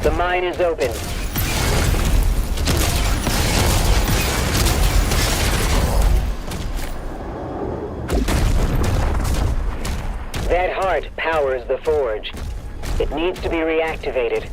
The mine is open. That heart powers the forge. It needs to be reactivated.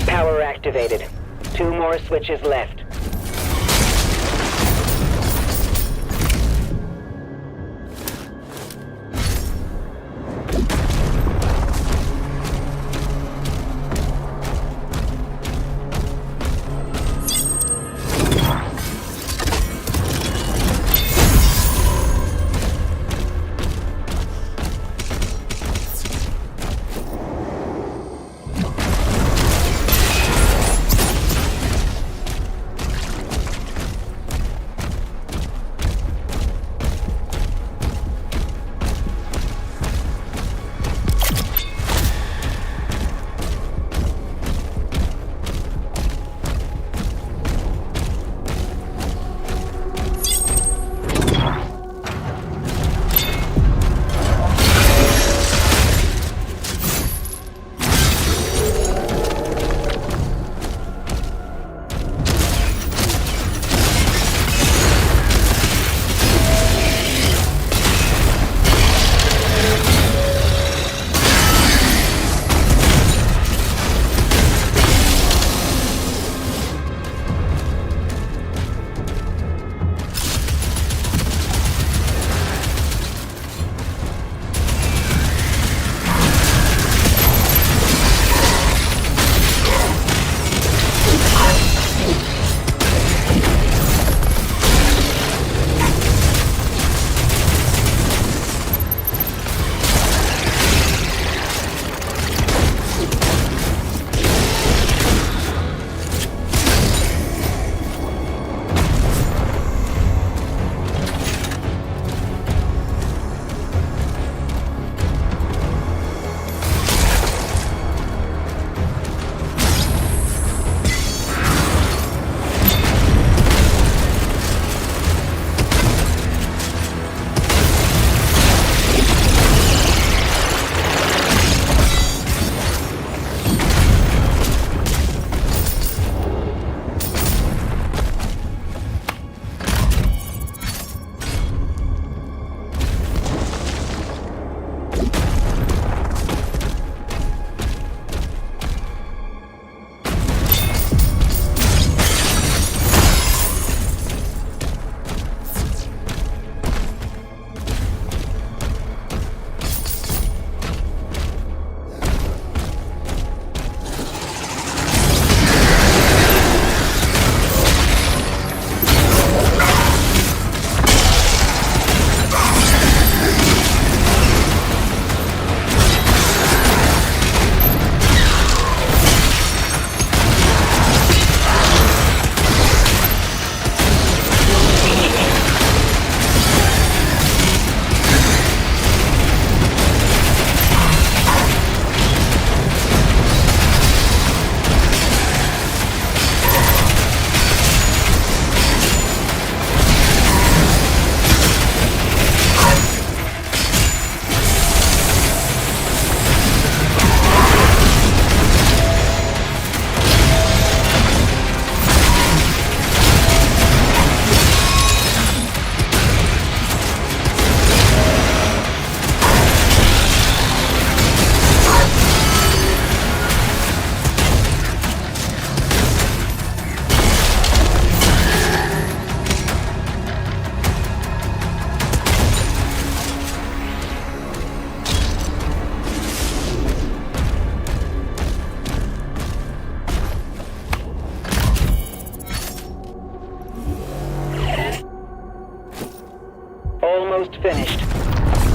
Power activated. 2 more switches left.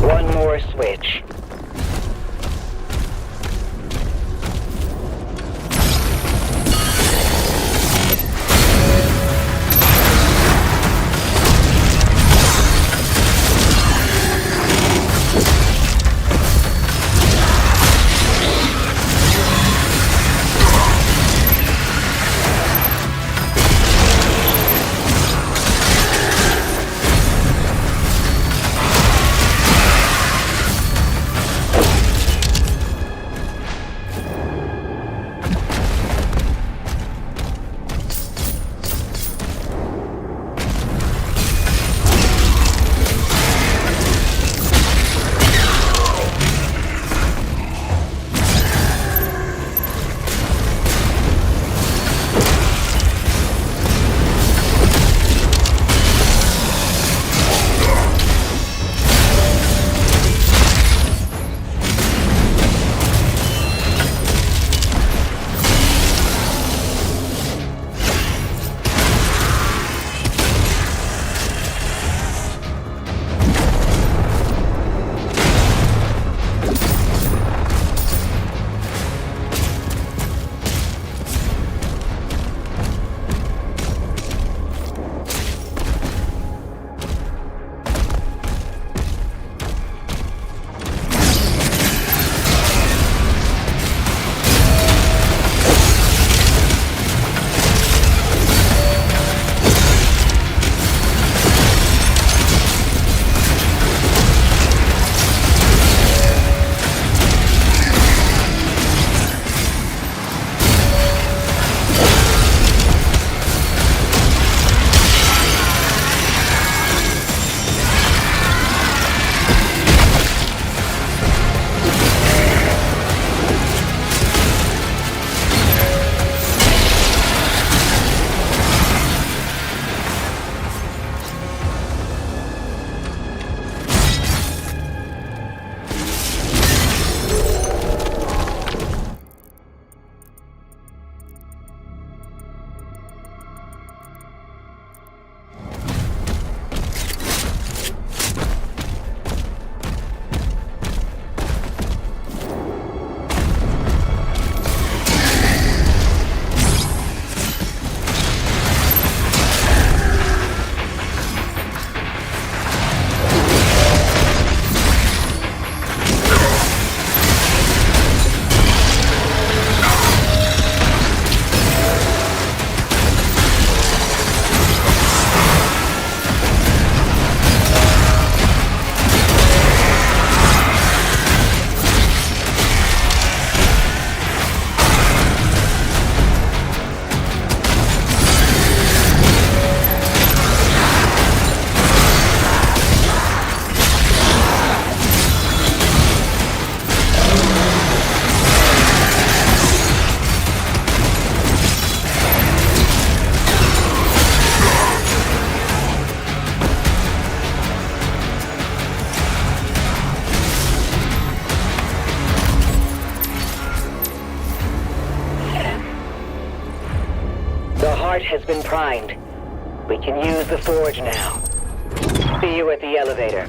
One more switch. Has been primed. We can use the forge now. See you at the elevator.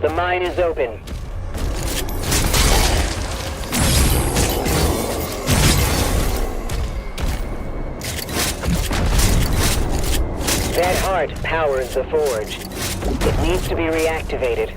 The mine is open. That heart powers the forge. It needs to be reactivated.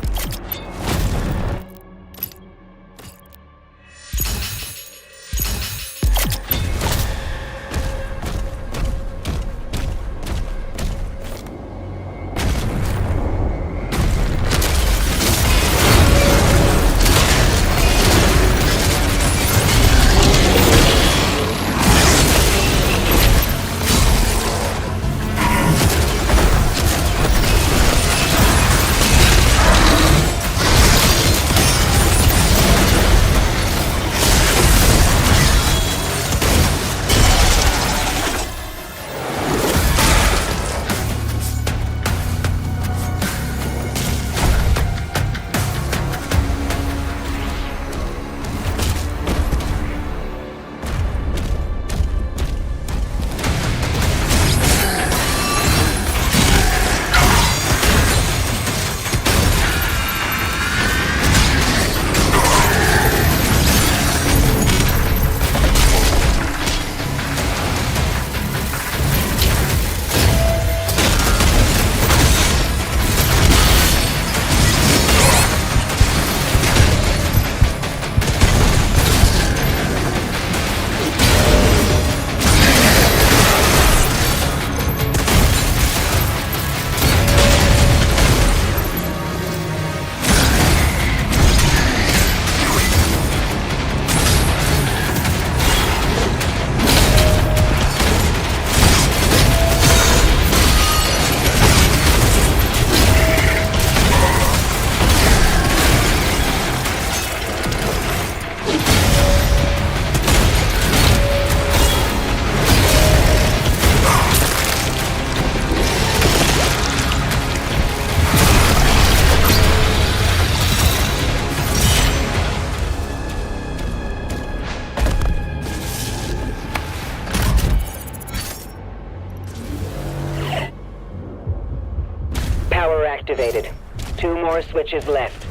activated. 2 more switches left.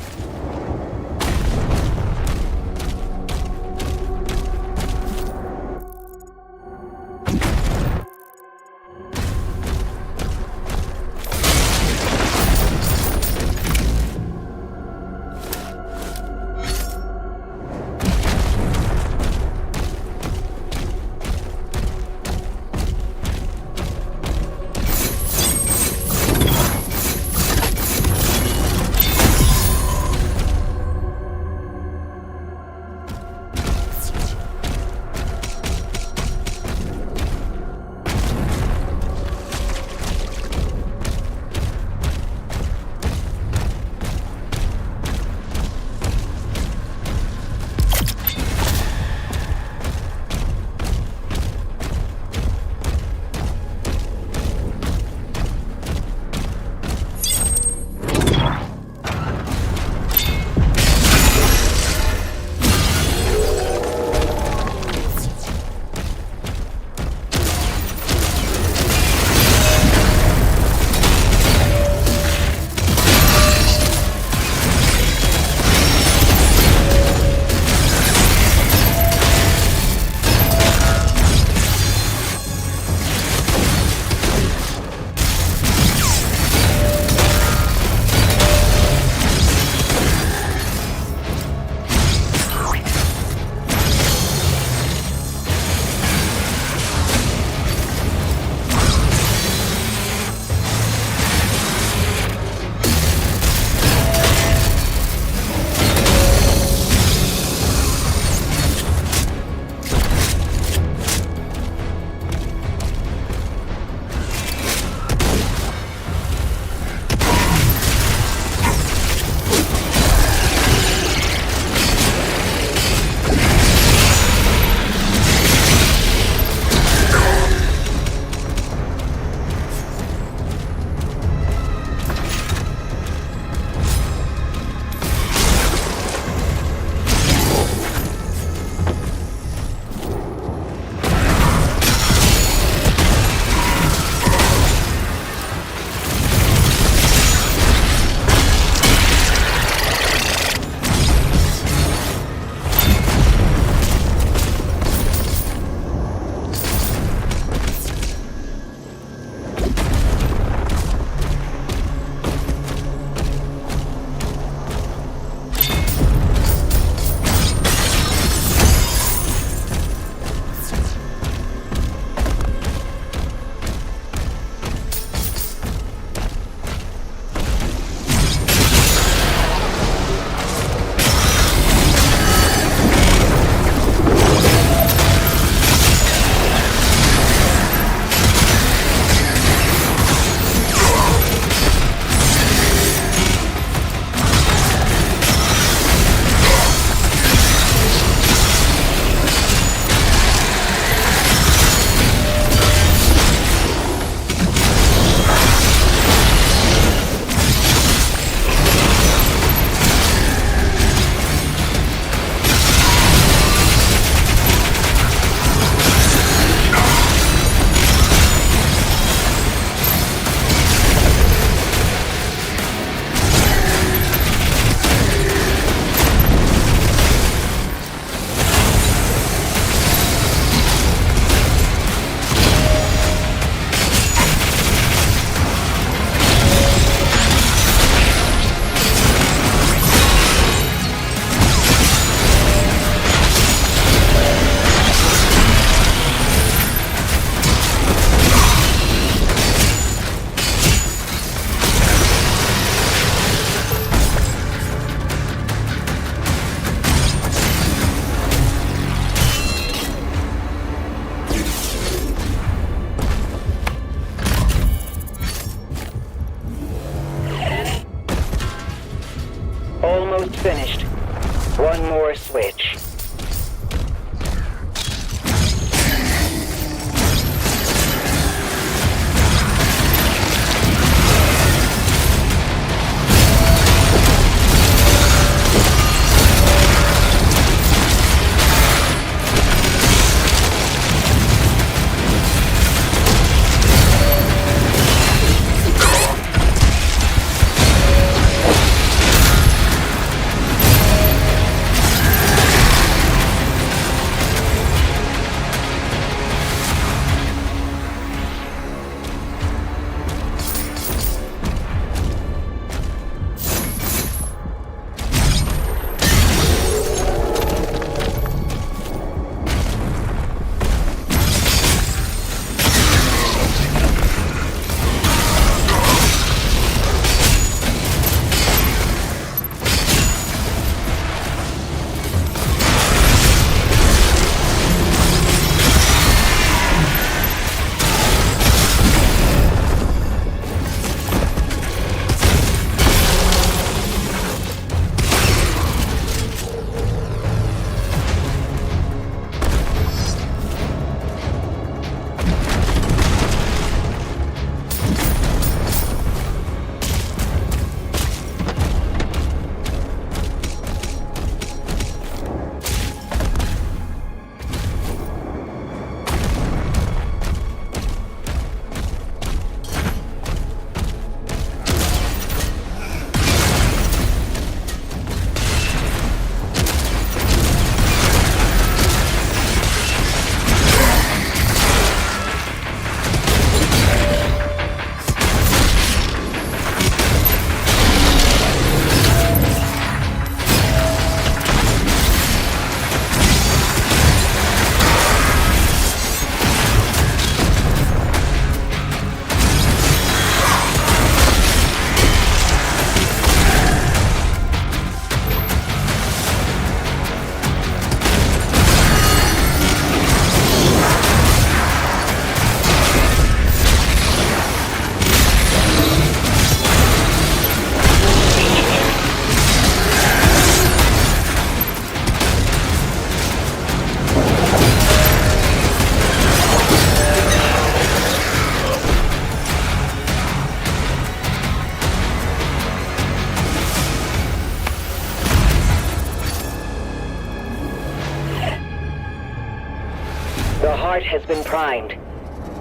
The heart has been primed.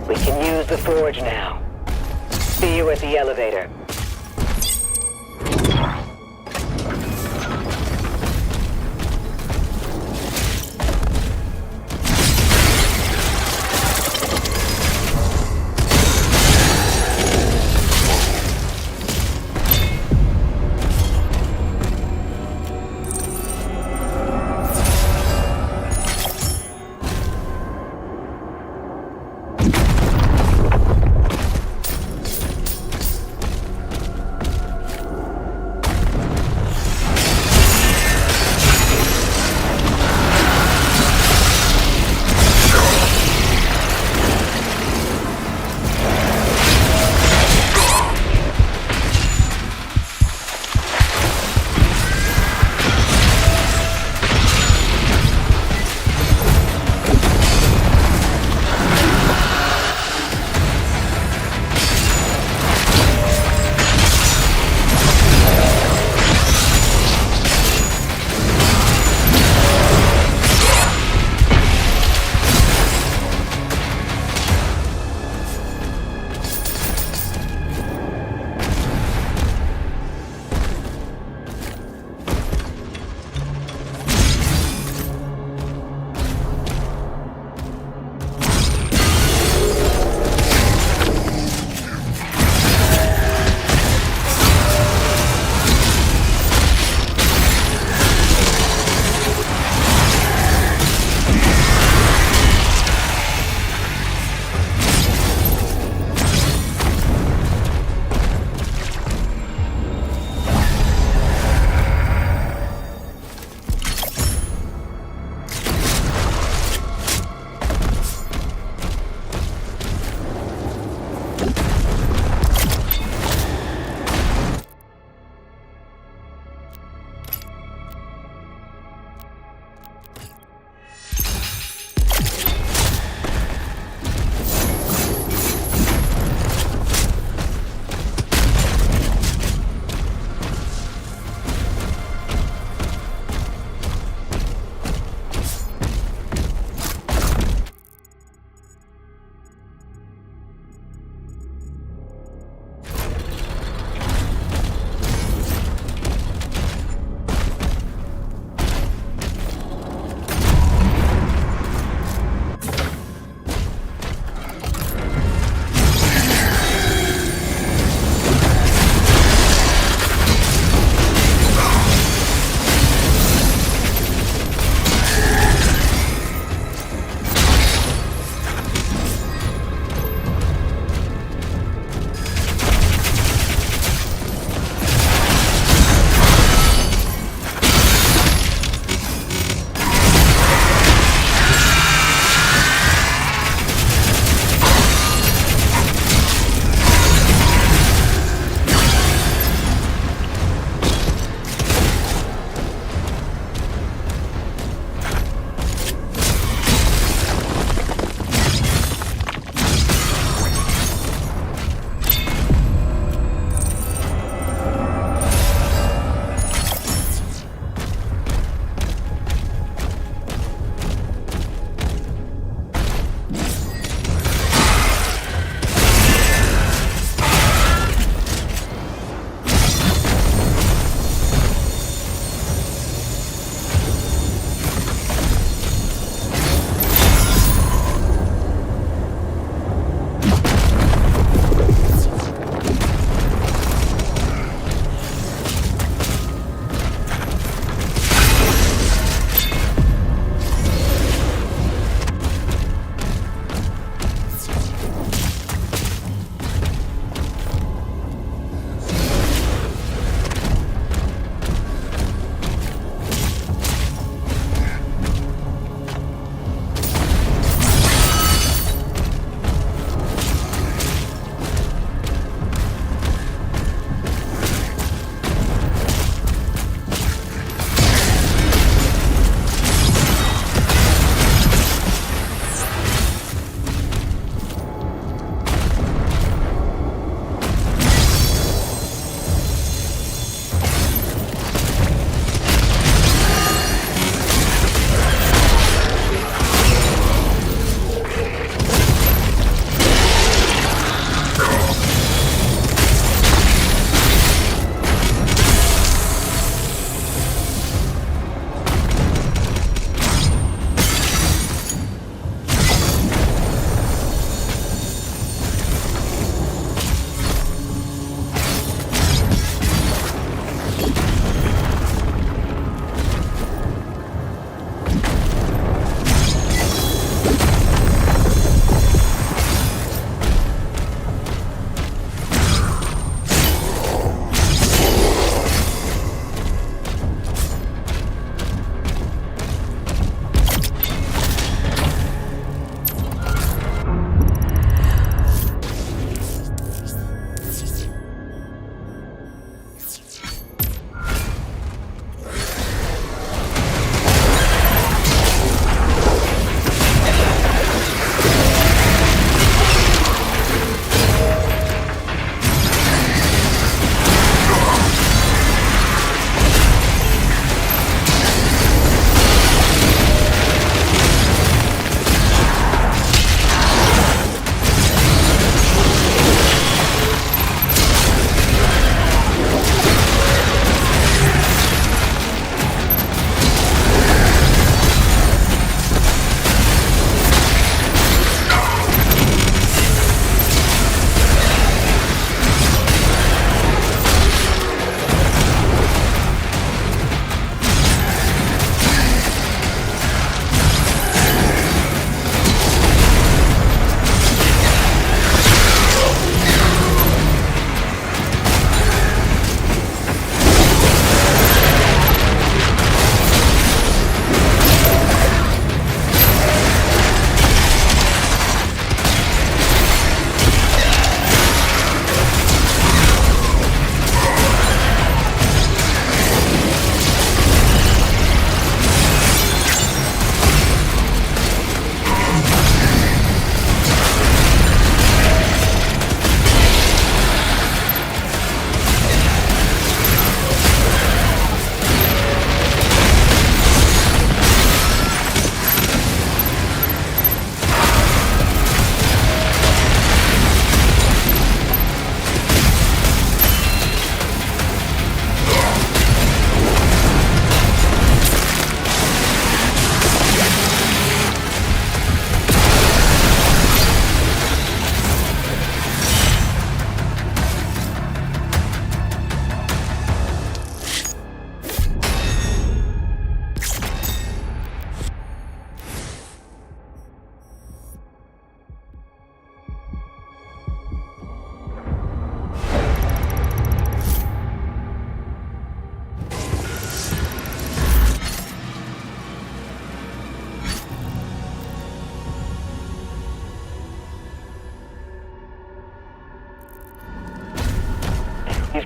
We can use the forge now. See you at the elevator.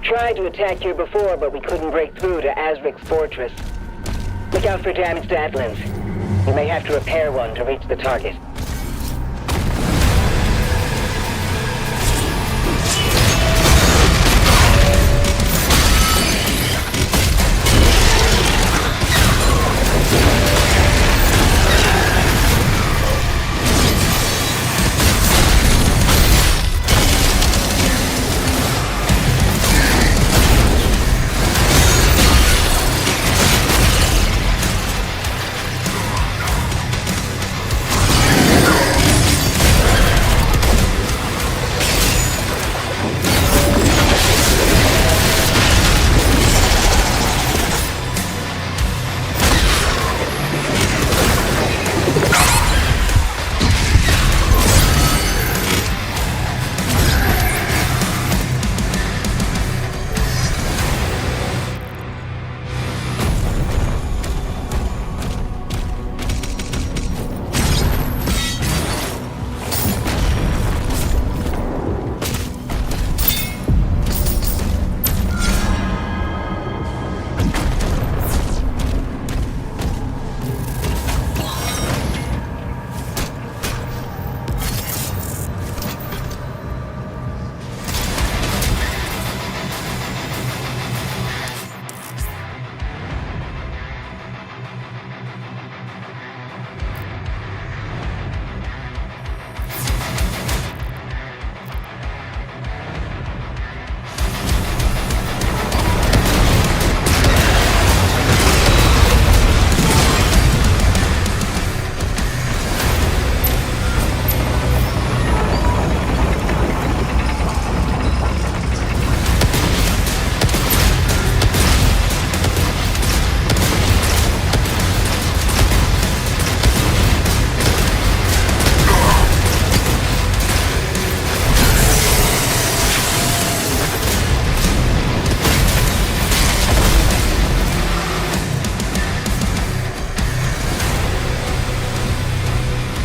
We've tried to attack here before, but we couldn't break through to Azric's fortress. Look out for damaged Atlas. You may have to repair one to reach the target.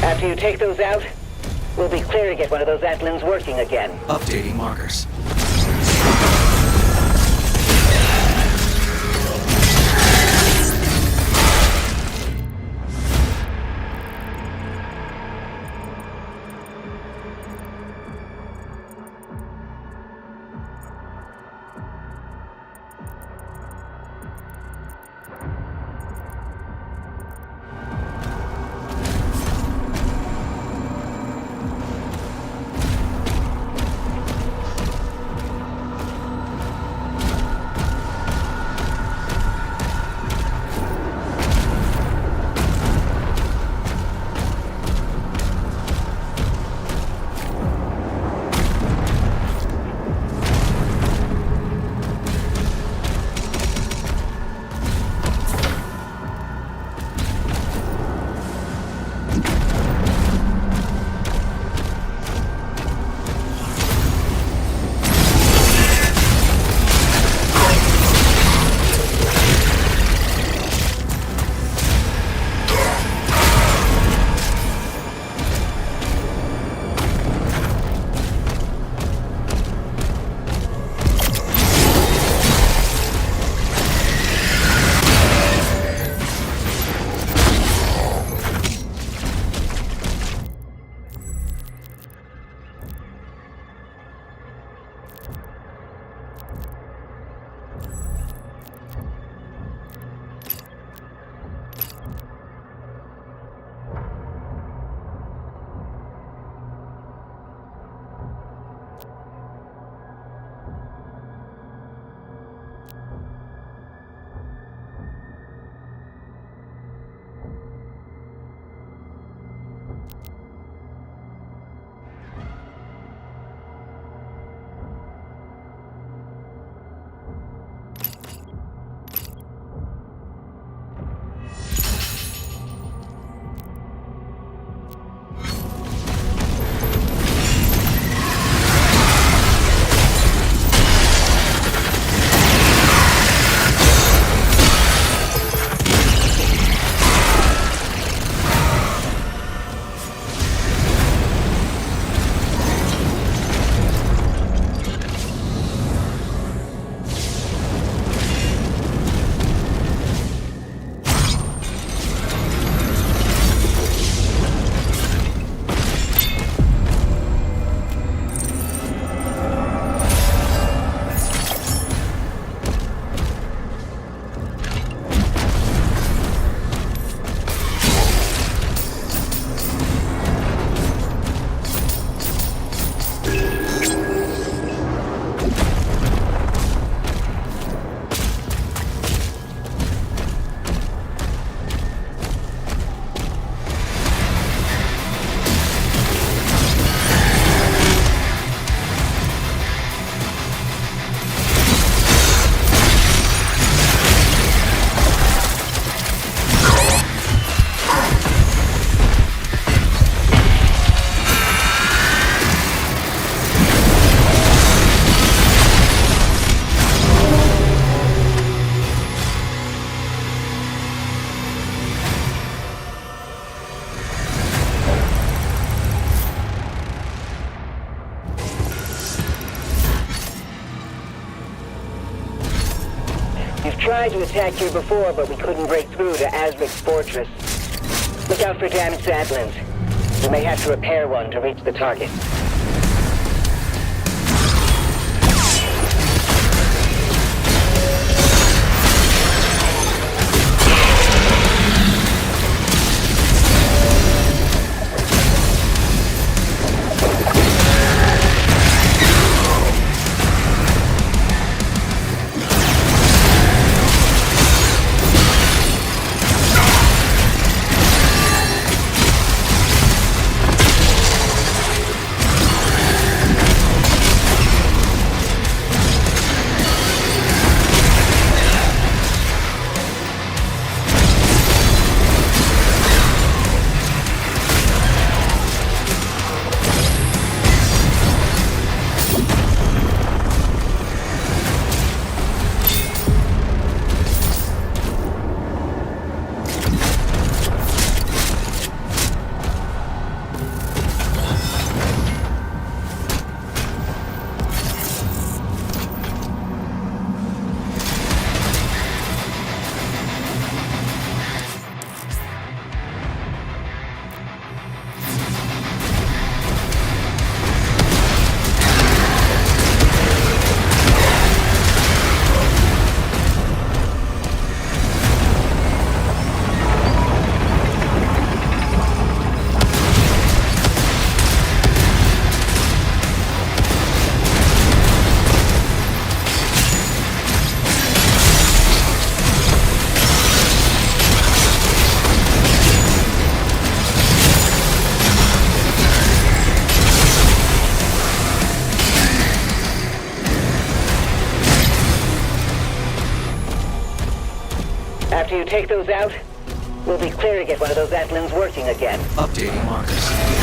After you take those out, we'll be clear to get one of those Atlans working again. Updating markers. tried to attack here before, but we couldn't break through to Azric's fortress. Look out for damaged Atlins. You may have to repair one to reach the target. After you take those out, we'll be clear to get one of those Atlins working again. Updating markers.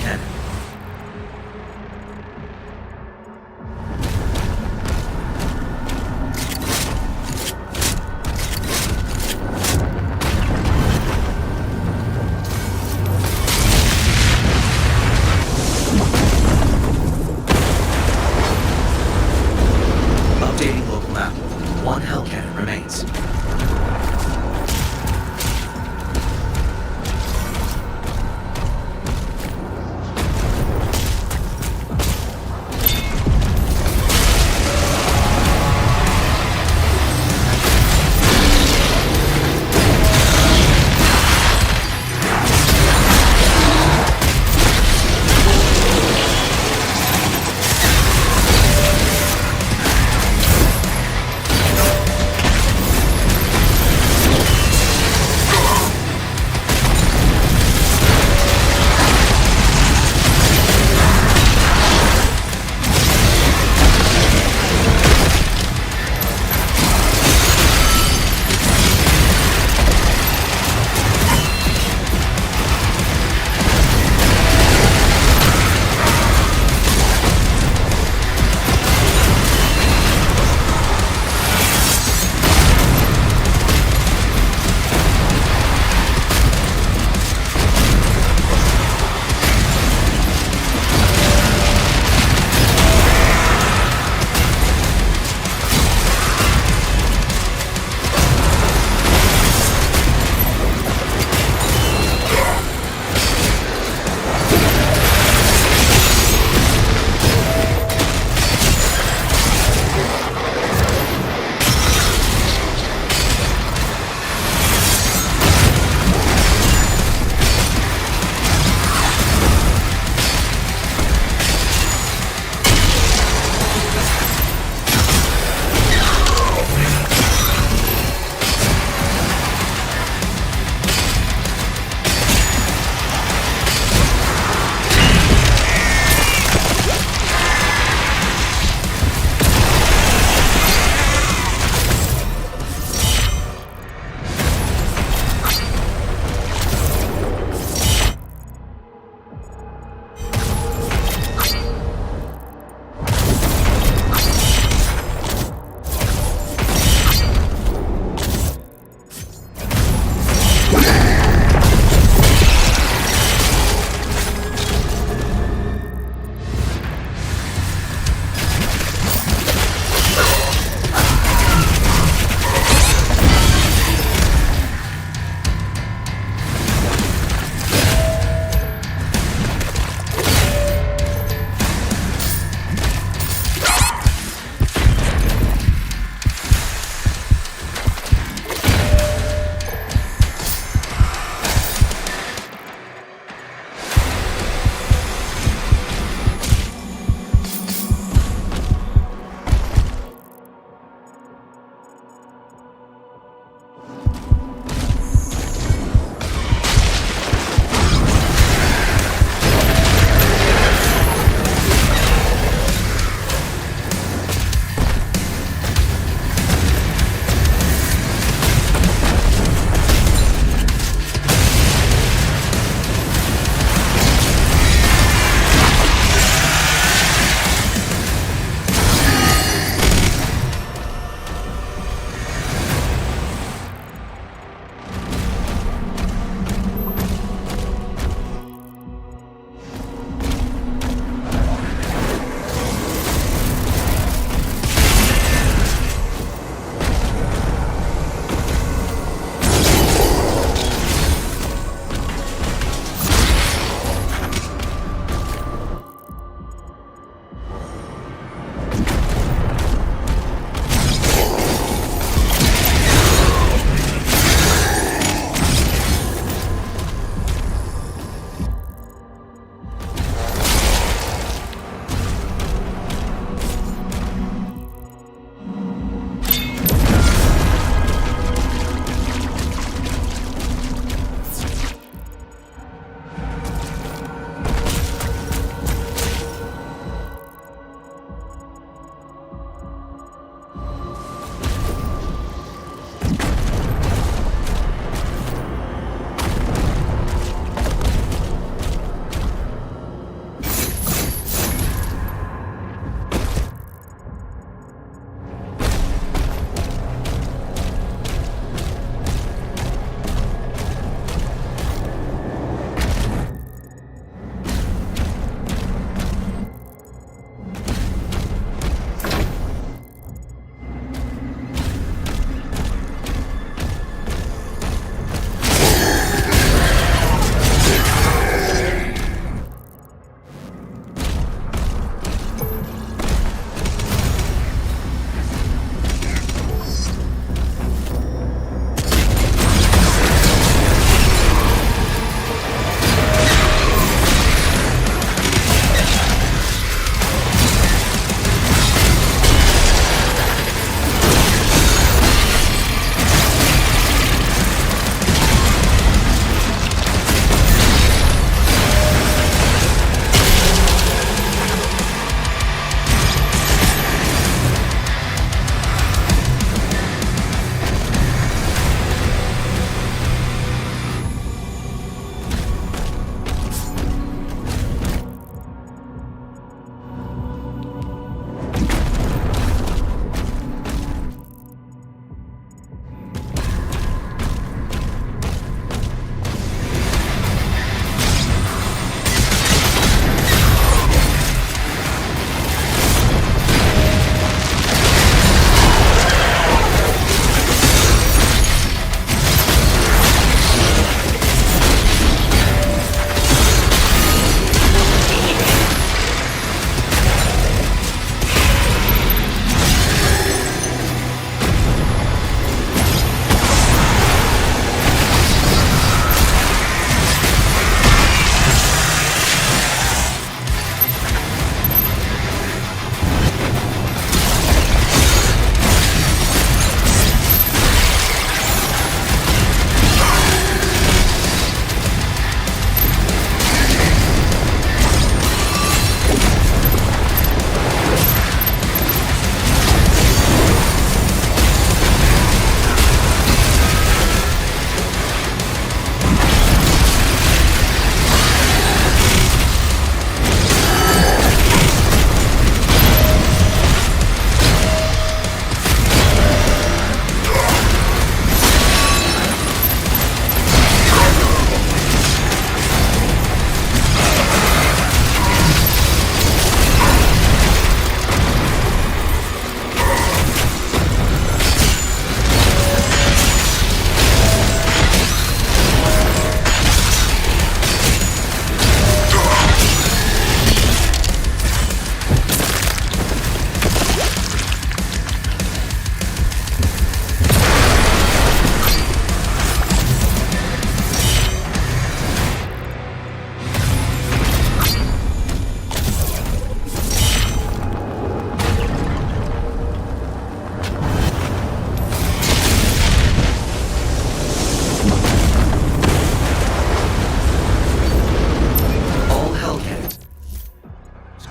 cannon. Updating local map. One Hell cannon remains.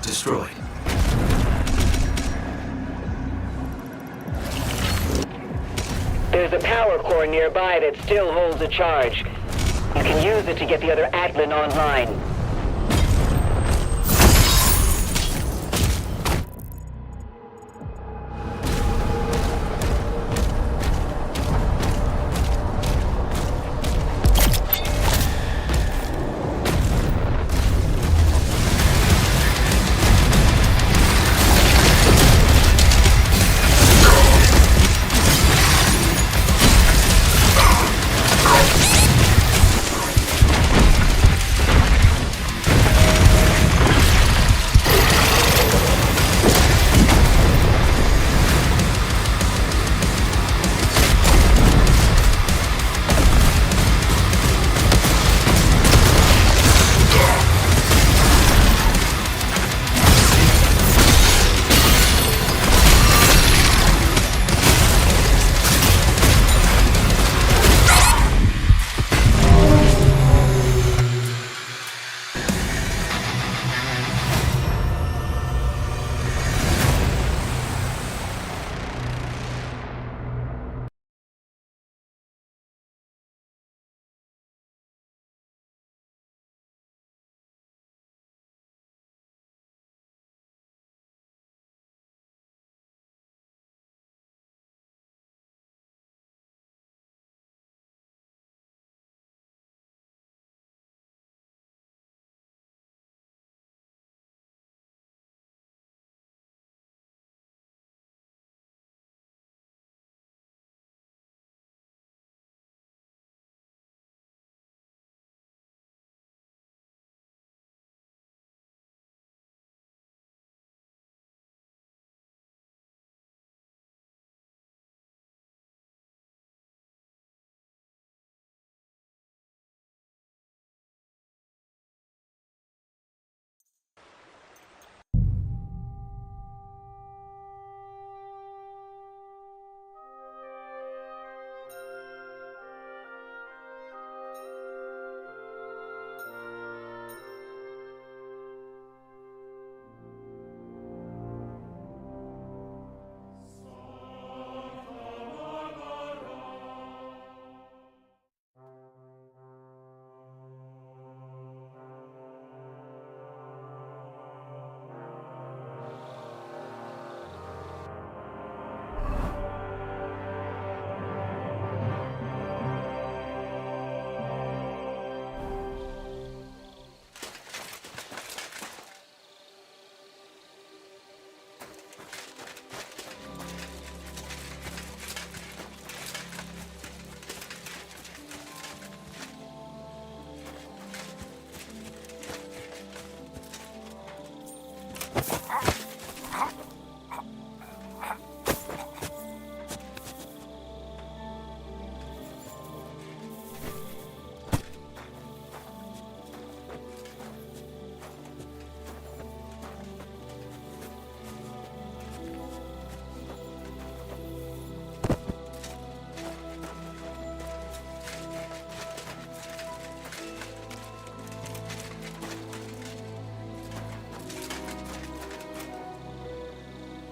destroyed. There's a power core nearby that still holds a charge. You can use it to get the other Atlan online.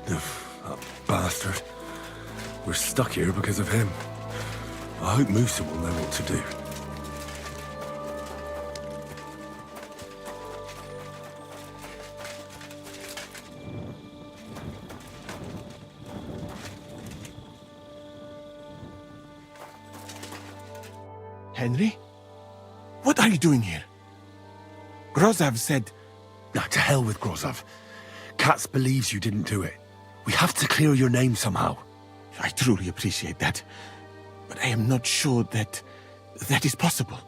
That bastard. We're stuck here because of him. I hope Musa will know what to do. Henry? What are you doing here? Grozov said... Nah, to hell with Grozov. Katz believes you didn't do it. We have to clear your name somehow. I truly appreciate that. But I am not sure that is possible.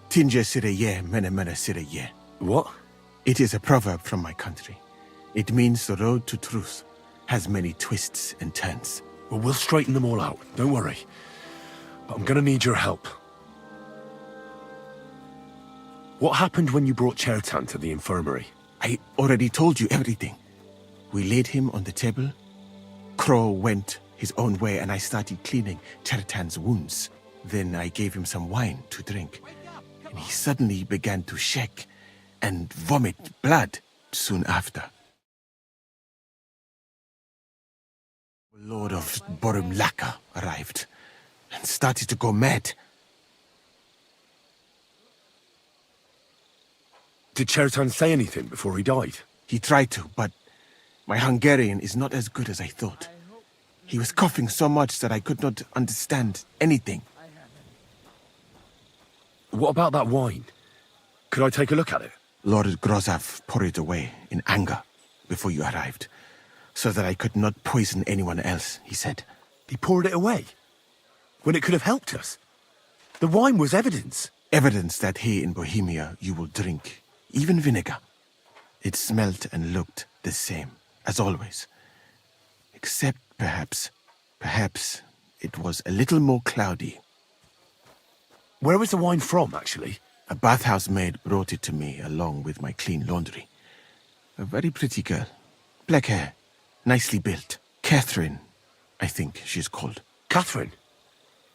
Tinja sireye, mene mene sireye. What? It is a proverb from my country. It means the road to truth has many twists and turns. Well, we'll straighten them all out. Don't worry. But I'm gonna need your help. What happened when you brought Chertan to the infirmary? I already told you everything. We laid him on the table. Crow went his own way and I started cleaning Chertan's wounds. Then I gave him some wine to drink. And he suddenly began to shake and vomit blood soon after. Lord of Borumlaka arrived and started to go mad. Did Chertan say anything before he died? He tried to, but my Hungarian is not as good as I thought. He was coughing so much that I could not understand anything. What about that wine? Could I take a look at it? Lord Grozav poured it away in anger before you arrived, so that I could not poison anyone else, he said. He poured it away? When it could have helped us? The wine was evidence. Evidence that here in Bohemia you will drink, even vinegar. It smelt and looked the same, as always. Except perhaps it was a little more cloudy. Where was the wine from, actually? A bathhouse maid brought it to me along with my clean laundry. A very pretty girl. Black hair, nicely built. Catherine, I think she's called. Catherine?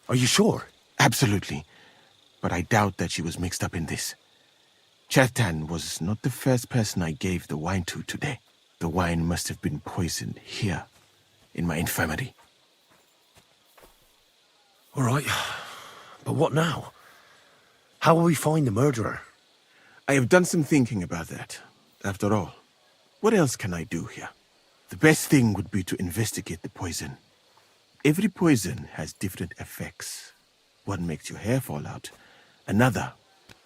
Are you sure? Absolutely. But I doubt that she was mixed up in this. Chertan was not the first person I gave the wine to today. The wine must have been poisoned here, in my infirmary. All right. But what now? How will we find the murderer? I have done some thinking about that. After all, what else can I do here? The best thing would be to investigate the poison. Every poison has different effects. One makes your hair fall out. Another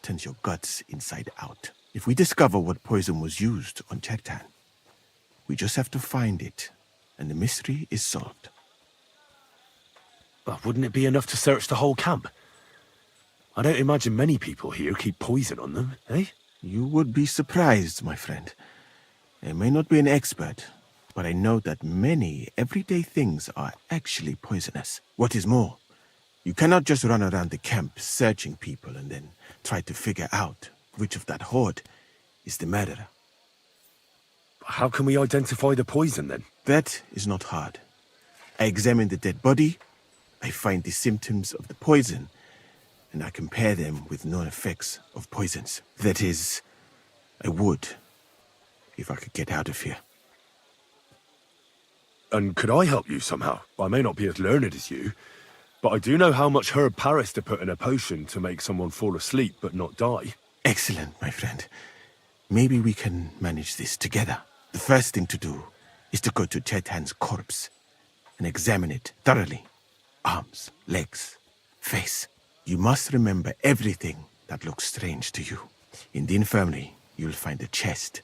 turns your guts inside out. If we discover what poison was used on Chertan, we just have to find it, and the mystery is solved. But wouldn't it be enough to search the whole camp? I don't imagine many people here keep poison on them, eh? You would be surprised, my friend. I may not be an expert, but I know that many everyday things are actually poisonous. What is more, you cannot just run around the camp searching people and then try to figure out which of that horde is the murderer. How can we identify the poison, then? That is not hard. I examine the dead body, I find the symptoms of the poison, and I compare them with known effects of poisons. That is, I would, if I could get out of here. And could I help you somehow? I may not be as learned as you, but I do know how much herb Paris to put in a potion to make someone fall asleep but not die. Excellent, my friend. Maybe we can manage this together. The first thing to do is to go to Chertan's corpse and examine it thoroughly. Arms, legs, face. You must remember everything that looks strange to you. In the infirmary, you'll find a chest.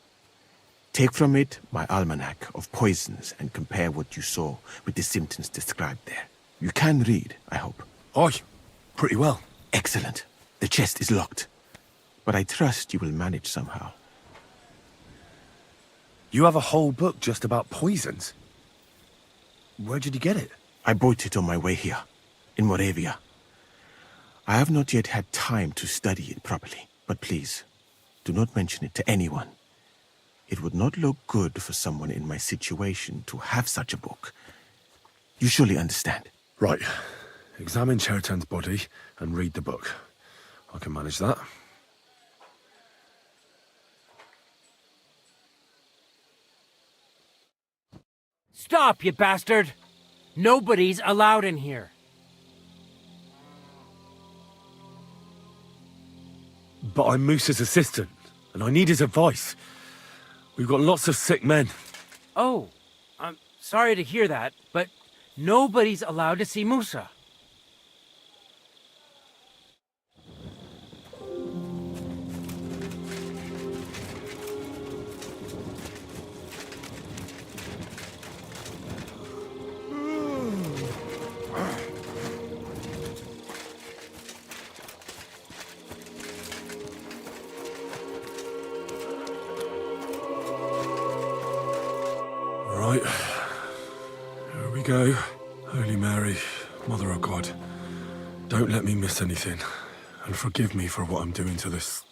Take from it my almanac of poisons and compare what you saw with the symptoms described there. You can read, I hope. Aye, pretty well. Excellent. The chest is locked, but I trust you will manage somehow. You have a whole book just about poisons. Where did you get it? I bought it on my way here, in Moravia. I have not yet had time to study it properly, but please, do not mention it to anyone. It would not look good for someone in my situation to have such a book. You surely understand. Right. Examine Chertan's body and read the book. I can manage that. Stop, you bastard! Nobody's allowed in here. But I'm Moose's assistant, and I need his advice. We've got lots of sick men. Oh, I'm sorry to hear that, but nobody's allowed to see Musa. Right. Here we go. Holy Mary, Mother of God, don't let me miss anything, and forgive me for what I'm doing to this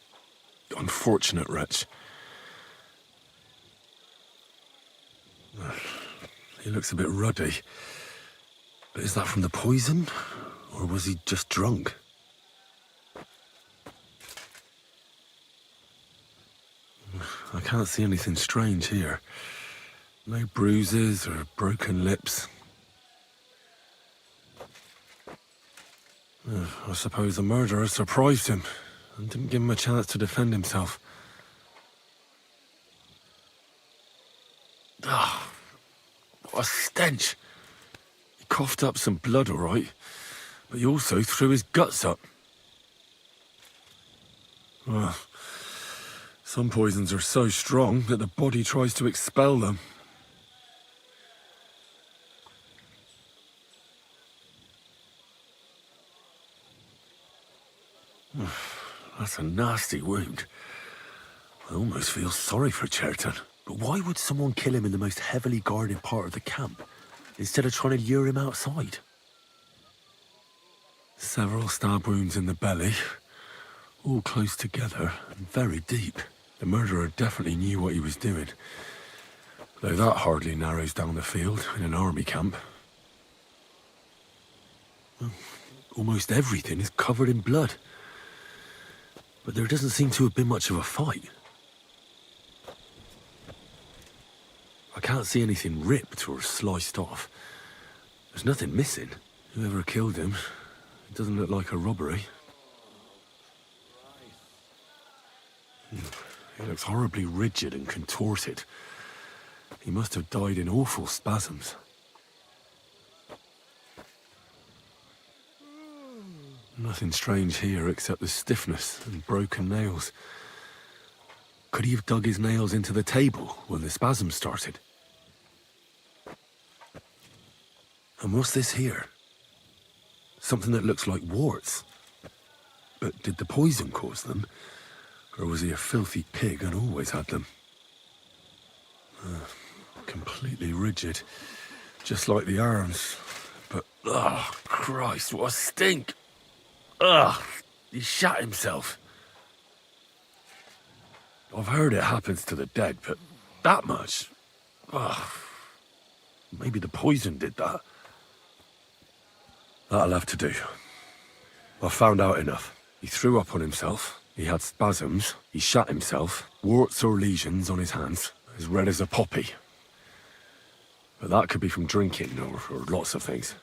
unfortunate wretch. He looks a bit ruddy. But is that from the poison, or was he just drunk? I can't see anything strange here. No bruises or broken lips. I suppose the murderer surprised him and didn't give him a chance to defend himself. Ah, what a stench. He coughed up some blood, all right, but he also threw his guts up. Well, some poisons are so strong that the body tries to expel them. That's a nasty wound. I almost feel sorry for Cheriton. But why would someone kill him in the most heavily guarded part of the camp, instead of trying to lure him outside? Several stab wounds in the belly, all close together and very deep. The murderer definitely knew what he was doing. Though that hardly narrows down the field in an army camp. Well, almost everything is covered in blood. But there doesn't seem to have been much of a fight. I can't see anything ripped or sliced off. There's nothing missing. Whoever killed him, it doesn't look like a robbery. He looks horribly rigid and contorted. He must have died in awful spasms. Nothing strange here except the stiffness and broken nails. Could he have dug his nails into the table when the spasms started? And what's this here? Something that looks like warts. But did the poison cause them? Or was he a filthy pig and always had them? Completely rigid, just like the arms. But, oh, Christ, what a stink! Ugh, he shat himself. I've heard it happens to the dead, but that much? Ugh. Maybe the poison did that. That'll have to do. I've found out enough. He threw up on himself, he had spasms, he shat himself, warts or lesions on his hands, as red as a poppy. But that could be from drinking or lots of things.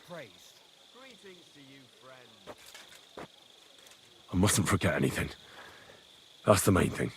I mustn't forget anything. That's the main thing.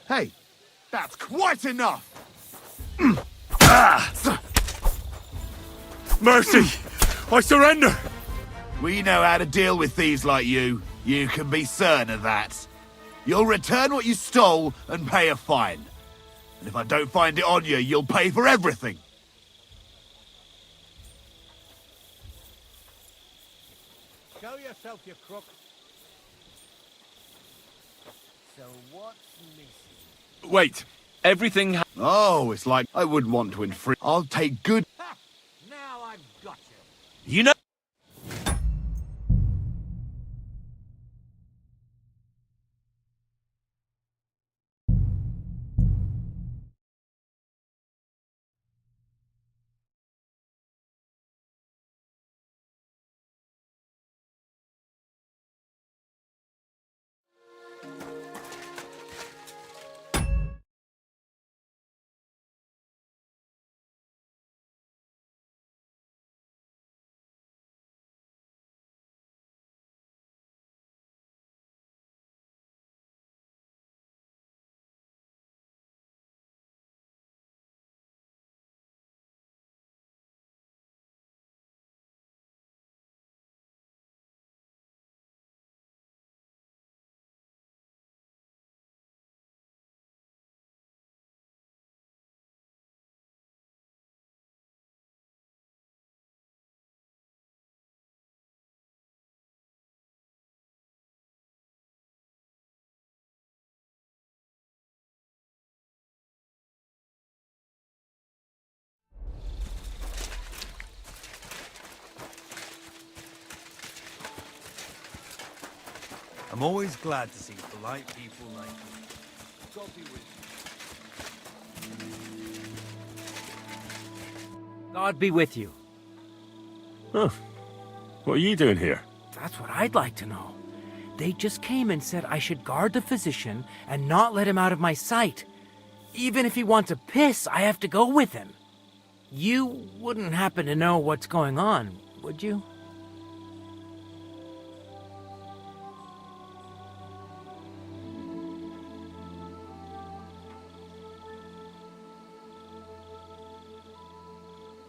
Hey, that's quite enough! Mercy! I surrender! We know how to deal with thieves like you. You can be certain of that. You'll return what you stole and pay a fine. And if I don't find it on you, you'll pay for everything. Show yourself, you crook. So what's missing? Wait, everything Oh, it's like I wouldn't want to infringe. I'll take good... Ha! Now I've got you. You know... I'm always glad to see polite people like you. God be with you. God be with you. Huh. What are you doing here? That's what I'd like to know. They just came and said I should guard the physician and not let him out of my sight. Even if he wants a piss, I have to go with him. You wouldn't happen to know what's going on, would you?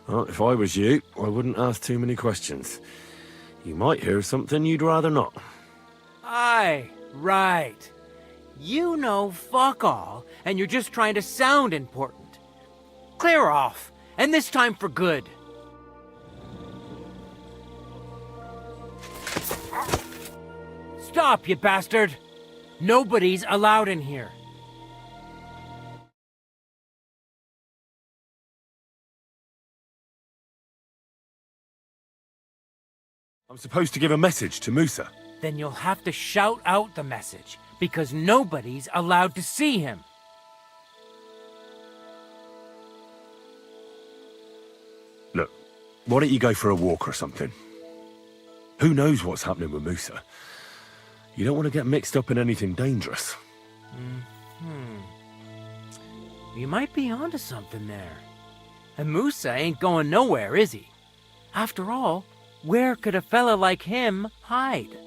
Well, if I was you, I wouldn't ask too many questions. You might hear something you'd rather not. Aye, right. You know fuck all, and you're just trying to sound important. Clear off, and this time for good. Stop, you bastard! Nobody's allowed in here. I'm supposed to give a message to Musa. Then you'll have to shout out the message, because nobody's allowed to see him. Look, why don't you go for a walk or something? Who knows what's happening with Musa? You don't want to get mixed up in anything dangerous. You might be onto something there. And Musa ain't going nowhere, is he? After all, where could a fella like him hide?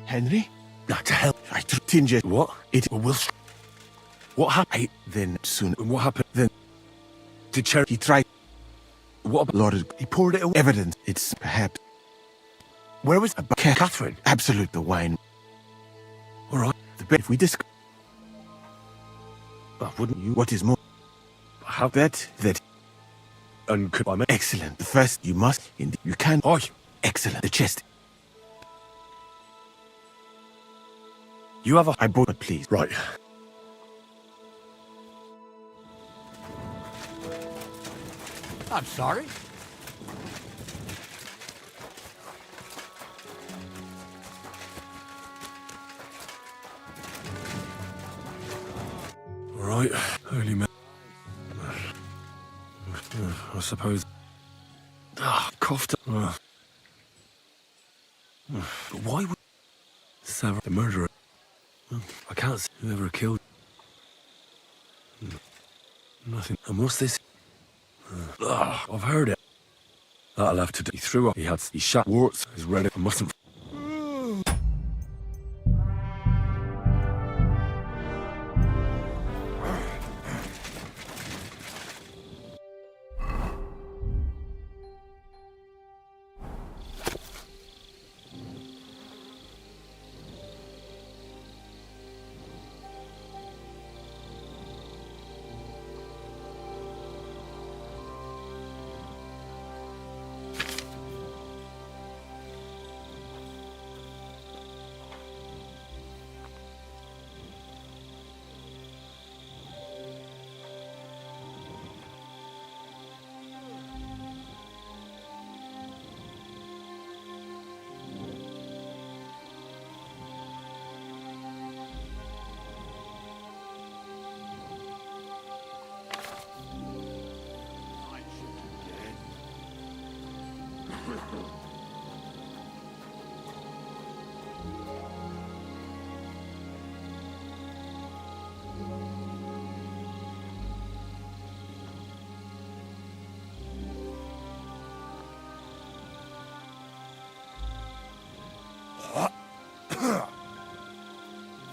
Henry? Nah, to hell. I Tinja. What? It Well, what happened? then soon. And what happened? Then Did Cherry... he tried. What about... Lord, He poured it away. evidence. It's perhaps Where was... about Catherine? Absolute the wine. All right. The bed. If we discuss. But wouldn't you... What is more? How... That. And could I make... Excellent. The first you must. You can. Oi! Excellent. The chest. You have a... I bought it, please. Right. I'm sorry. All right. Early man. I suppose... coughed. But why would... Sarah, the murderer... I can't see whoever killed... Nothing. And what's this? I've heard it. That'll have to do. He threw up. He shot warts. He's read it. I mustn't...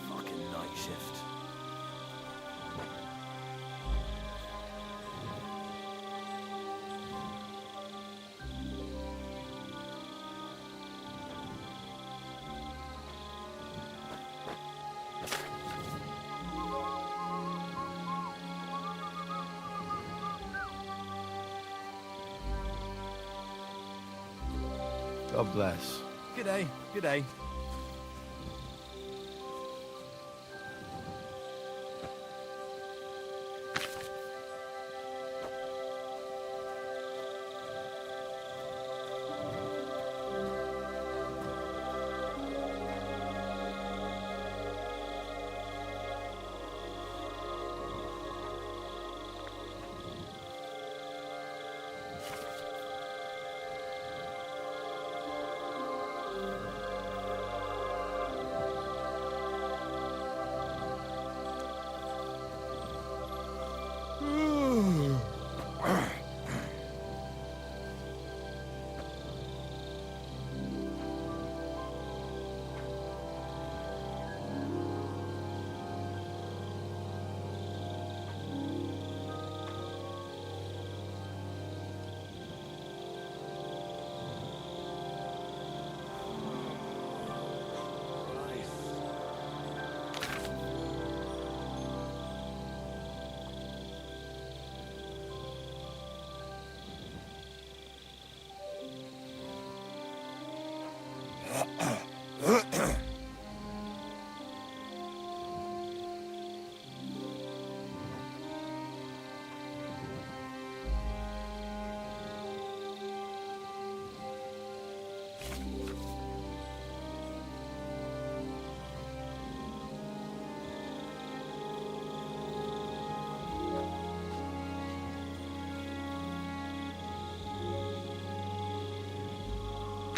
Fucking night shift. God bless. G'day. G'day.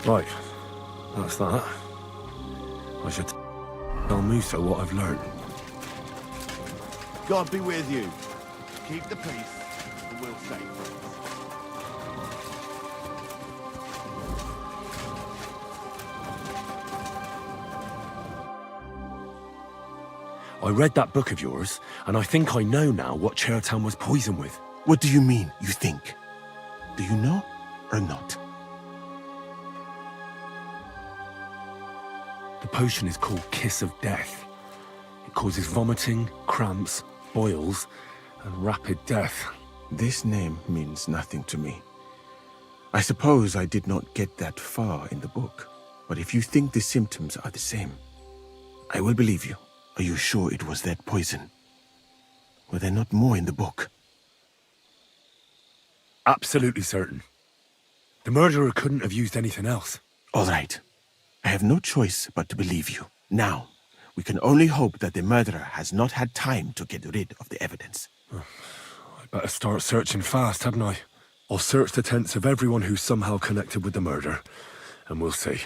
Right, that's that. I should tell Musa what I've learned. God be with you. Keep the peace, and we'll stay friends. I read that book of yours, and I think I know now what Chertan was poisoned with. What do you mean, you think? Do you know or not? The potion is called Kiss of Death. It causes vomiting, cramps, boils, and rapid death. This name means nothing to me. I suppose I did not get that far in the book, but if you think the symptoms are the same, I will believe you. Are you sure it was that poison? Were there not more in the book? Absolutely certain. The murderer couldn't have used anything else. All right. I have no choice but to believe you. Now, we can only hope that the murderer has not had time to get rid of the evidence. I better start searching fast, hadn't I? I'll search the tents of everyone who's somehow connected with the murder, and we'll see.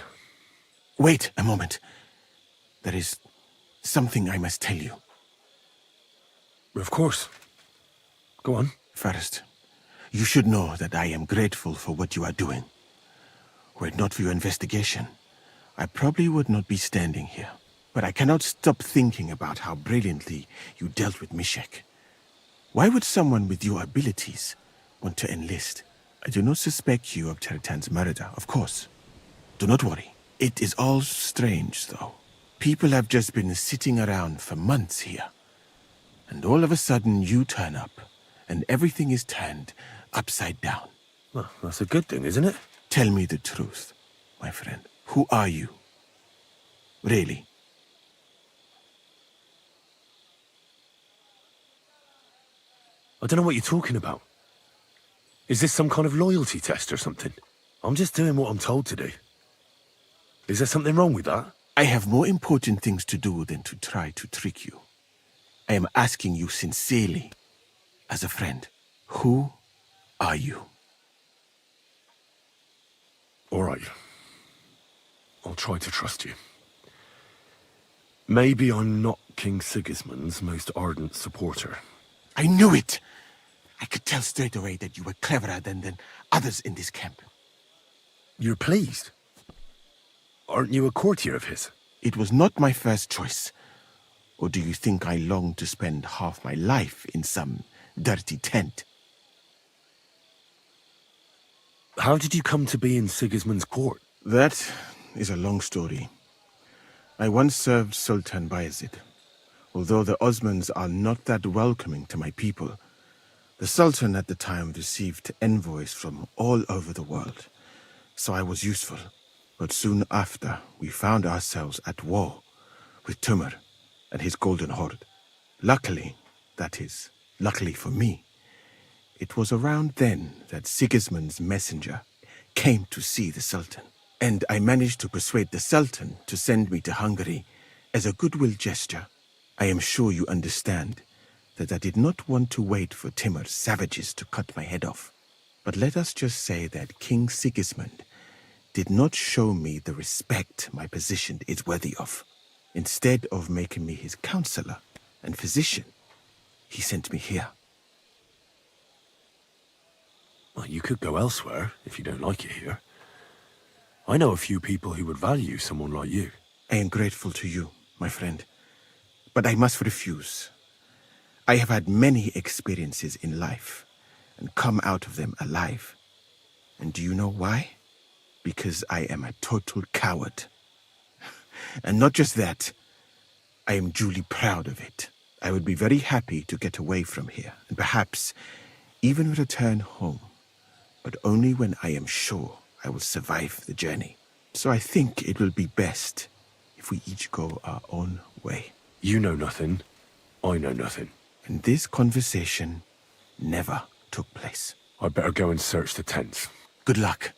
Wait a moment. There is something I must tell you. Of course. Go on. First, you should know that I am grateful for what you are doing. Were it not for your investigation, I probably would not be standing here. But I cannot stop thinking about how brilliantly you dealt with Mishek. Why would someone with your abilities want to enlist? I do not suspect you of Chertan's murder, of course. Do not worry. It is all strange, though. People have just been sitting around for months here. And all of a sudden you turn up, and everything is turned upside down. Well, that's a good thing, isn't it? Tell me the truth, my friend. Who are you? Really? I don't know what you're talking about. Is this some kind of loyalty test or something? I'm just doing what I'm told to do. Is there something wrong with that? I have more important things to do than to try to trick you. I am asking you sincerely, as a friend. Who are you? All right. I'll try to trust you. Maybe I'm not King Sigismund's most ardent supporter. I knew it! I could tell straight away that you were cleverer than others in this camp. You're pleased? Aren't you a courtier of his? It was not my first choice. Or do you think I long to spend half my life in some dirty tent? How did you come to be in Sigismund's court? That is a long story. I once served Sultan Bayezid. Although the Osmans are not that welcoming to my people, the Sultan at the time received envoys from all over the world, so I was useful. But soon after, we found ourselves at war with Timur and his Golden Horde. Luckily, that is, luckily for me, it was around then that Sigismund's messenger came to see the Sultan. And I managed to persuade the Sultan to send me to Hungary as a goodwill gesture. I am sure you understand that I did not want to wait for Timur's savages to cut my head off. But let us just say that King Sigismund did not show me the respect my position is worthy of. Instead of making me his counselor and physician, he sent me here. Well, you could go elsewhere if you don't like it here. I know a few people who would value someone like you. I am grateful to you, my friend. But I must refuse. I have had many experiences in life and come out of them alive. And do you know why? Because I am a total coward. And not just that, I am duly proud of it. I would be very happy to get away from here and perhaps even return home, but only when I am sure I will survive the journey. So I think it will be best if we each go our own way. You know nothing. I know nothing. And this conversation never took place. I'd better go and search the tents. Good luck.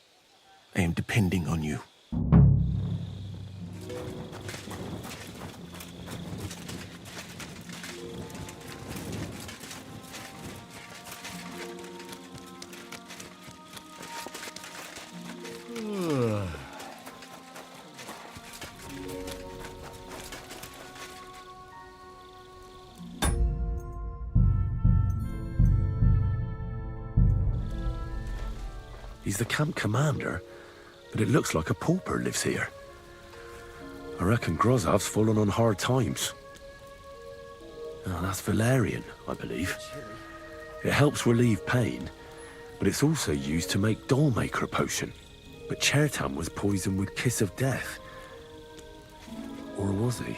I am depending on you. He's the camp commander, but it looks like a pauper lives here. I reckon Grozav's fallen on hard times. Oh, that's valerian, I believe. It helps relieve pain, but it's also used to make Dollmaker potion. But Chertan was poisoned with Kiss of Death. Or was he?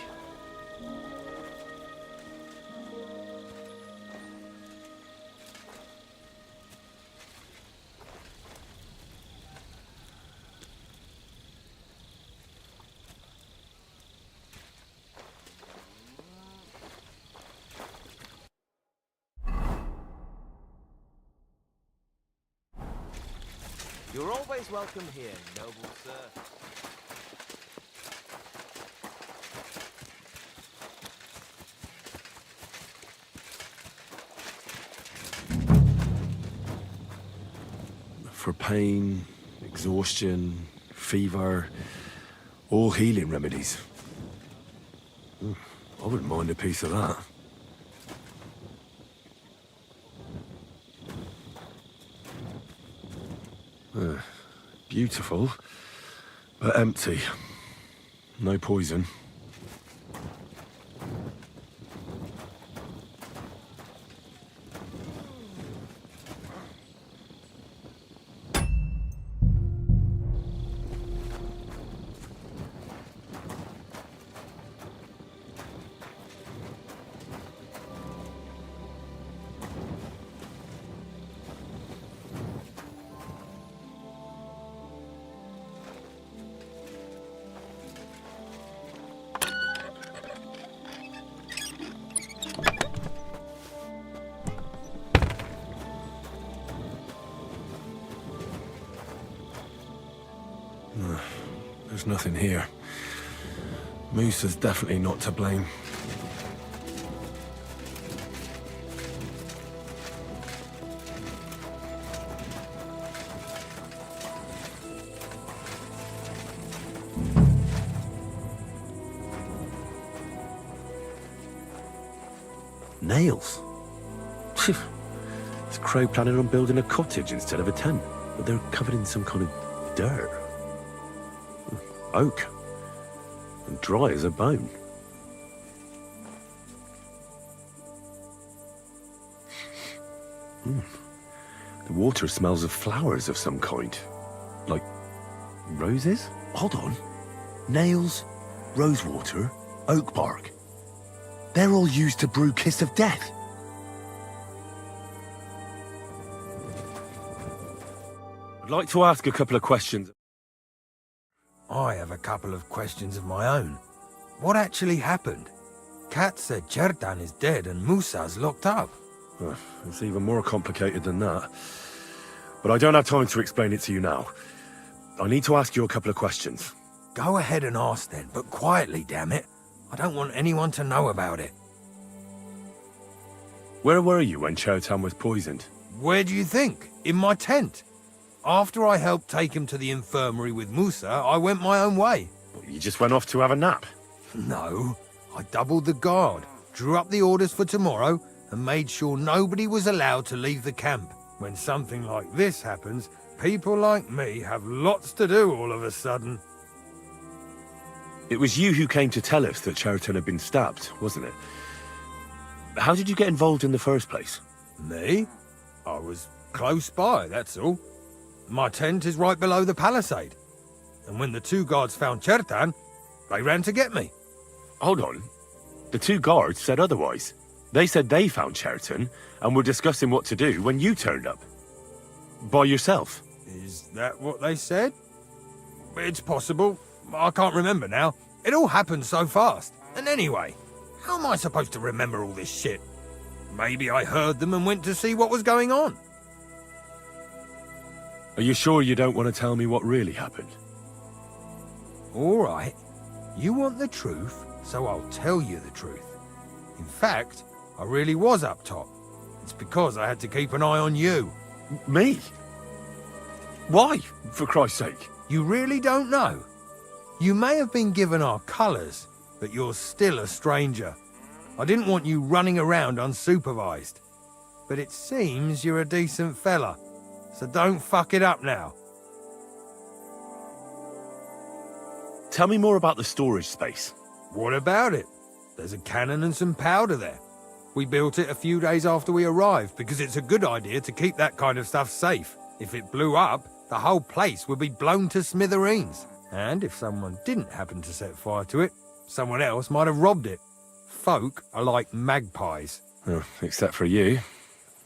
You're always welcome here, noble sir. For pain, exhaustion, fever, all healing remedies. I wouldn't mind a piece of that. Beautiful, but empty. No poison. There's nothing here. Musa's definitely not to blame. Nails? Is Crow planning on building a cottage instead of a tent? But they're covered in some kind of dirt. Oak. And dry as a bone. The water smells of flowers of some kind. Like roses? Hold on. Nails, rosewater, oak bark. They're all used to brew Kiss of Death. I'd like to ask a couple of questions. I have a couple of questions of my own. What actually happened? Kat said Chertan is dead and Musa's locked up. It's even more complicated than that. But I don't have time to explain it to you now. I need to ask you a couple of questions. Go ahead and ask then, but quietly, damn it. I don't want anyone to know about it. Where were you when Chertan was poisoned? Where do you think? In my tent. After I helped take him to the infirmary with Musa, I went my own way. You just went off to have a nap? No, I doubled the guard, drew up the orders for tomorrow, and made sure nobody was allowed to leave the camp. When something like this happens, people like me have lots to do all of a sudden. It was you who came to tell us that Chertan had been stabbed, wasn't it? How did you get involved in the first place? Me? I was close by, that's all. My tent is right below the palisade. And when the two guards found Chertan, they ran to get me. Hold on. The two guards said otherwise. They said they found Chertan and were discussing what to do when you turned up. By yourself. Is that what they said? It's possible. I can't remember now. It all happened so fast. And anyway, how am I supposed to remember all this shit? Maybe I heard them and went to see what was going on. Are you sure you don't want to tell me what really happened? All right. You want the truth, so I'll tell you the truth. In fact, I really was up top. It's because I had to keep an eye on you. Me? Why, for Christ's sake? You really don't know? You may have been given our colours, but you're still a stranger. I didn't want you running around unsupervised. But it seems you're a decent fella. So don't fuck it up now. Tell me more about the storage space. What about it? There's a cannon and some powder there. We built it a few days after we arrived because it's a good idea to keep that kind of stuff safe. If it blew up, the whole place would be blown to smithereens. And if someone didn't happen to set fire to it, someone else might have robbed it. Folk are like magpies. Oh, except for you,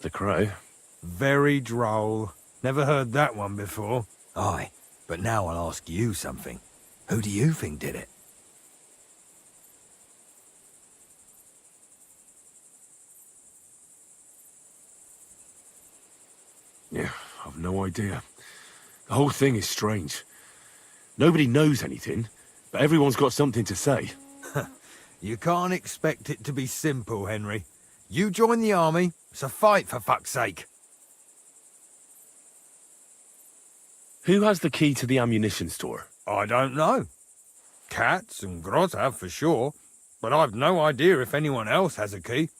the crow. Very droll. Never heard that one before. Aye, but now I'll ask you something. Who do you think did it? Yeah, I've no idea. The whole thing is strange. Nobody knows anything, but everyone's got something to say. You can't expect it to be simple, Henry. You join the army, it's a fight for fuck's sake. Who has the key to the ammunition store? I don't know. Katz and Grozav for sure, but I've no idea if anyone else has a key.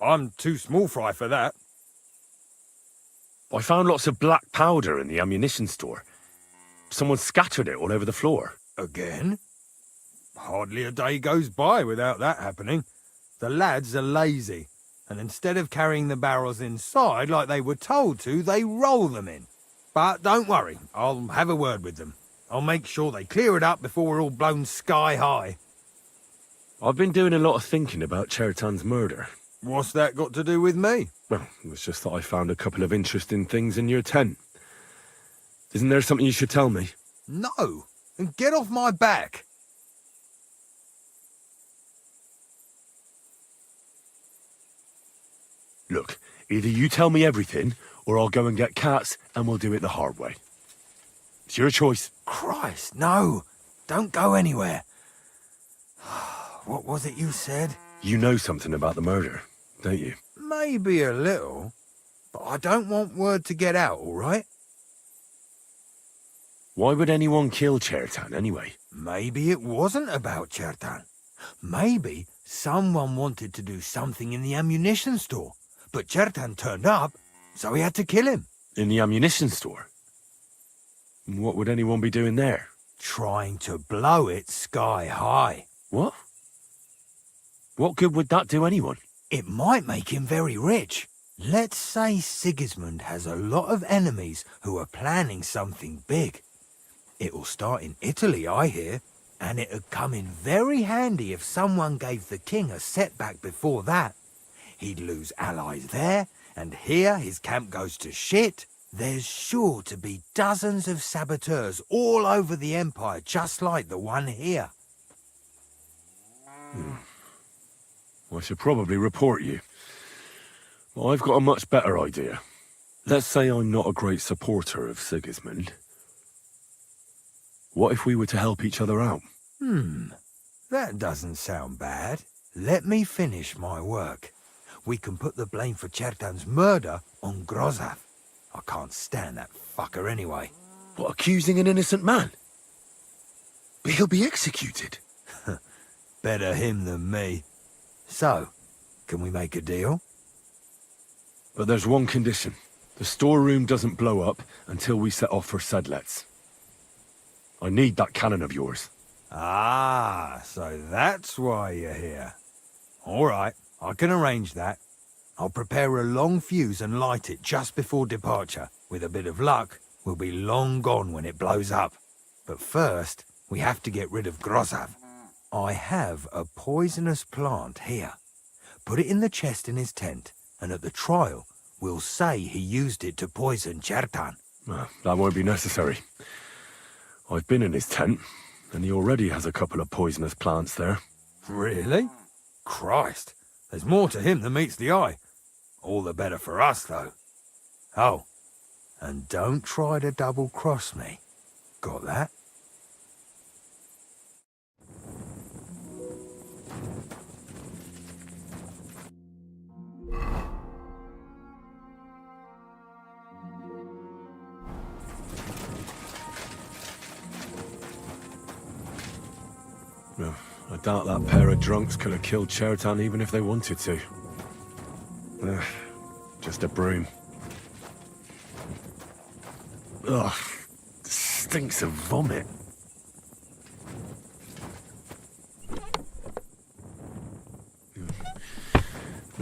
I'm too small fry for that. I found lots of black powder in the ammunition store. Someone scattered it all over the floor. Again? Hardly a day goes by without that happening. The lads are lazy, and instead of carrying the barrels inside like they were told to, they roll them in. But don't worry, I'll have a word with them. I'll make sure they clear it up before we're all blown sky high. I've been doing a lot of thinking about Chertan's murder. What's that got to do with me? Well, it was just that I found a couple of interesting things in your tent. Isn't there something you should tell me? No, and get off my back. Look, either you tell me everything, or I'll go and get Katz, and we'll do it the hard way. It's your choice. Christ, no. Don't go anywhere. What was it you said? You know something about the murder, don't you? Maybe a little, but I don't want word to get out, all right? Why would anyone kill Chertan, anyway? Maybe it wasn't about Chertan. Maybe someone wanted to do something in the ammunition store, but Chertan turned up, so we had to kill him. In the ammunition store? What would anyone be doing there? Trying to blow it sky high. What? What good would that do anyone? It might make him very rich. Let's say Sigismund has a lot of enemies who are planning something big. It'll start in Italy, I hear, and it'd come in very handy if someone gave the king a setback before that. He'd lose allies there, and here his camp goes to shit. There's sure to be dozens of saboteurs all over the Empire, just like the one here. I should probably report you. But I've got a much better idea. Let's say I'm not a great supporter of Sigismund. What if we were to help each other out? That doesn't sound bad. Let me finish my work. We can put the blame for Chertan's murder on Grozav. I can't stand that fucker anyway. What, accusing an innocent man? But he'll be executed. Better him than me. So, can we make a deal? But there's one condition. The storeroom doesn't blow up until we set off for Sedlets. I need that cannon of yours. Ah, so that's why you're here. All right, I can arrange that. I'll prepare a long fuse and light it just before departure. With a bit of luck, we'll be long gone when it blows up. But first, we have to get rid of Grozav. I have a poisonous plant here. Put it in the chest in his tent, and at the trial, we'll say he used it to poison Chertan. That won't be necessary. I've been in his tent, and he already has a couple of poisonous plants there. Really? Christ, there's more to him than meets the eye. All the better for us, though. Oh, and don't try to double-cross me. Got that? No, I doubt that pair of drunks could have killed Chertan even if they wanted to. Just a broom. Ugh, stinks of vomit.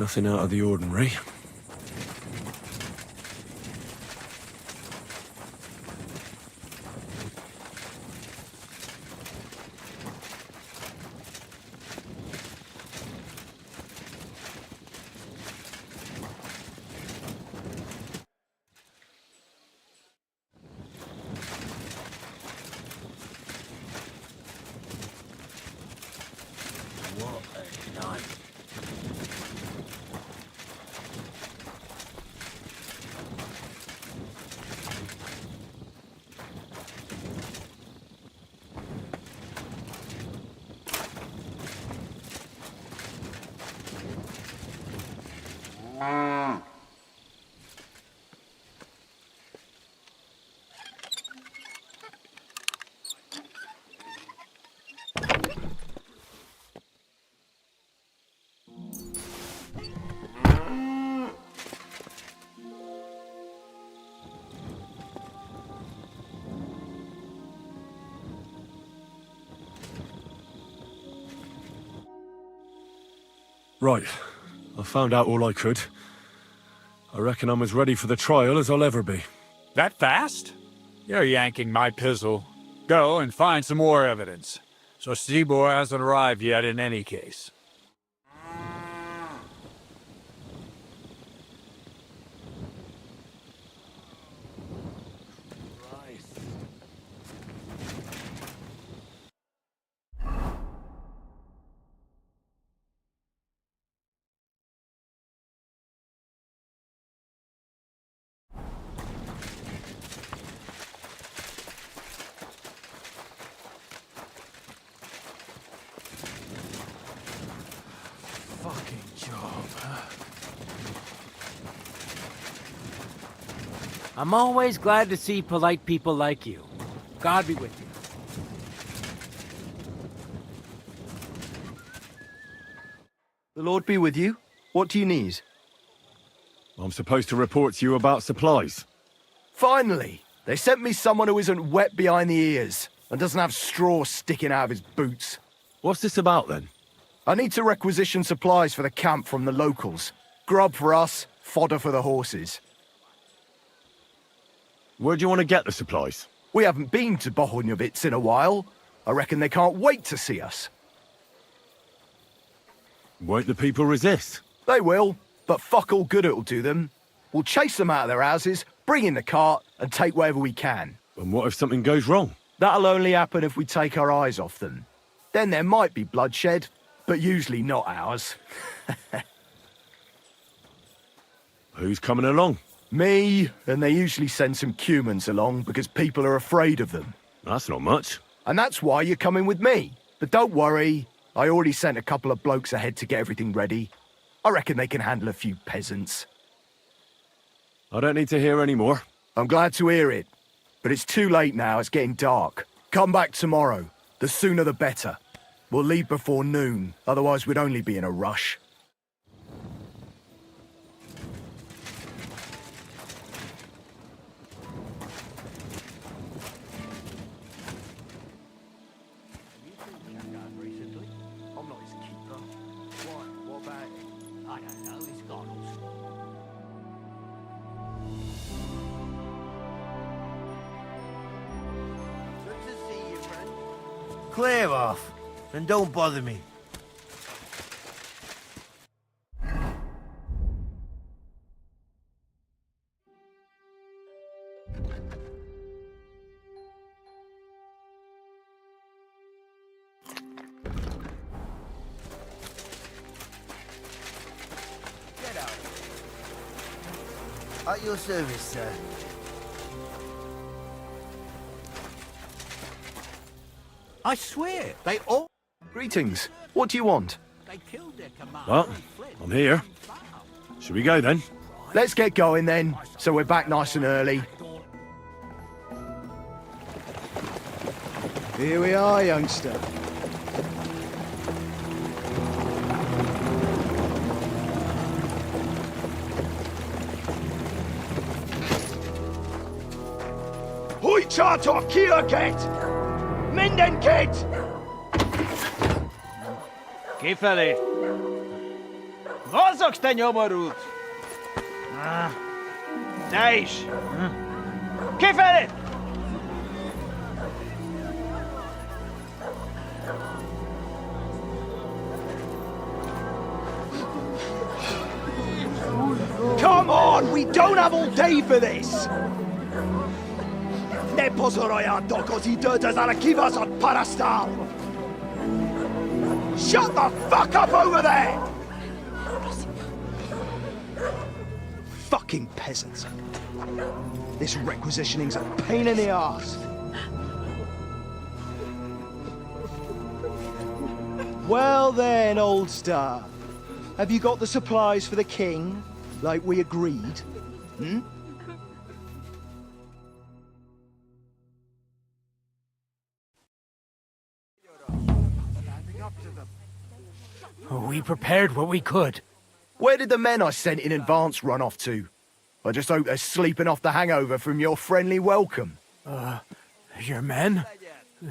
Nothing out of the ordinary. Right. I found out all I could. I reckon I'm as ready for the trial as I'll ever be. That fast? You're yanking my pizzle. Go and find some more evidence. So Stibor hasn't arrived yet in any case. I'm always glad to see polite people like you. God be with you. The Lord be with you. What do you need? I'm supposed to report to you about supplies. Finally! They sent me someone who isn't wet behind the ears and doesn't have straw sticking out of his boots. What's this about, then? I need to requisition supplies for the camp from the locals. Grub for us, fodder for the horses. Where do you want to get the supplies? We haven't been to Bohunjovitz in a while. I reckon they can't wait to see us. Won't the people resist? They will, but fuck all good it'll do them. We'll chase them out of their houses, bring in the cart, and take whatever we can. And what if something goes wrong? That'll only happen if we take our eyes off them. Then there might be bloodshed, but usually not ours. Who's coming along? Me, and they usually send some humans along because people are afraid of them. That's not much. And that's why you're coming with me. But don't worry, I already sent a couple of blokes ahead to get everything ready. I reckon they can handle a few peasants. I don't need to hear any more. I'm glad to hear it. But it's too late now, it's getting dark. Come back tomorrow. The sooner the better. We'll leave before noon, otherwise we'd only be in a rush. Clear off, and don't bother me. Get out. At your service, sir. I swear, they all... Greetings. What do you want? Well, I'm here. Should we go then? Let's get going then, so we're back nice and early. Here we are, youngster. Hoi charter Kiergate! Mindenkit! Kifelé! Rozok ten jomorut! Dejsz! Kifelé! Come on, we don't have all day for this! Ne pozorojado, così dödas alla kivas on parastal! Shut the fuck up over there! Fucking peasants. This requisitioning's a pain in the arse. Well then, old star. Have you got the supplies for the king, like we agreed? Hmm? We prepared what we could. Where did the men I sent in advance run off to? I just hope they're sleeping off the hangover from your friendly welcome. Your men?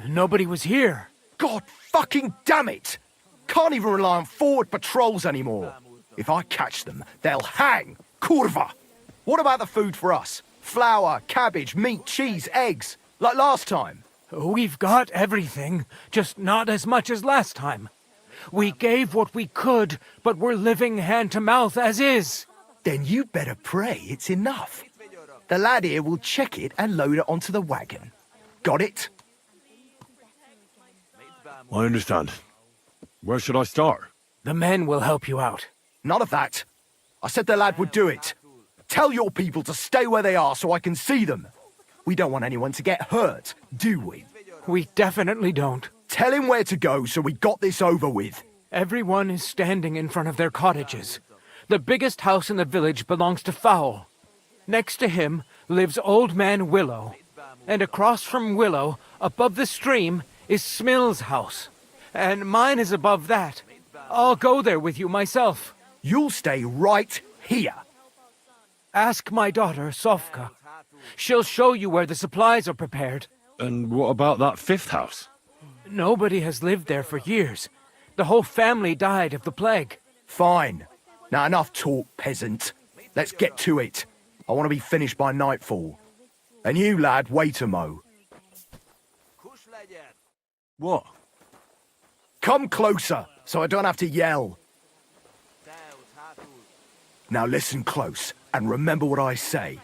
Nobody was here. God fucking damn it! Can't even rely on forward patrols anymore. If I catch them, they'll hang. Kurva! What about the food for us? Flour, cabbage, meat, cheese, eggs. Like last time. We've got everything, just not as much as last time. We gave what we could, but we're living hand to mouth as is. Then you better pray it's enough. The lad here will check it and load it onto the wagon. Got it? I understand. Where should I start? The men will help you out. None of that. I said the lad would do it. Tell your people to stay where they are so I can see them. We don't want anyone to get hurt, do we? We definitely don't. Tell him where to go so we got this over with. Everyone is standing in front of their cottages. The biggest house in the village belongs to Fowl. Next to him lives Old Man Willow. And across from Willow, above the stream, is Smill's house. And mine is above that. I'll go there with you myself. You'll stay right here. Ask my daughter, Sofka. She'll show you where the supplies are prepared. And what about that fifth house? Nobody has lived there for years. The whole family died of the plague. Fine. Now enough talk, peasant. Let's get to it. I want to be finished by nightfall. And you, lad, wait a mo. What? Come closer, so I don't have to yell. Now listen close, and remember what I say.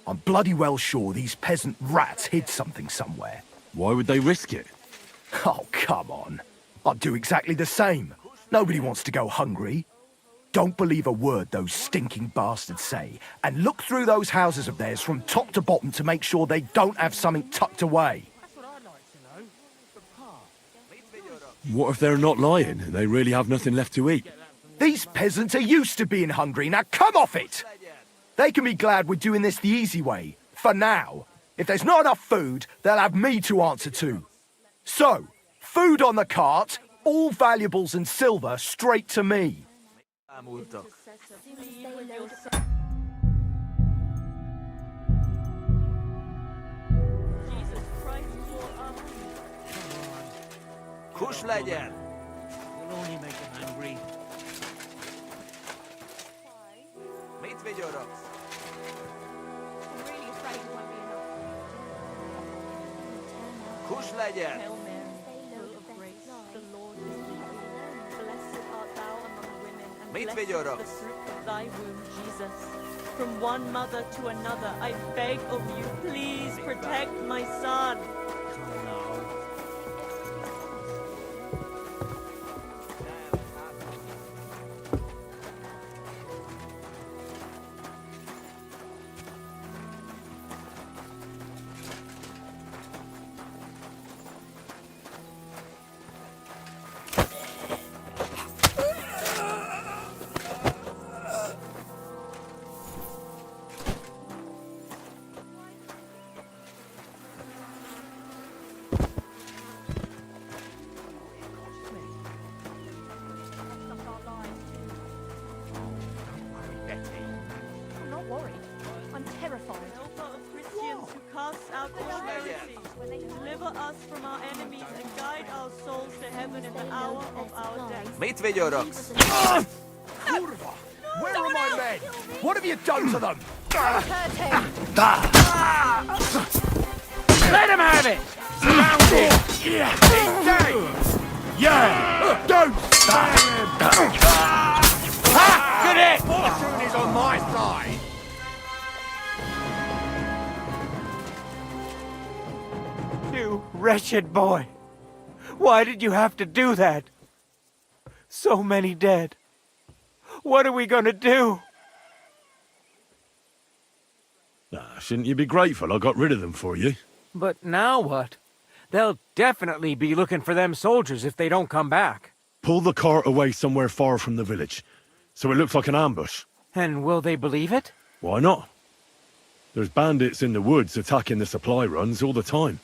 I'm bloody well sure these peasant rats hid something somewhere. Why would they risk it? Oh, come on. I'd do exactly the same. Nobody wants to go hungry. Don't believe a word those stinking bastards say, and look through those houses of theirs from top to bottom to make sure they don't have something tucked away. What if they're not lying and they really have nothing left to eat? These peasants are used to being hungry, now come off it! They can be glad we're doing this the easy way, for now. If there's not enough food, they'll have me to answer to. So, food on the cart, all valuables and silver straight to me. Kuss legyen! You'll only make them angry. Mit vigyorogsz? I'm really afraid it won't be enough. Kuss legyen! Hail Mary, full of grace, the Lord is with thee. Blessed art thou among women, and Mit blessed is vigyorogsz? the fruit of thy womb, Jesus. From one mother to another, I beg of you, please protect my son. Come now. I'm not worried. I'm terrified. Helper of Christians who cast out all heresy, deliver us from our enemies and guide our souls to heaven in the hour of our death. Mit vigyorogsz? Kurva! then? What have you done to them? Let him have it! Surround him! He's dead! Yeah! Don't stab him! Good hit! Fortune is on my side! You wretched boy. Why did you have to do that? So many dead. What are we gonna do? Shouldn't you be grateful I got rid of them for you? But now what? They'll definitely be looking for them soldiers if they don't come back. Pull the cart away somewhere far from the village, so it looks like an ambush. And will they believe it? Why not? There's bandits in the woods attacking the supply runs all the time.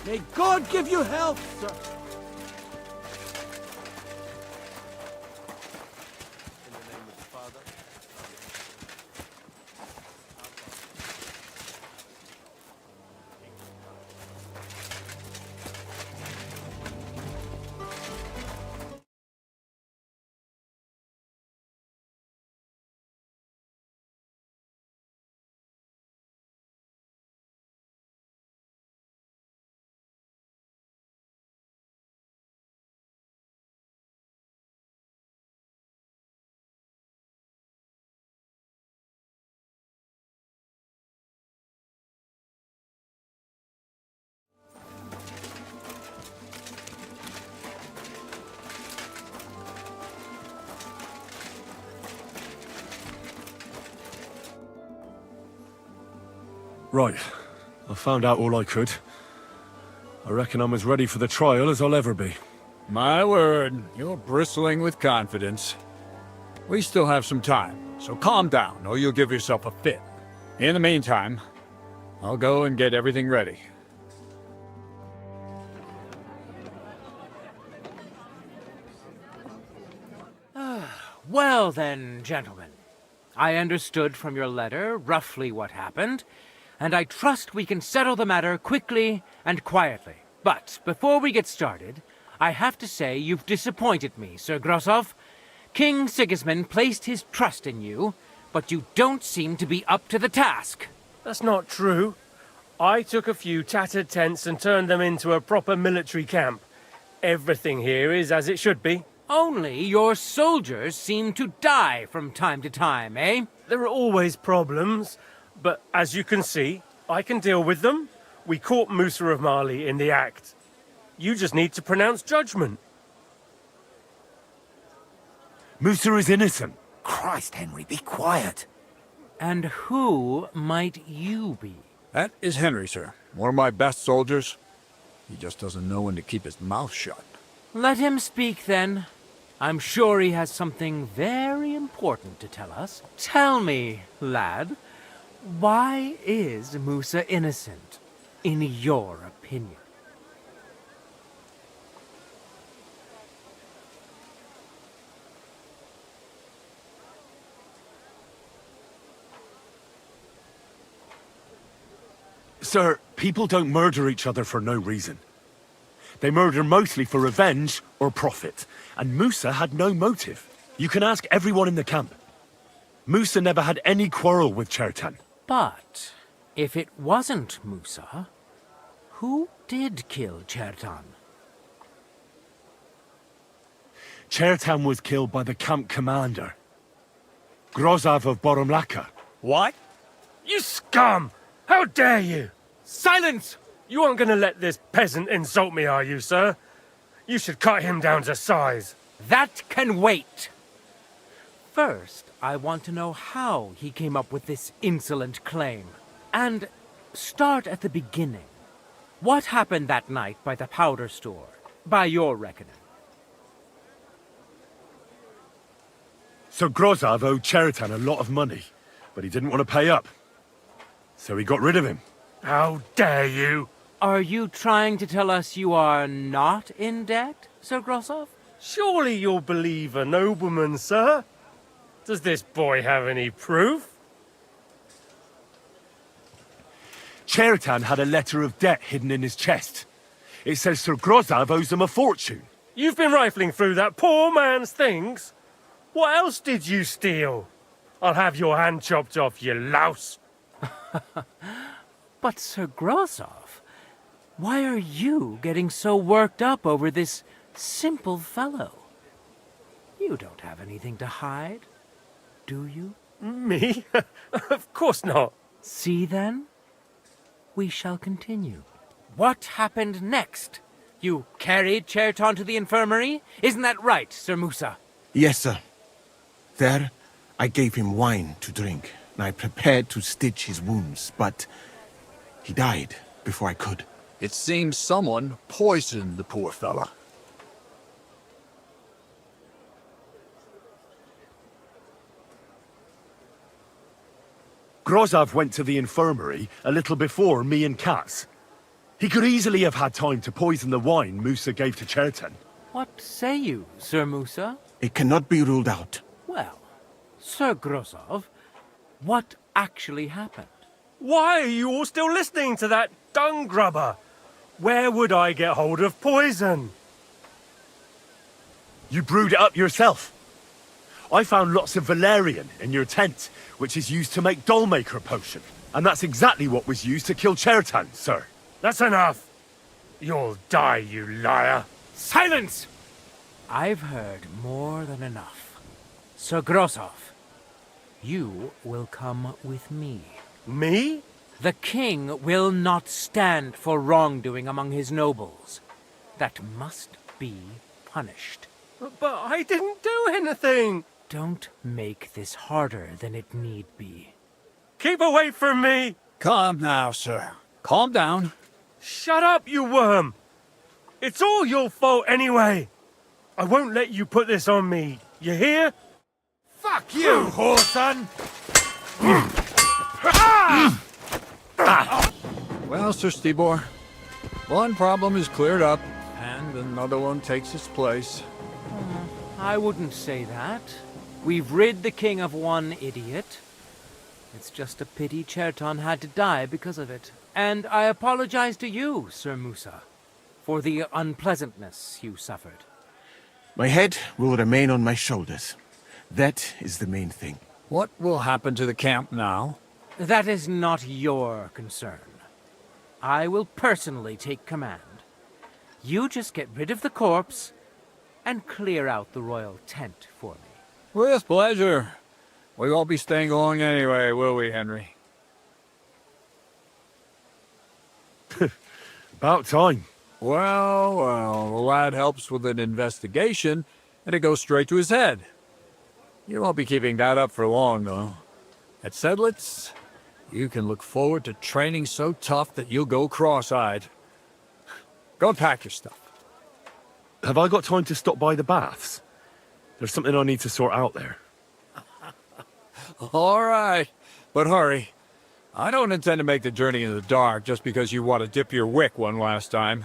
May God give you health, sir. Right. I found out all I could. I reckon I'm as ready for the trial as I'll ever be. My word, you're bristling with confidence. We still have some time, so calm down or you'll give yourself a fit. In the meantime, I'll go and get everything ready. Well then, gentlemen. I understood from your letter roughly what happened, and I trust we can settle the matter quickly and quietly. But before we get started, I have to say you've disappointed me, Sir Grosov. King Sigismund placed his trust in you, but you don't seem to be up to the task. That's not true. I took a few tattered tents and turned them into a proper military camp. Everything here is as it should be. Only your soldiers seem to die from time to time, eh? There are always problems, but as you can see, I can deal with them. We caught Musa of Mali in the act. You just need to pronounce judgment. Musa is innocent. Christ, Henry, be quiet. And who might you be? That is Henry, sir. One of my best soldiers. He just doesn't know when to keep his mouth shut. Let him speak, then. I'm sure he has something very important to tell us. Tell me, lad, why is Musa innocent, in your opinion? Sir, people don't murder each other for no reason. They murder mostly for revenge or profit, and Musa had no motive. You can ask everyone in the camp. Musa never had any quarrel with Chertan. But if it wasn't Musa, who did kill Chertan? Chertan was killed by the camp commander, Grozav of Boromlaka. What? You scum! How dare you! Silence! You aren't going to let this peasant insult me, are you, sir? You should cut him down to size. That can wait. First, I want to know how he came up with this insolent claim. And start at the beginning. What happened that night by the powder store, by your reckoning? So Grozav owed Chertan a lot of money, but he didn't want to pay up. So he got rid of him. How dare you! Are you trying to tell us you are not in debt, Sir Grozav? Surely you'll believe a nobleman, sir? Does this boy have any proof? Chertan had a letter of debt hidden in his chest. It says Sir Grozav owes him a fortune. You've been rifling through that poor man's things? What else did you steal? I'll have your hand chopped off, you louse. But Sir Grozav, why are you getting so worked up over this simple fellow? You don't have anything to hide, do you? Me? Of course not. See then? We shall continue. What happened next? You carried Chertan to the infirmary? Isn't that right, Sir Musa? Yes, sir. There, I gave him wine to drink, and I prepared to stitch his wounds, but he died before I could. It seems someone poisoned the poor fella. Grozav went to the infirmary a little before me and Katz. He could easily have had time to poison the wine Musa gave to Chertan. What say you, Sir Musa? It cannot be ruled out. Well, Sir Grozav, what actually happened? Why are you all still listening to that dung grubber? Where would I get hold of poison? You brewed it up yourself. I found lots of valerian in your tent, which is used to make Dollmaker potion. And that's exactly what was used to kill Chertan, sir. That's enough. You'll die, you liar. Silence! I've heard more than enough. Sir Grozav, you will come with me. Me? The king will not stand for wrongdoing among his nobles. That must be punished. But I didn't do anything. Don't make this harder than it need be. Keep away from me! Calm now, sir. Calm down. Shut up, you worm! It's all your fault anyway. I won't let you put this on me. You hear? Fuck you, whoreson! Well, Sir Stibor, one problem is cleared up, and another one takes its place. I wouldn't say that. We've rid the king of one idiot. It's just a pity Chertan had to die because of it. And I apologize to you, Sir Musa, for the unpleasantness you suffered. My head will remain on my shoulders. That is the main thing. What will happen to the camp now? That is not your concern. I will personally take command. You just get rid of the corpse and clear out the royal tent for me. With pleasure. We won't be staying long anyway, will we, Henry? About time. Well, the lad helps with an investigation, and it goes straight to his head. You won't be keeping that up for long, though. At Sedlitz, you can look forward to training so tough that you'll go cross-eyed. Go and pack your stuff. Have I got time to stop by the baths? There's something I need to sort out there. All right, but hurry. I don't intend to make the journey in the dark just because you want to dip your wick one last time.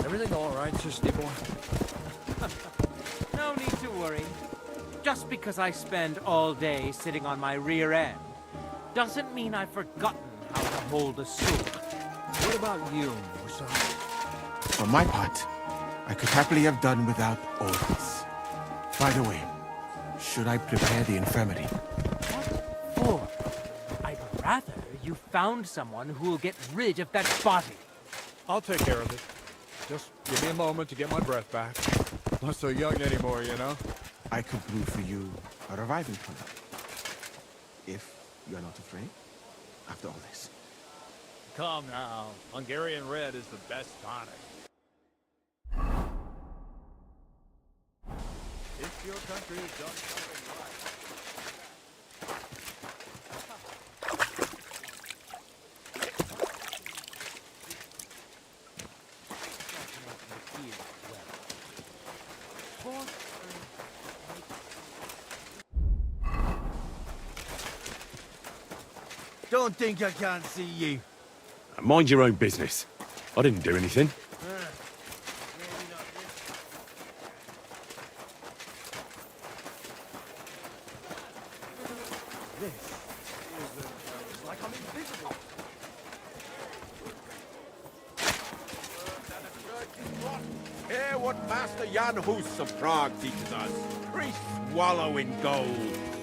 Everything all right, Sir Stibor? No need to worry. Just because I spend all day sitting on my rear end doesn't mean I've forgotten how to hold a sword. What about you, Musa? For my part, I could happily have done without all this. By the way, should I prepare the infirmary? What for? I'd rather you found someone who will get rid of that body. I'll take care of it. Just give me a moment to get my breath back. Not so young anymore, you know? I could brew for you a reviving tonic. If you're not afraid, after all this. Come now. Hungarian Red is the best tonic. If your country has done something right. Don't think I can't see you. Mind your own business. I didn't do anything. Hear what Master Jan Hus of Prague teaches us. Priests wallow in gold,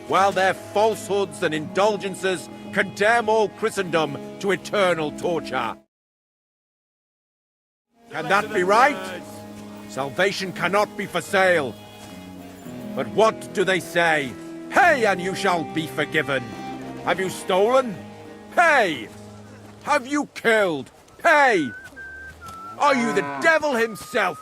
while their falsehoods and indulgences condemn all Christendom to eternal torture. Can that be right? Salvation cannot be for sale. But what do they say? Pay and you shall be forgiven. Have you stolen? Pay! Have you killed? Pay! Are you the devil himself?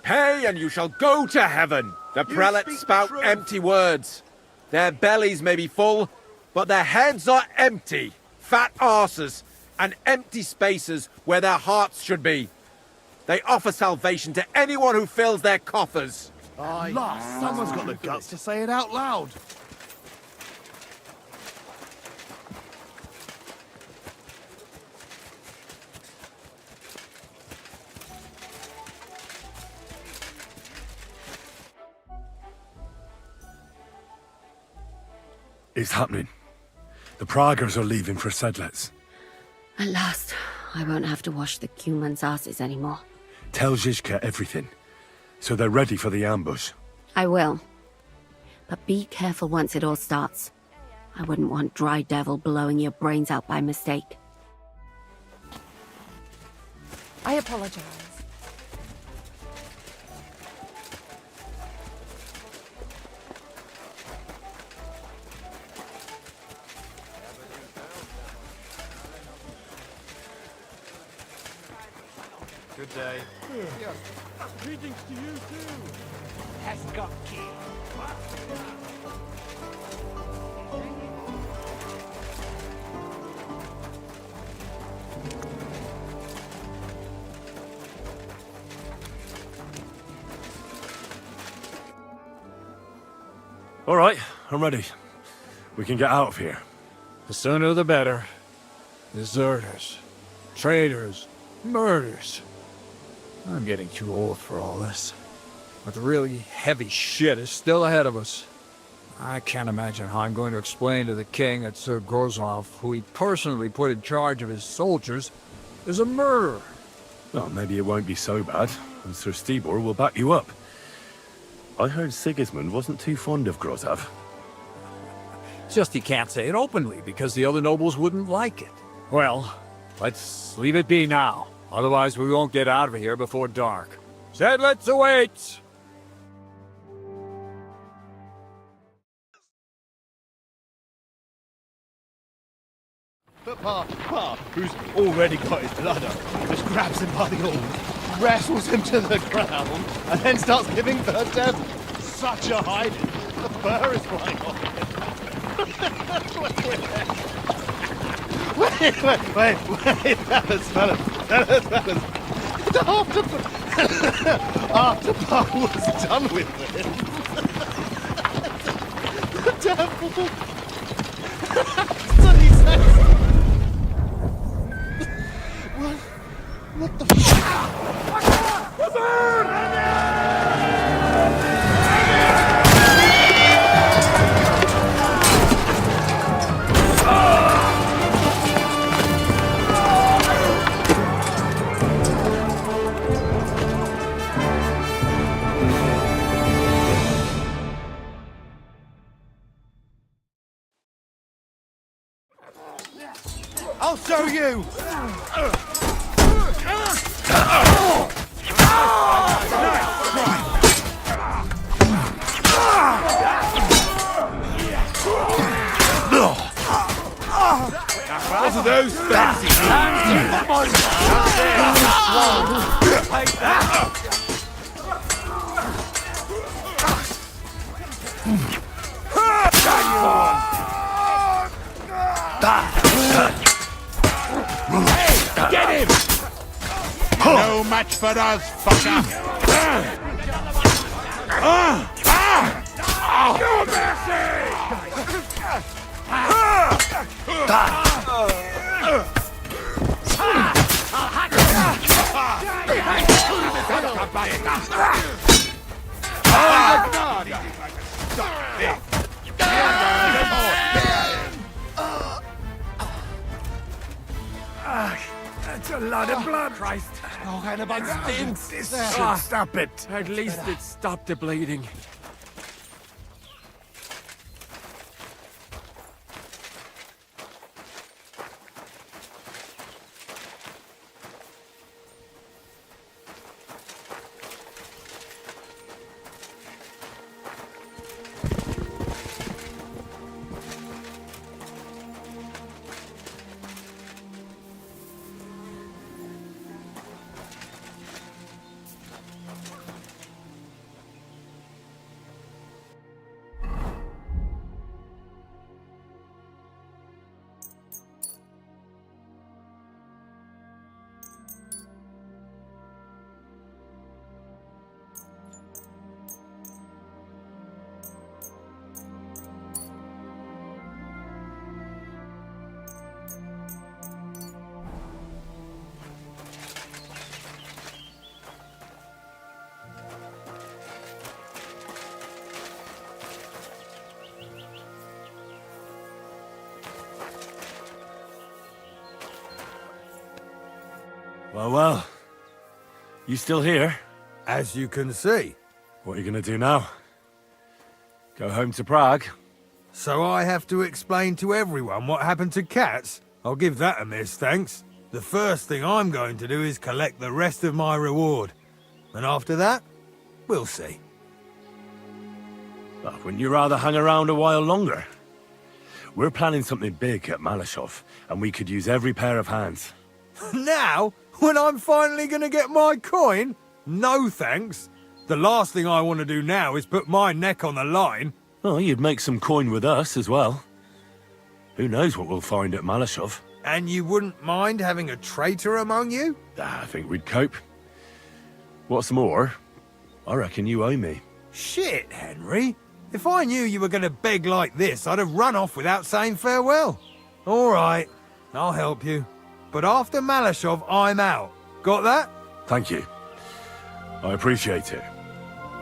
Pay and you shall go to heaven. The prelates spout empty words. Their bellies may be full, but their heads are empty. Fat arses and empty spaces where their hearts should be. They offer salvation to anyone who fills their coffers. Lost. Someone's got the guts to say it out loud. It's happening. The Praguers are leaving for Sedlec. At last, I won't have to wash the Cumans' asses anymore. Tell Zizka everything, so they're ready for the ambush. I will. But be careful once it all starts. I wouldn't want Dry Devil blowing your brains out by mistake. I apologize. Good day. Yes. Greetings to you too. Has got key. All right, I'm ready. We can get out of here. The sooner the better. Deserters, traitors, murders. I'm getting too old for all this. But the really heavy shit is still ahead of us. I can't imagine how I'm going to explain to the king that Sir Grozlov, who he personally put in charge of his soldiers, is a murderer. Well, maybe it won't be so bad, and Sir Stibor will back you up. I heard Sigismund wasn't too fond of Grozov. It's just he can't say it openly, because the other nobles wouldn't like it. Well, let's leave it be now. Otherwise we won't get out of here before dark. Sedlec awaits! But Pa, who's already got his blood up, just grabs him by the horns, wrestles him to the ground, and then starts giving birth to such a hiding. The fur is flying off him. Wait, fellas. After Pa was done with him, the devil... That's what he says. What the you! What are those fancy Get him! No match for us, fucker! No That's a lot of blood. Christ! Oh, Hannibal stinks! This should stop it. At least it stopped the bleeding. Well. You still here? As you can see. What are you gonna do now? Go home to Prague? So I have to explain to everyone what happened to Cats? I'll give that a miss, thanks. The first thing I'm going to do is collect the rest of my reward. And after that, we'll see. Well, wouldn't you rather hang around a while longer? We're planning something big at Malashov, and we could use every pair of hands. Now? When I'm finally gonna get my coin? No thanks. The last thing I want to do now is put my neck on the line. Oh, you'd make some coin with us as well. Who knows what we'll find at Malashov? And you wouldn't mind having a traitor among you? I think we'd cope. What's more, I reckon you owe me. Shit, Henry. If I knew you were going to beg like this, I'd have run off without saying farewell. All right, I'll help you. But after Malashov, I'm out. Got that? Thank you. I appreciate it.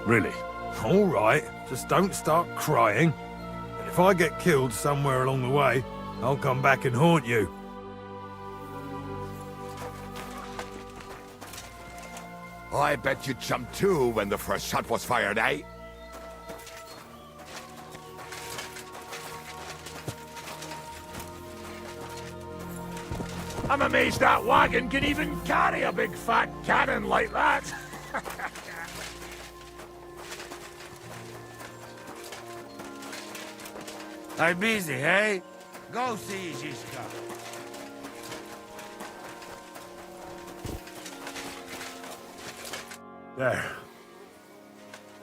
Really. All right, just don't start crying. And if I get killed somewhere along the way, I'll come back and haunt you. I bet you jumped too when the first shot was fired, eh? I'm amazed that wagon can even carry a big fat cannon like that. I'm busy, eh? Go see Zizka. There.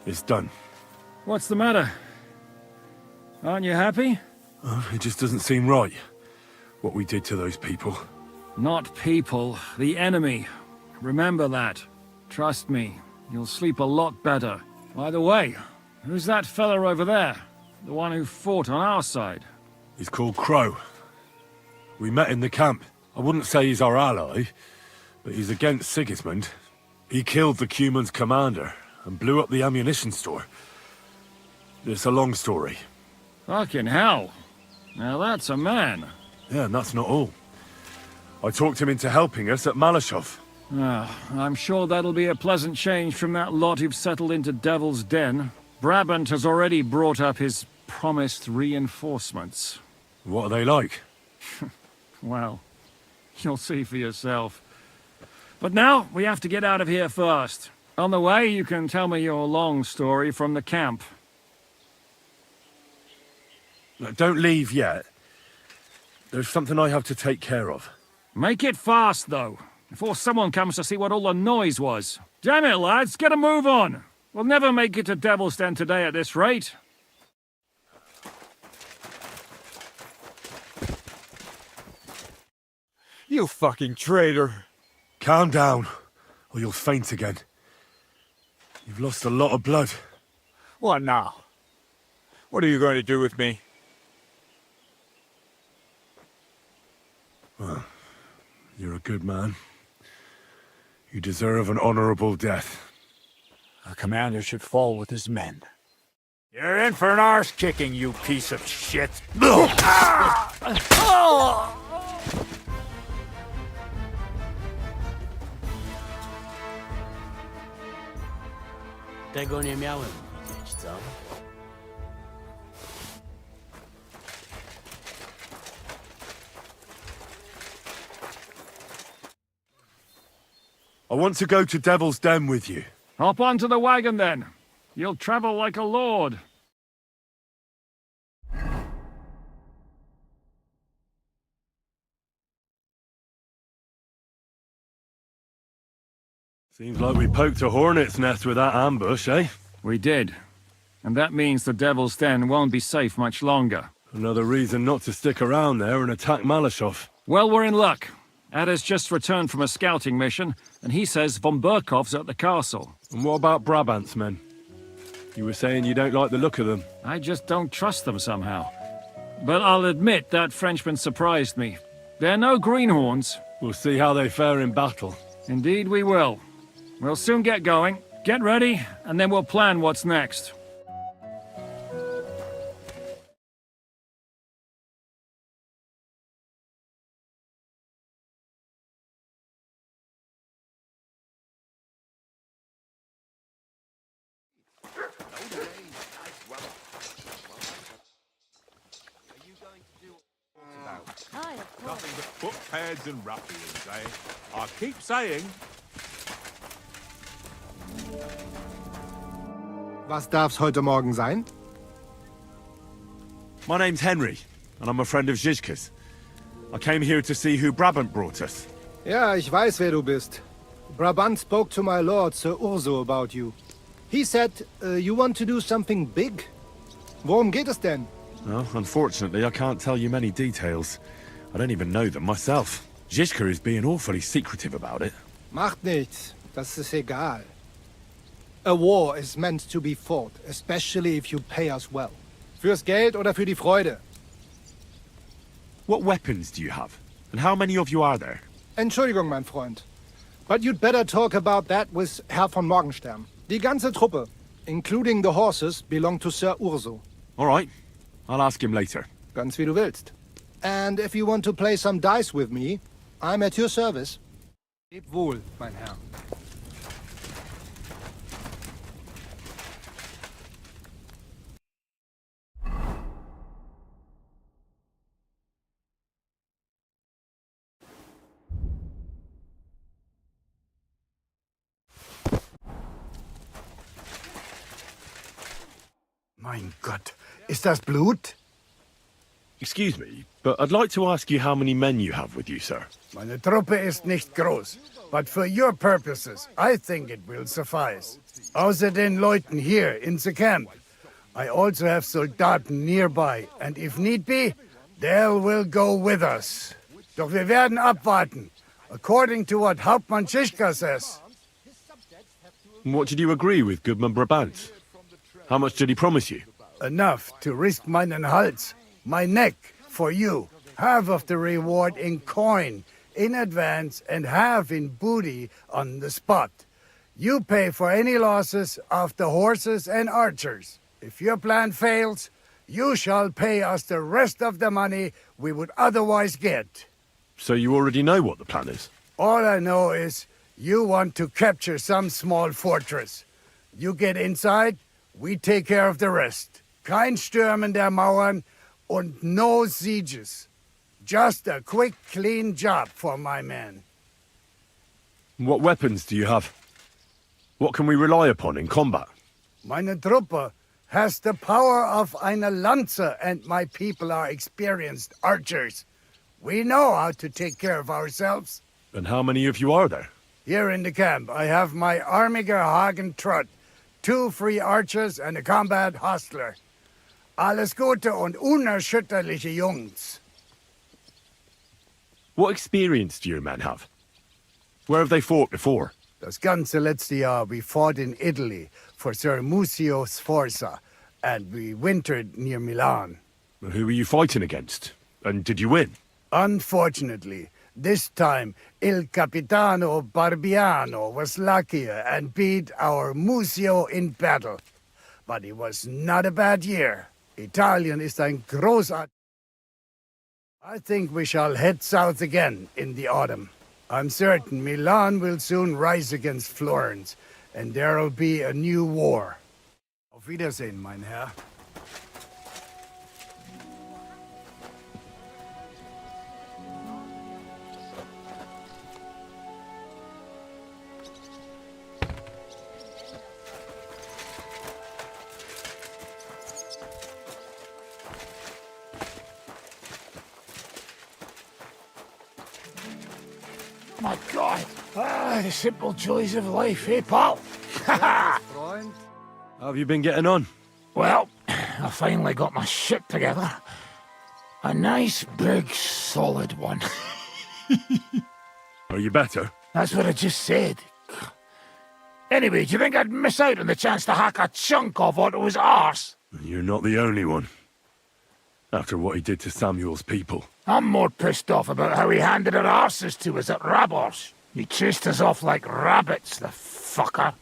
It's done. What's the matter? Aren't you happy? Oh, it just doesn't seem right. What we did to those people. Not people, the enemy. Remember that. Trust me, you'll sleep a lot better. By the way, who's that fella over there? The one who fought on our side? He's called Crow. We met in the camp. I wouldn't say he's our ally, but he's against Sigismund. He killed the Cuman's commander and blew up the ammunition store. It's a long story. Fucking hell. Now that's a man. Yeah, and that's not all. I talked him into helping us at Malashov. I'm sure that'll be a pleasant change from that lot who've settled into Devil's Den. Brabant has already brought up his promised reinforcements. What are they like? Well, You'll see for yourself. But now, we have to get out of here first. On the way, you can tell me your long story from the camp. Don't leave yet. There's something I have to take care of. Make it fast, though, before someone comes to see what all the noise was. Damn it, lads, get a move on! We'll never make it to Devil's Den today at this rate. You fucking traitor. Calm down, or you'll faint again. You've lost a lot of blood. What now? What are you going to do with me? Well, you're a good man. You deserve an honorable death. A commander should fall with his men. You're in for an arse kicking, you piece of shit. Tego nie miałem widzieć, co? I want to go to Devil's Den with you. Hop onto the wagon, then. You'll travel like a lord. Seems like we poked a hornet's nest with that ambush, eh? We did. And that means the Devil's Den won't be safe much longer. Another reason not to stick around there and attack Malashov. Well, we're in luck. Ada's just returned from a scouting mission, and he says von Burkov's at the castle. And what about Brabant's men? You were saying you don't like the look of them. I just don't trust them somehow. But I'll admit that Frenchman surprised me. They're no greenhorns. We'll see how they fare in battle. Indeed we will. We'll soon get going. Get ready, and then we'll plan what's next. Nothing but footpads and ruffians, eh? I keep saying. Was darf's heute Morgen sein? My name's Henry, and I'm a friend of Zizka's. I came here to see who Brabant brought us. Ja, ich weiß, wer du bist. Brabant spoke to my lord, Sir Urso, about you. He said you want to do something big. Worum geht es denn? Well, unfortunately, I can't tell you many details. I don't even know them myself. Zizka is being awfully secretive about it. Macht nichts. Das ist egal. A war is meant to be fought, especially if you pay us well. Fürs Geld oder für die Freude? What weapons do you have? And how many of you are there? Entschuldigung, mein Freund. But you'd better talk about that with Herr von Morgenstern. Die ganze Truppe, including the horses, belong to Sir Urso. All right. I'll ask him later. Ganz wie du willst. And if you want to play some dice with me, I'm at your service. Leb wohl, mein Herr. Mein Gott, ist das Blut? Excuse me, but I'd like to ask you how many men you have with you, sir. Meine Truppe ist nicht groß, but for your purposes, I think it will suffice. Außer den Leuten here in the camp, I also have Soldaten nearby, and if need be, they will go with us. Doch wir werden abwarten, according to what Hauptmann Zizka says. What did you agree with Goodman Brabant? How much did he promise you? Enough to risk meinen Hals, my neck, for you. Half of the reward in coin, in advance, and half in booty on the spot. You pay for any losses of the horses and archers. If your plan fails, you shall pay us the rest of the money we would otherwise get. So you already know what the plan is? All I know is you want to capture some small fortress. You get inside, we take care of the rest. Kein Stürmen der Mauern und no sieges. Just a quick, clean job for my men. What weapons do you have? What can we rely upon in combat? Meine Truppe has the power of eine Lanze, and my people are experienced archers. We know how to take care of ourselves. And how many of you are there? Here in the camp, I have my Armiger Hagen Trott, 2 free archers and a combat hostler. Alles Gute und unerschütterliche Jungs. What experience do your men have? Where have they fought before? Das ganze letzte Jahr we fought in Italy for Sir Musio Sforza, and we wintered near Milan. Who were you fighting against? And did you win? Unfortunately, this time Il Capitano Barbiano was luckier and beat our Musio in battle. But it was not a bad year. Italien ist ein großartig. I think we shall head south again in the autumn. I'm certain Milan will soon rise against Florence, and there'll be a new war. Auf Wiedersehen, mein Herr. My God. The simple joys of life, eh, pal? How have you been getting on? Well, I finally got my shit together. A nice, big, solid one. Are you better? That's what I just said. Anyway, do you think I'd miss out on the chance to hack a chunk off onto his arse? You're not the only one. After what he did to Samuel's people. I'm more pissed off about how he handed our arses to us at Rabors. He chased us off like rabbits, the fucker.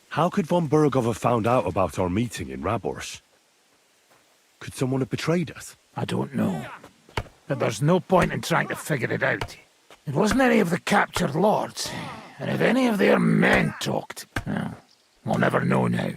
How could von Burgov have found out about our meeting in Rabors? Could someone have betrayed us? I don't know. But there's no point in trying to figure it out. It wasn't any of the captured lords. And if any of their men talked, well, we'll never know now.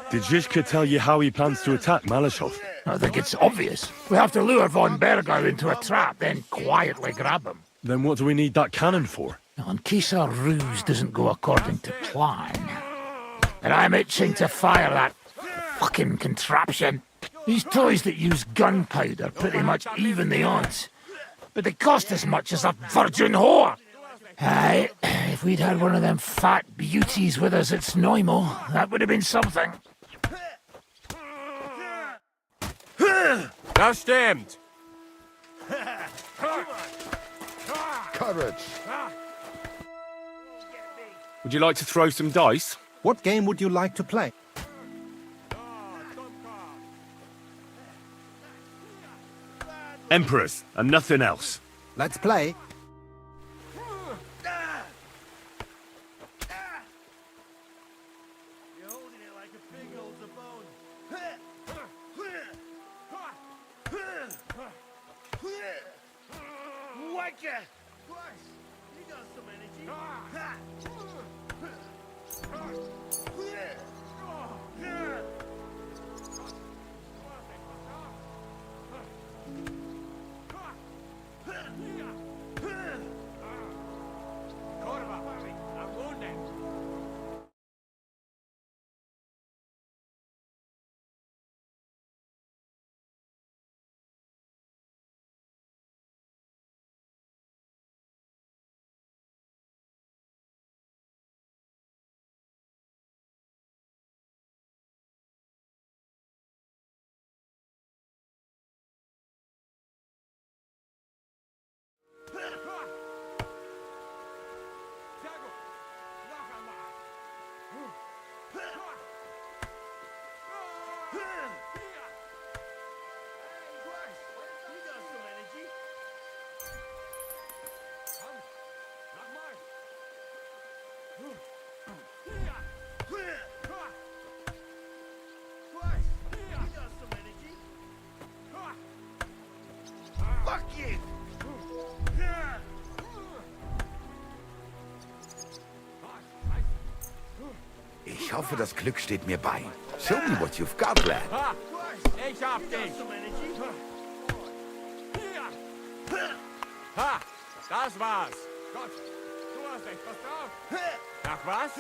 Did Zizka tell you how he plans to attack Malashov? I think it's obvious. We have to lure von Bergau into a trap, then quietly grab him. Then what do we need that cannon for? In case our ruse doesn't go according to plan. And I'm itching to fire that fucking contraption. These toys that use gunpowder pretty much even the odds. But they cost as much as a virgin whore. Aye, if we'd had one of them fat beauties with us at Snoimo, that would have been something. Now stemmed. Courage. Would you like to throw some dice? What game would you like to play? Emperors, and nothing else. Let's play. Fuck you! Ich hoffe, das Glück steht mir bei. Show me what you've got, lad. gleich auf dich! Ha! Das war's! Gott, du hast echt was drauf! Ach was?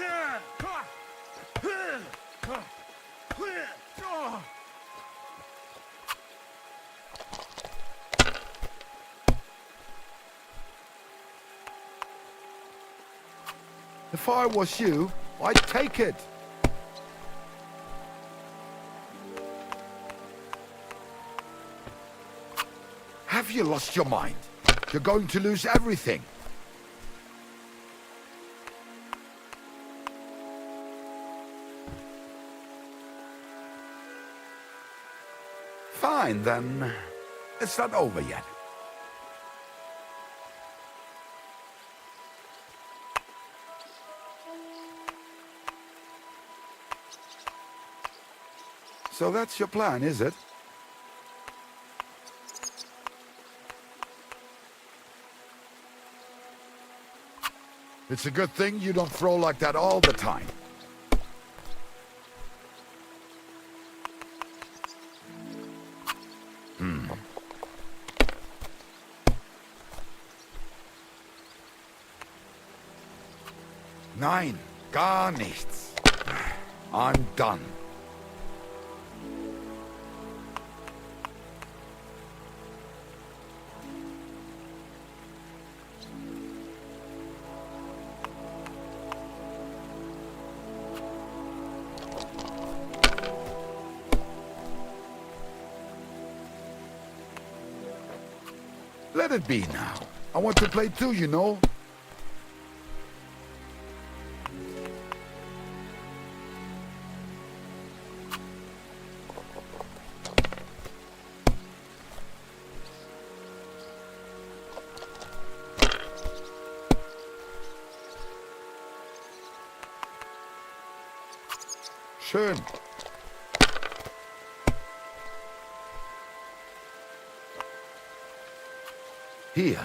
If I was you, I'd take it. Have you lost your mind? You're going to lose everything. Fine, then. It's not over yet. So that's your plan, is it? It's a good thing you don't throw like that all the time. Nein, gar nichts. I'm done. Let it be now. I want to play too, you know. Schön. Hier.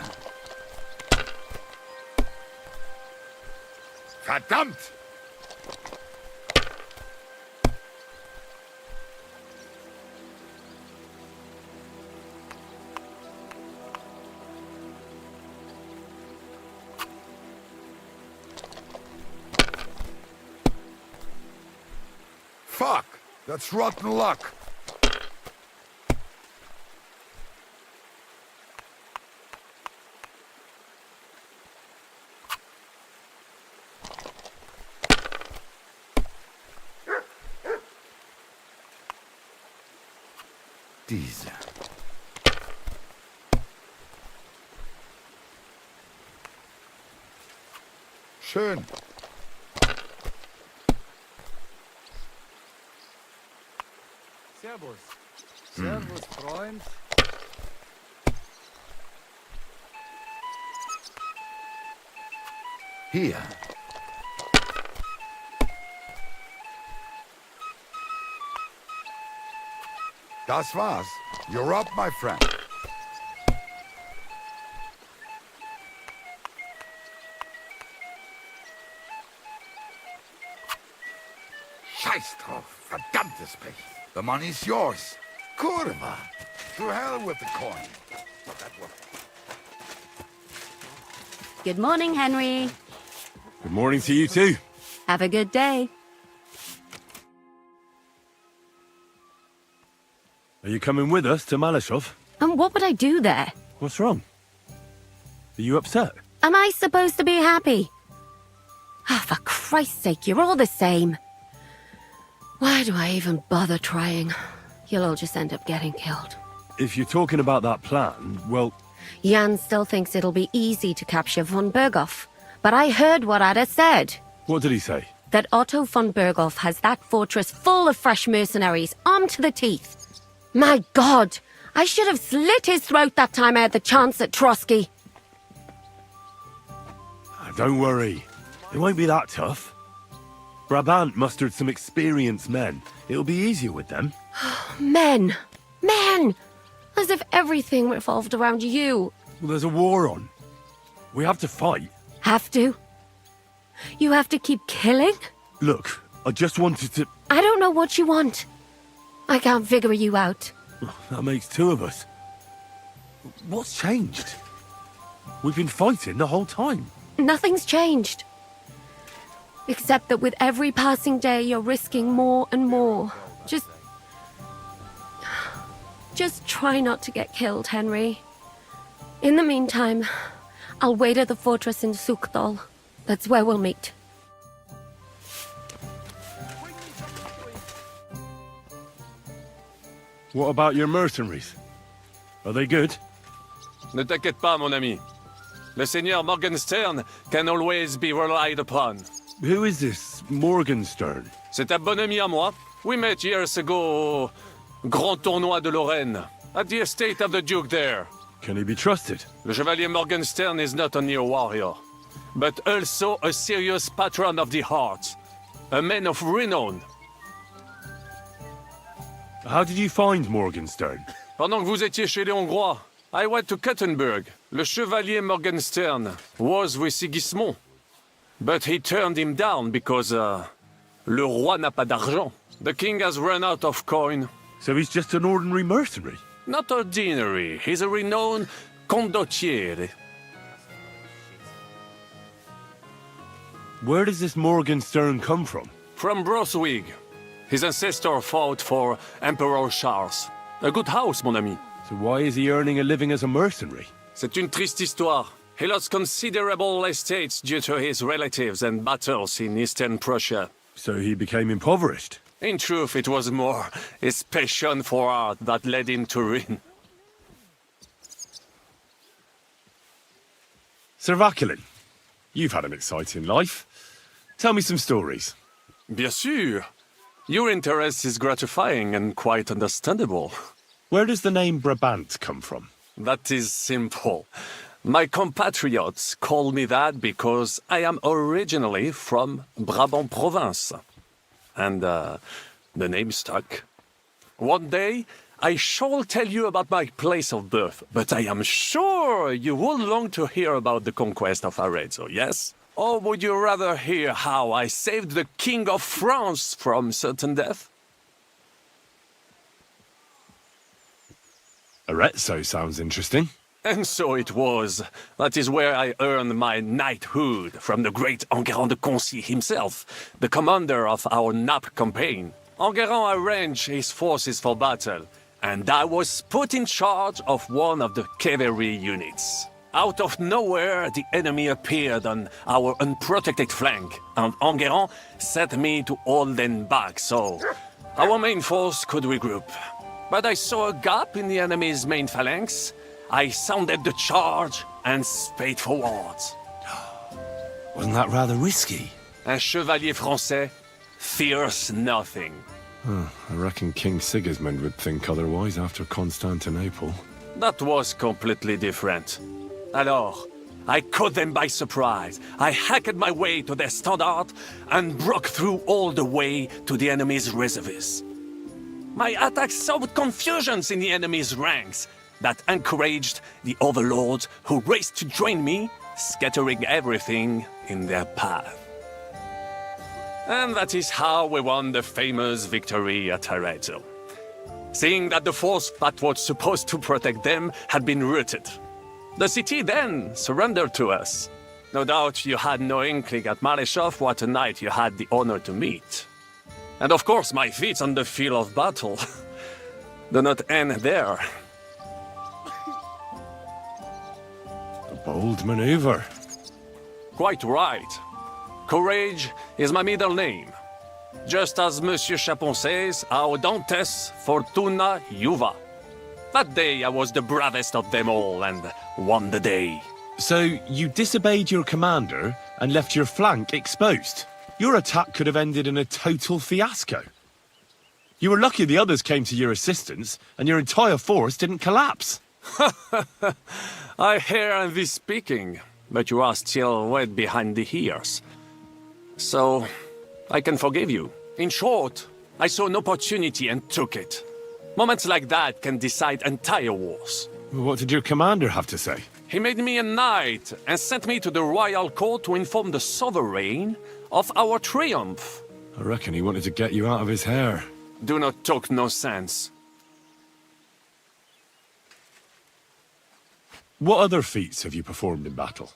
Verdammt! Fuck! That's rotten luck. Diese. Schön. Servus. Servus, Freund. Hier. Das war's. You're up, my friend. Scheiß drauf. Verdammtes Pech. The money's yours. Kurva. To hell with the coin. Good morning, Henry. Good morning to you too. Have a good day. Are you coming with us to Malashov? And what would I do there? What's wrong? Are you upset? Am I supposed to be happy? Ah, for Christ's sake, you're all the same. Why do I even bother trying? You'll all just end up getting killed. If you're talking about that plan, well... Jan still thinks it'll be easy to capture von Berghoff. But I heard what Ada said. What did he say? That Otto von Berghoff has that fortress full of fresh mercenaries, armed to the teeth. My God! I should have slit his throat that time I had the chance at Trotsky. Don't worry. It won't be that tough. Brabant mustered some experienced men. It'll be easier with them. Men! Men! As if everything revolved around you. Well, there's a war on. We have to fight. Have to? You have to keep killing? Look, I just wanted to... I don't know what you want. I can't figure you out. That makes two of us. What's changed? We've been fighting the whole time. Nothing's changed. Except that with every passing day, you're risking more and more. Just try not to get killed, Henry. In the meantime, I'll wait at the fortress in Sukdal. That's where we'll meet. What about your mercenaries? Are they good? Ne t'inquiète pas, mon ami. Le Seigneur Morgenstern can always be relied upon. Who is this Morgenstern? C'est un bon ami à moi. We met years ago au Grand Tournoi de Lorraine, at the estate of the Duke there. Can he be trusted? Le Chevalier Morgenstern is not only a warrior, but also a serious patron of the hearts, a man of renown. How did you find Morgenstern? Pendant que vous étiez chez les Hongrois, I went to Kettenberg. Le Chevalier Morgenstern was with Sigismund, but he turned him down because, le roi n'a pas d'argent. The king has run out of coin. So he's just an ordinary mercenary? Not ordinary. He's a renowned condottiere. Where does this Morgenstern come from? From Broswig. His ancestor fought for Emperor Charles. A good house, mon ami. So why is he earning a living as a mercenary? C'est une triste histoire. He lost considerable estates due to his relatives and battles in Eastern Prussia. So he became impoverished? In truth, it was more his passion for art that led him to ruin. Sir Vaculin, you've had an exciting life. Tell me some stories. Bien sûr. Your interest is gratifying and quite understandable. Where does the name Brabant come from? That is simple. My compatriots call me that because I am originally from Brabant province. And, the name stuck. One day, I shall tell you about my place of birth, but I am sure you will long to hear about the conquest of Arezzo, yes? Or would you rather hear how I saved the King of France from certain death? Arezzo sounds interesting. And so it was. That is where I earned my knighthood from the great Enguerrand de Concy himself, the commander of our Naples campaign. Enguerrand arranged his forces for battle, and I was put in charge of one of the cavalry units. Out of nowhere, the enemy appeared on our unprotected flank, and Enguerrand set me to hold them back so our main force could regroup. But I saw a gap in the enemy's main phalanx. I sounded the charge and sped forwards. Wasn't that rather risky? Un chevalier français fears nothing. I reckon King Sigismund would think otherwise after Constantinople. That was completely different. Alors, I caught them by surprise. I hacked my way to their standard and broke through all the way to the enemy's reserves. My attack sowed confusions in the enemy's ranks that encouraged the overlords who raced to join me, scattering everything in their path. And that is how we won the famous victory at Arezzo. Seeing that the force that was supposed to protect them had been routed. The city then surrendered to us. No doubt you had no inkling at Maleshov what a knight you had the honor to meet. And of course my feats on the field of battle do not end there. A bold maneuver. Quite right. Courage is my middle name. Just as Monsieur Chapon says, Audantes Fortuna Juva. That day I was the bravest of them all and won the day. So you disobeyed your commander and left your flank exposed? Your attack could have ended in a total fiasco. You were lucky the others came to your assistance and your entire force didn't collapse. I hear thee speaking, but you are still wet behind the ears. So, I can forgive you. In short, I saw an opportunity and took it. Moments like that can decide entire wars. What did your commander have to say? He made me a knight and sent me to the royal court to inform the sovereign of our triumph. I reckon he wanted to get you out of his hair. Do not talk nonsense. What other feats have you performed in battle?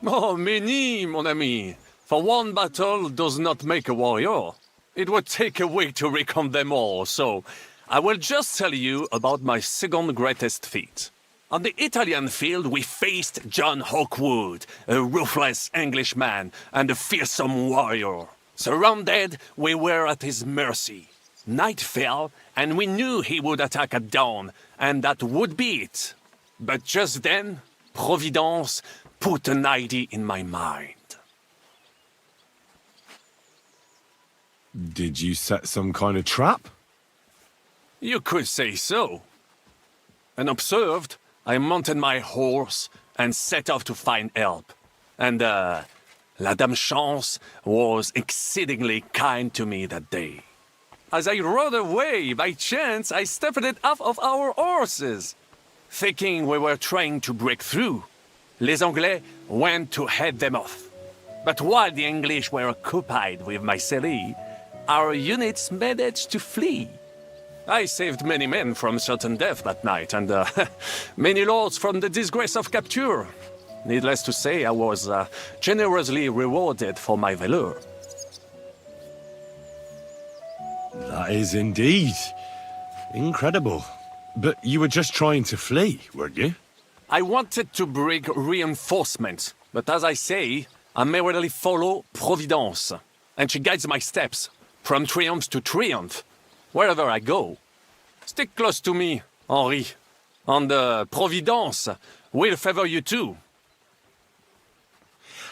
Oh, many, mon ami. For one battle does not make a warrior. It would take a week to recount them all, so I will just tell you about my second greatest feat. On the Italian field, we faced John Hawkwood, a ruthless Englishman and a fearsome warrior. Surrounded, we were at his mercy. Night fell, and we knew he would attack at dawn, and that would be it. But just then, Providence put an idea in my mind. Did you set some kind of trap? You could say so. Unobserved, I mounted my horse and set off to find help. And, La Dame Chance was exceedingly kind to me that day. As I rode away, by chance, I stepped it off of our horses. Thinking we were trying to break through, Les Anglais went to head them off. But while the English were occupied with my Marseille, our units managed to flee. I saved many men from certain death that night, and many lords from the disgrace of capture. Needless to say, I was generously rewarded for my valor. That is indeed incredible. But you were just trying to flee, weren't you? I wanted to bring reinforcements, but as I say, I merely follow Providence, and she guides my steps, from triumph to triumph, wherever I go. Stick close to me, Henri, and Providence will favor you too.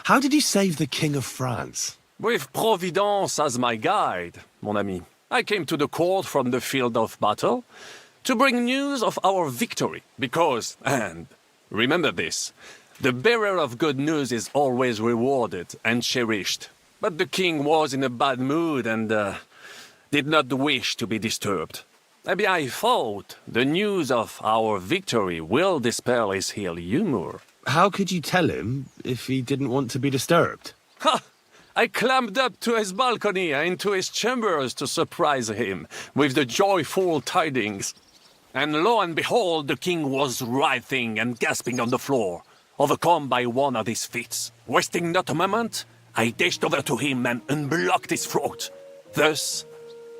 How did you save the King of France? With Providence as my guide, mon ami, I came to the court from the field of battle to bring news of our victory, because, and remember this, the bearer of good news is always rewarded and cherished. But the king was in a bad mood and did not wish to be disturbed. Maybe I thought the news of our victory will dispel his ill humor. How could you tell him if he didn't want to be disturbed? Ha! I climbed up to his balcony and into his chambers to surprise him with the joyful tidings. And lo and behold, the king was writhing and gasping on the floor, overcome by one of his fits. Wasting not a moment, I dashed over to him and unblocked his throat, thus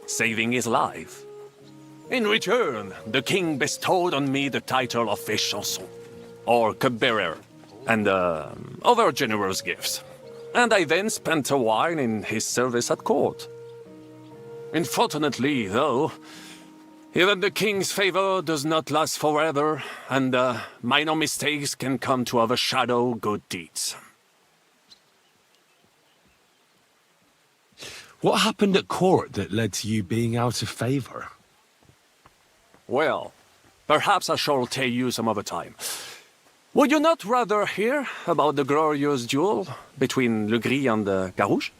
saving his life. In return, the king bestowed on me the title of Échanson, or cupbearer, and other generous gifts. And I then spent a while in his service at court. Unfortunately, though, even the king's favor does not last forever, and minor mistakes can come to overshadow good deeds. What happened at court that led to you being out of favor? Well, perhaps I shall tell you some other time. Would you not rather hear about the glorious duel between Le Gris and Carouge?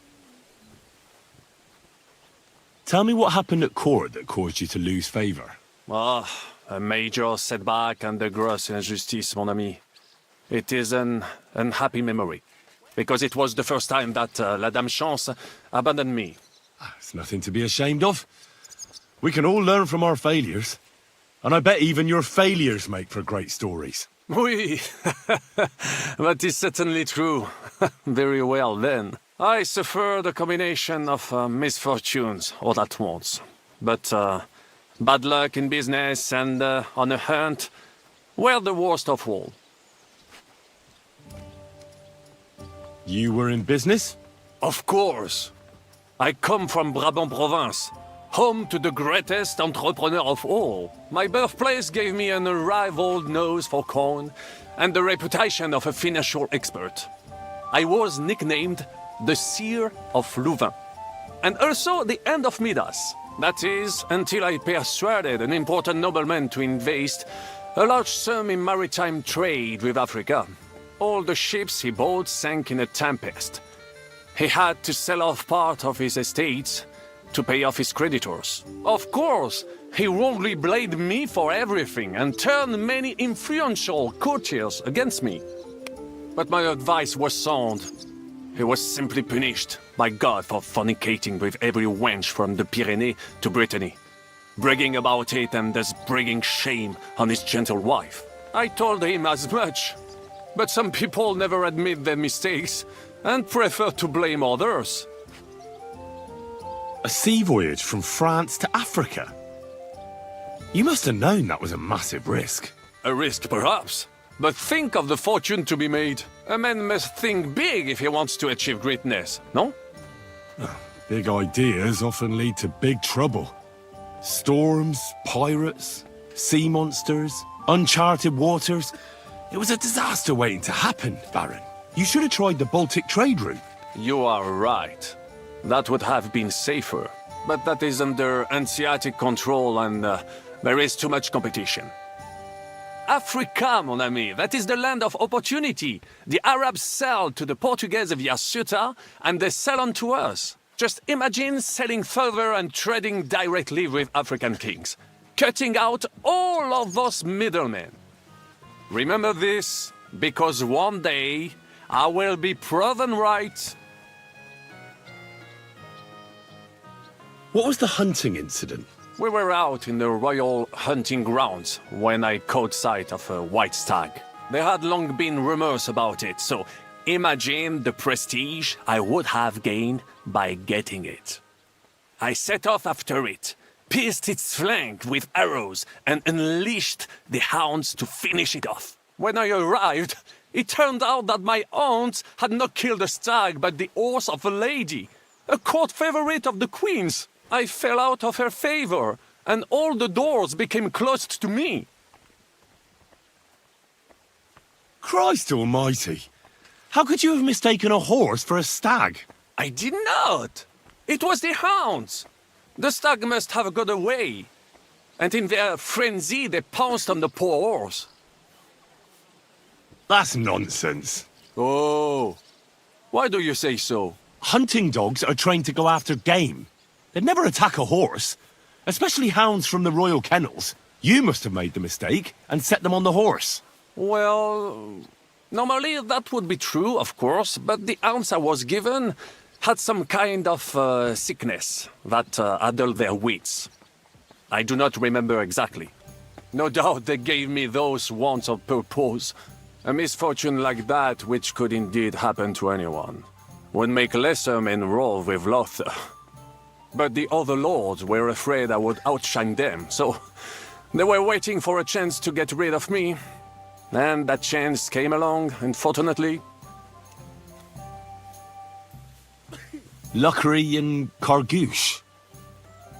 Tell me what happened at court that caused you to lose favor. Ah, a major setback and a gross injustice, mon ami. It is an unhappy memory, because it was the first time that La Dame Chance abandoned me. It's nothing to be ashamed of. We can all learn from our failures. And I bet even your failures make for great stories. Oui, that is certainly true. Very well then. I suffered a combination of misfortunes all at once. But bad luck in business and on a hunt were the worst of all. You were in business? Of course. I come from Brabant Province, home to the greatest entrepreneur of all. My birthplace gave me an unrivaled nose for coin and the reputation of a financial expert. I was nicknamed the Seer of Louvain, and also the End of Midas. That is, until I persuaded an important nobleman to invest a large sum in maritime trade with Africa. All the ships he bought sank in a tempest. He had to sell off part of his estates to pay off his creditors. Of course, he wrongly blamed me for everything and turned many influential courtiers against me. But my advice was sound. He was simply punished by God for fornicating with every wench from the Pyrenees to Brittany, bragging about it and thus bringing shame on his gentle wife. I told him as much. But some people never admit their mistakes and prefer to blame others. A sea voyage from France to Africa? You must have known that was a massive risk. A risk, perhaps. But think of the fortune to be made. A man must think big if he wants to achieve greatness, no? Big ideas often lead to big trouble. Storms, pirates, sea monsters, uncharted waters. It was a disaster waiting to happen, Baron. You should have tried the Baltic trade route. You are right. That would have been safer. But that is under Hanseatic control and there is too much competition. Africa, mon ami, that is the land of opportunity. The Arabs sell to the Portuguese via Ceuta, and they sell on to us. Just imagine selling further and trading directly with African kings, cutting out all of those middlemen. Remember this, because one day I will be proven right. What was the hunting incident? We were out in the royal hunting grounds when I caught sight of a white stag. There had long been rumors about it, so imagine the prestige I would have gained by getting it. I set off after it, pierced its flank with arrows, and unleashed the hounds to finish it off. When I arrived, it turned out that my aunt had not killed a stag but the horse of a lady, a court favorite of the queen's. I fell out of her favor, and all the doors became closed to me. Christ almighty! How could you have mistaken a horse for a stag? I did not! It was the hounds! The stag must have got away, and in their frenzy they pounced on the poor horse. That's nonsense. Oh, why do you say so? Hunting dogs are trained to go after game. They'd never attack a horse, especially hounds from the royal kennels. You must have made the mistake and set them on the horse. Well, normally that would be true, of course, but the hounds I was given had some kind of sickness that addled their wits. I do not remember exactly. No doubt they gave me those wants of purpose. A misfortune like that, which could indeed happen to anyone, would make lesser men roll with laughter. But the other lords were afraid I would outshine them, so they were waiting for a chance to get rid of me. And that chance came along, unfortunately. Lockery and Cargouche.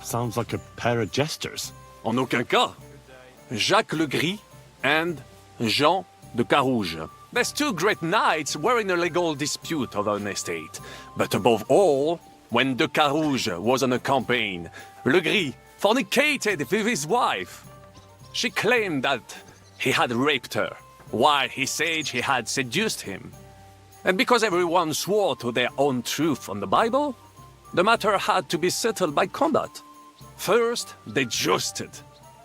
Sounds like a pair of jesters. En aucun cas. Jacques Le Gris and Jean de Carouge. These two great knights were in a legal dispute over an estate. But above all, when de Carouge was on a campaign, Le Gris fornicated with his wife. She claimed that he had raped her, while he said he had seduced him. And because everyone swore to their own truth on the Bible, the matter had to be settled by combat. First, they jousted.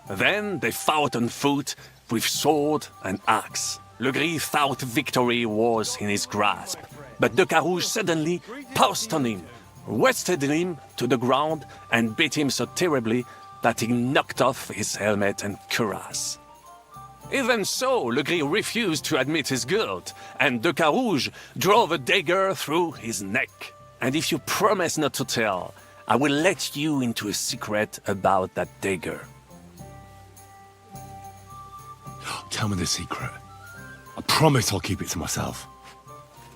Then they fought on foot with sword and axe. Le Gris thought victory was in his grasp, but de Carouge suddenly pounced on him, wrested him to the ground, and beat him so terribly that he knocked off his helmet and cuirass. Even so, Le Gris refused to admit his guilt, and de Carouge drove a dagger through his neck. And if you promise not to tell, I will let you into a secret about that dagger. Tell me the secret. I promise I'll keep it to myself.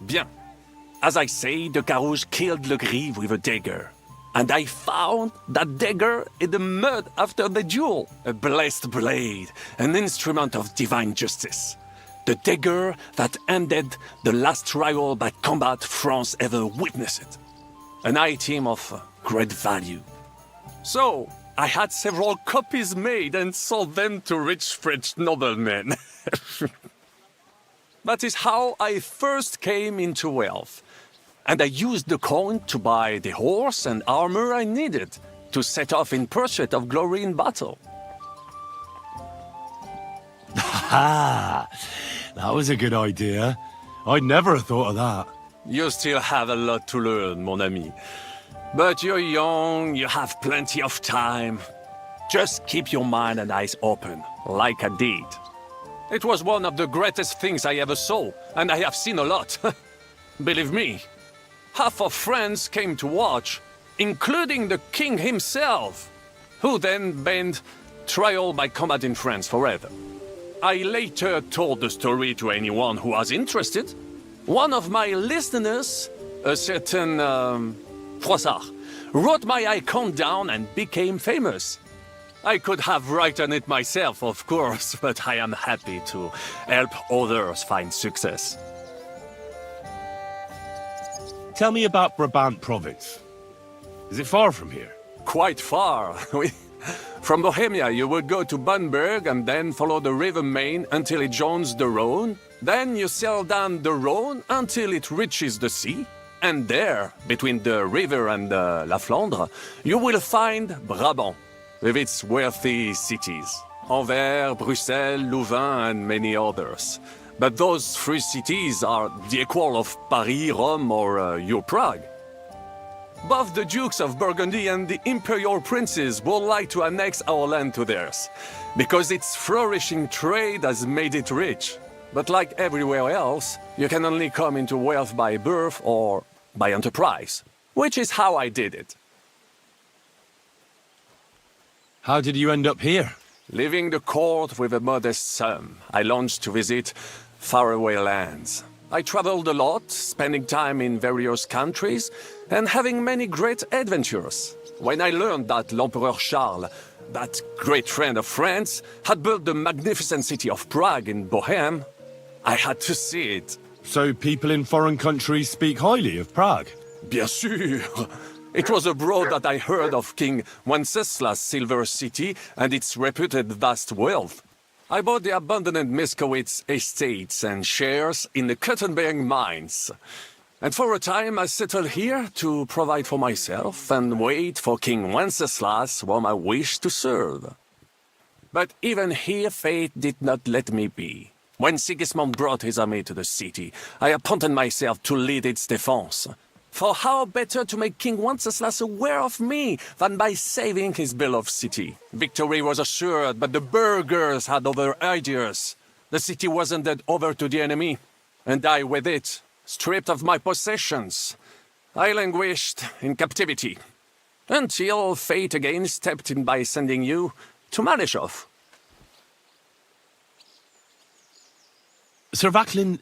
Bien. As I say, de Carouge killed Le Gris with a dagger. And I found that dagger in the mud after the duel. A blessed blade, an instrument of divine justice. The dagger that ended the last trial by combat France ever witnessed. An item of great value. So, I had several copies made and sold them to rich French noblemen. That is how I first came into wealth. And I used the coin to buy the horse and armor I needed to set off in pursuit of glory in battle. Ha! That was a good idea. I'd never have thought of that. You still have a lot to learn, mon ami. But you're young, you have plenty of time. Just keep your mind and eyes open, like I did. It was one of the greatest things I ever saw, and I have seen a lot. Believe me. Half of France came to watch, including the king himself, who then banned trial by combat in France forever. I later told the story to anyone who was interested. One of my listeners, a certain Froissart, wrote my icon down and became famous. I could have written it myself, of course, but I am happy to help others find success. Tell me about Brabant province. Is it far from here? Quite far. From Bohemia, you would go to Bamberg and then follow the river Main until it joins the Rhone. Then you sail down the Rhone until it reaches the sea. And there, between the river and La Flandre, you will find Brabant, with its wealthy cities. Anvers, Bruxelles, Louvain, and many others. But those three cities are the equal of Paris, Rome, or your Prague. Both the Dukes of Burgundy and the Imperial Princes would like to annex our land to theirs, because its flourishing trade has made it rich. But like everywhere else, you can only come into wealth by birth or by enterprise, which is how I did it. How did you end up here? Leaving the court with a modest sum, I launched to visit faraway lands. I traveled a lot, spending time in various countries, and having many great adventures. When I learned that l'Empereur Charles, that great friend of France, had built the magnificent city of Prague in Bohème, I had to see it. So people in foreign countries speak highly of Prague? Bien sûr! It was abroad that I heard of King Wenceslas' Silver City and its reputed vast wealth. I bought the abandoned Miskowitz estates and shares in the Kuttenberg mines. And for a time I settled here to provide for myself and wait for King Wenceslas, whom I wished to serve. But even here fate did not let me be. When Sigismund brought his army to the city, I appointed myself to lead its defense. For how better to make King Wenceslas aware of me than by saving his beloved city? Victory was assured, but the burghers had other ideas. The city was handed over to the enemy, and I with it, stripped of my possessions. I languished in captivity, until fate again stepped in by sending you to Malishov. Sir Vaclin,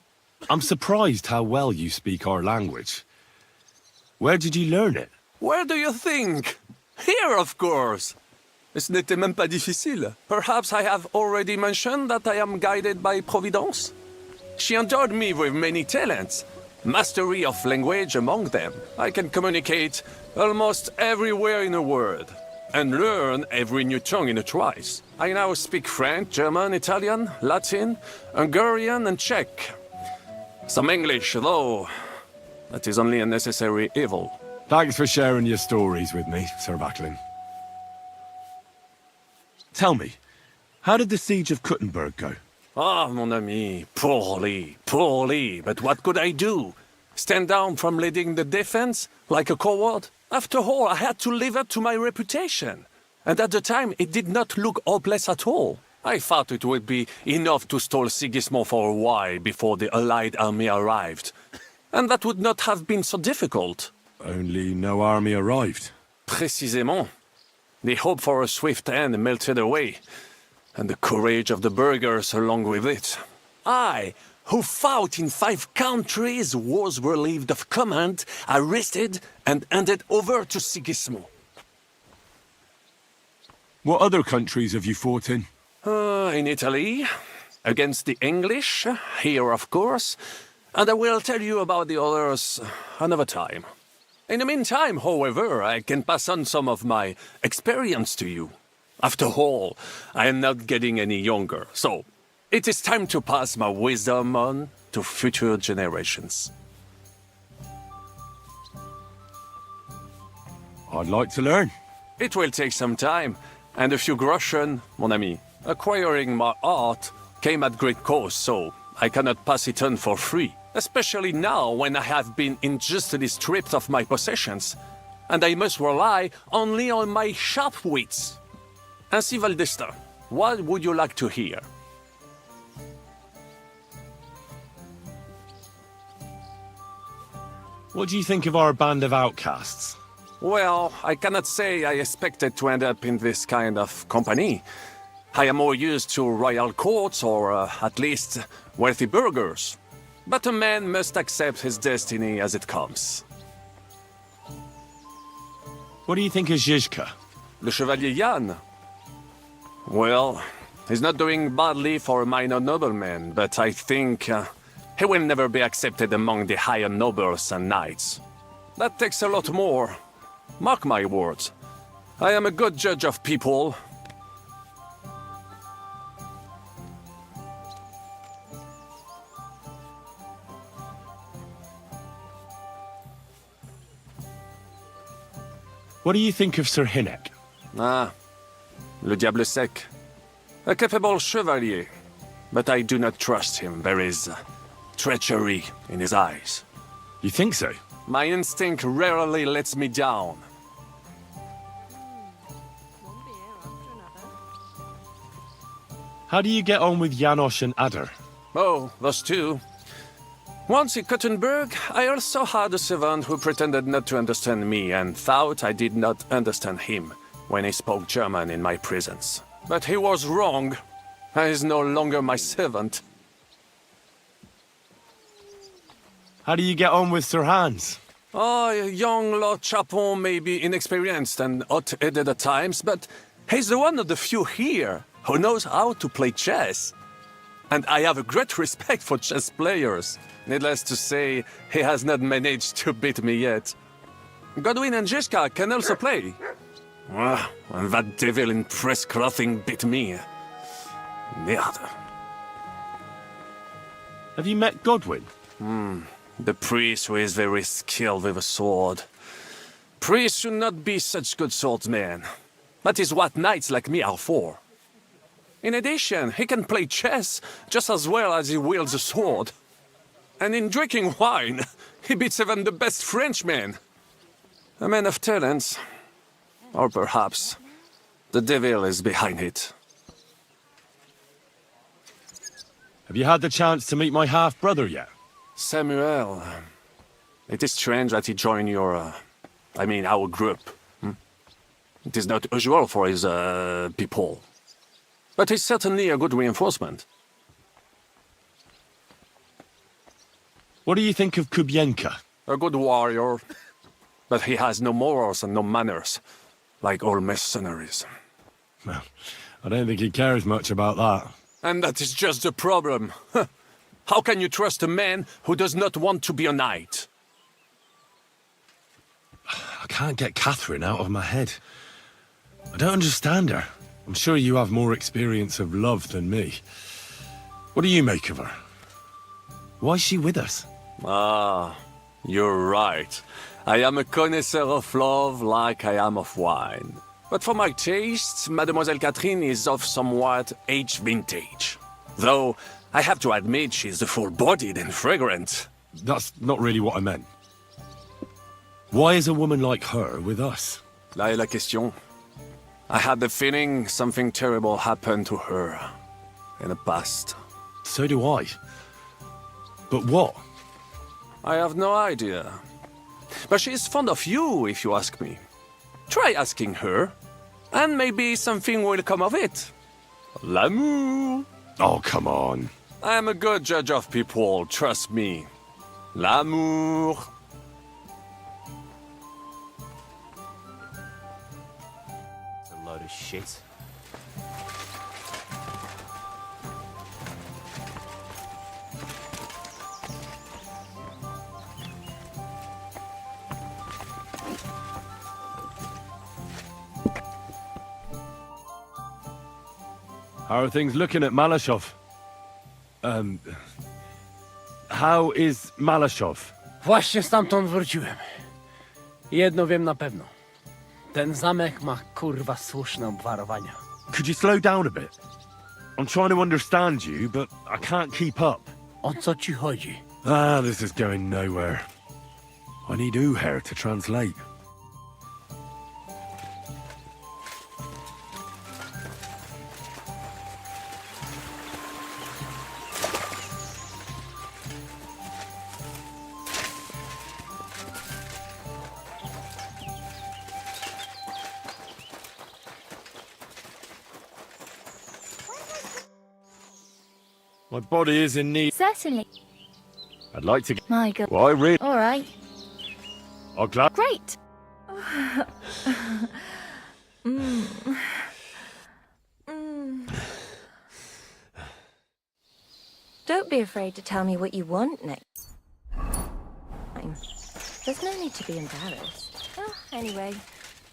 I'm surprised how well you speak our language. Where did you learn it? Where do you think? Here, of course. Ce n'était même pas difficile. Perhaps I have already mentioned that I am guided by Providence? She endowed me with many talents, mastery of language among them. I can communicate almost everywhere in a word, and learn every new tongue in a trice. I now speak French, German, Italian, Latin, Hungarian, and Czech. Some English, though. That is only a necessary evil. Thanks for sharing your stories with me, Sir Vaclin. Tell me, how did the siege of Kuttenberg go? Ah, mon ami, poorly, poorly. But what could I do? Stand down from leading the defense like a coward? After all, I had to live up to my reputation. And at the time, it did not look hopeless at all. I thought it would be enough to stall Sigismund for a while before the Allied army arrived. And that would not have been so difficult. Only no army arrived. Précisément. The hope for a swift end melted away, and the courage of the burghers along with it. I, who fought in 5 countries, was relieved of command, arrested, and handed over to Sigismund. What other countries have you fought in? In Italy, against the English, here of course, and I will tell you about the others another time. In the meantime, however, I can pass on some of my experience to you. After all, I am not getting any younger, so it is time to pass my wisdom on to future generations. I'd like to learn. It will take some time, and a few groschen, mon ami. Acquiring my art came at great cost, so I cannot pass it on for free. Especially now, when I have been injustly stripped of my possessions, and I must rely only on my sharp wits. Ainsi, Valdesta, what would you like to hear? What do you think of our band of outcasts? Well, I cannot say I expected to end up in this kind of company. I am more used to royal courts or at least wealthy burghers. But a man must accept his destiny as it comes. What do you think of Zizka? Le Chevalier Jan? Well, he's not doing badly for a minor nobleman, but I think he will never be accepted among the higher nobles and knights. That takes a lot more. Mark my words. I am a good judge of people. What do you think of Sir Hynek? Ah, Le Diable Sec. A capable chevalier, but I do not trust him. There is treachery in his eyes. You think so? My instinct rarely lets me down. How do you get on with Janosch and Adder? Oh, those two. Once in Kuttenberg, I also had a servant who pretended not to understand me and thought I did not understand him when he spoke German in my presence. But he was wrong. He is no longer my servant. How do you get on with Sir Hans? Oh, young Lord Chapon may be inexperienced and hot-headed at times, but he's the one of the few here who knows how to play chess. And I have a great respect for chess players. Needless to say, he has not managed to beat me yet. Godwin and Zizka can also play. And that devil in press clothing beat me. Merde. Have you met Godwin? The priest who is very skilled with a sword. Priests should not be such good swordsmen. That is what knights like me are for. In addition, he can play chess just as well as he wields a sword. And in drinking wine, he beats even the best Frenchmen. A man of talents. Or perhaps the devil is behind it. Have you had the chance to meet my half-brother yet? Samuel. It is strange that he joined your... our group. It is not usual for his, people. But he's certainly a good reinforcement. What do you think of Kubienka? A good warrior. But he has no morals and no manners, like all mercenaries. Well, I don't think he cares much about that. And that is just the problem. How can you trust a man who does not want to be a knight? I can't get Catherine out of my head. I don't understand her. I'm sure you have more experience of love than me. What do you make of her? Why is she with us? Ah, you're right. I am a connoisseur of love like I am of wine. But for my tastes, Mademoiselle Catherine is of somewhat aged vintage. Though, I have to admit she's full-bodied and fragrant. That's not really what I meant. Why is a woman like her with us? Là est la question. I had the feeling something terrible happened to her in the past. So do I. But what? I have no idea. But she is fond of you, if you ask me. Try asking her, and maybe something will come of it. L'amour. Oh, come on. I am a good judge of people, trust me. L'amour. It's a load of shit. How are things looking at Malashov? How is Malashov? Właśnie stamtąd wróciłem. Jedno wiem na pewno. Ten zamek ma kurwa słuszne obwarowania. Could you slow down a bit? I'm trying to understand you, but I can't keep up. O co ci chodzi? This is going nowhere. I need Uher to translate. My body is in need. Certainly. I'd like to get... My God. Well, I really... All right. I'm glad... Great. Don't be afraid to tell me what you want next time. There's no need to be embarrassed. Oh, anyway,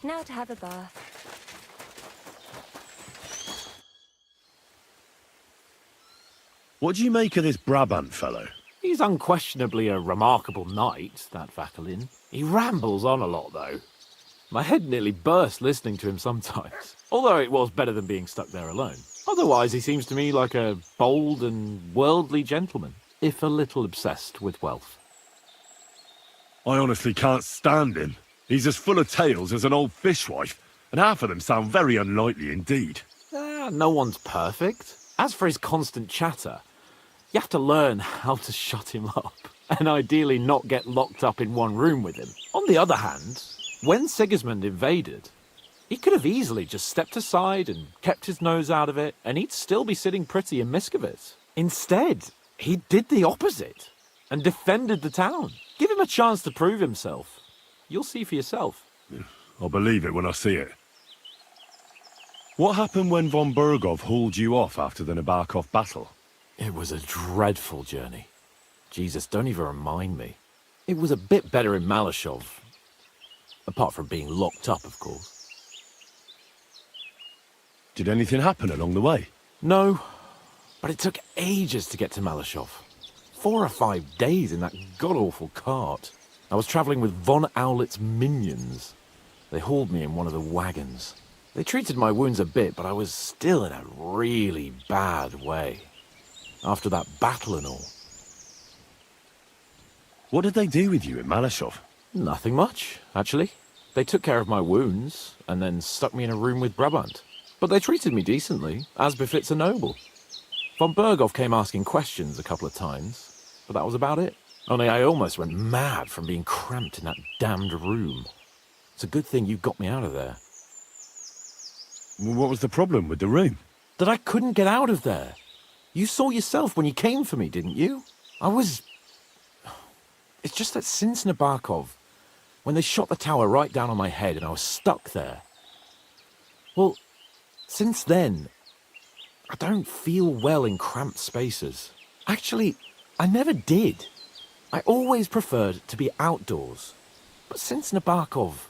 now to have a bath. What do you make of this Brabant fellow? He's unquestionably a remarkable knight, that Vakelin. He rambles on a lot, though. My head nearly burst listening to him sometimes, although it was better than being stuck there alone. Otherwise, he seems to me like a bold and worldly gentleman, if a little obsessed with wealth. I honestly can't stand him. He's as full of tales as an old fishwife, and half of them sound very unlikely indeed. No one's perfect. As for his constant chatter, you have to learn how to shut him up, and ideally not get locked up in one room with him. On the other hand, when Sigismund invaded, he could have easily just stepped aside and kept his nose out of it, and he'd still be sitting pretty in Miskovitz. Instead, he did the opposite and defended the town. Give him a chance to prove himself. You'll see for yourself. I'll believe it when I see it. What happened when von Bergov hauled you off after the Nabokov battle? It was a dreadful journey. Jesus, don't even remind me. It was a bit better in Malashov. Apart from being locked up, of course. Did anything happen along the way? No, but it took ages to get to Malashov. 4 or 5 days in that god-awful cart. I was travelling with von Owlet's minions. They hauled me in one of the wagons. They treated my wounds a bit, but I was still in a really bad way. After that battle and all. What did they do with you in Malashov? Nothing much, actually. They took care of my wounds, and then stuck me in a room with Brabant. But they treated me decently, as befits a noble. Von Bergov came asking questions a couple of times, but that was about it. Only I almost went mad from being cramped in that damned room. It's a good thing you got me out of there. What was the problem with the room? That I couldn't get out of there. You saw yourself when you came for me, didn't you? It's just that since Nabokov, when they shot the tower right down on my head and I was stuck there. Well, since then, I don't feel well in cramped spaces. Actually, I never did. I always preferred to be outdoors. But since Nabokov,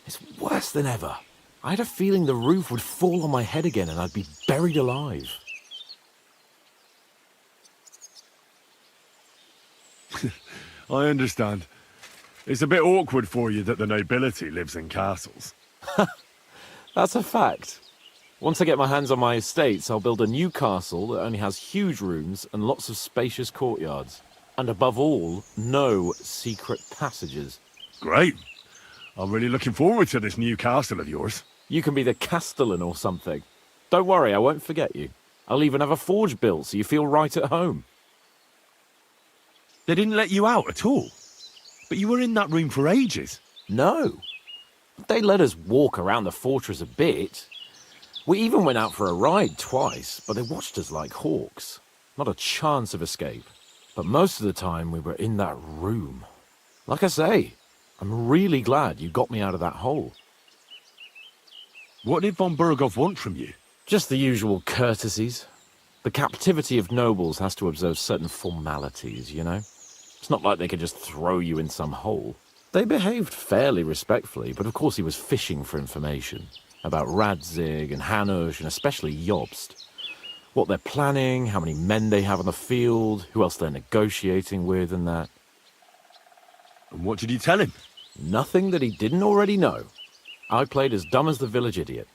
it's worse than ever. I had a feeling the roof would fall on my head again and I'd be buried alive. I understand. It's a bit awkward for you that the nobility lives in castles. That's a fact. Once I get my hands on my estates, I'll build a new castle that only has huge rooms and lots of spacious courtyards. And above all, no secret passages. Great. I'm really looking forward to this new castle of yours. You can be the castellan or something. Don't worry, I won't forget you. I'll even have a forge built so you feel right at home. They didn't let you out at all? But you were in that room for ages. No. They let us walk around the fortress a bit. We even went out for a ride twice, but they watched us like hawks. Not a chance of escape. But most of the time we were in that room. Like I say, I'm really glad you got me out of that hole. What did von Bergov want from you? Just the usual courtesies. The captivity of nobles has to observe certain formalities, you know? It's not like they could just throw you in some hole. They behaved fairly respectfully, but of course he was fishing for information. About Radzig and Hanush and especially Jobst. What they're planning, how many men they have on the field, who else they're negotiating with and that. And what did you tell him? Nothing that he didn't already know. I played as dumb as the village idiot.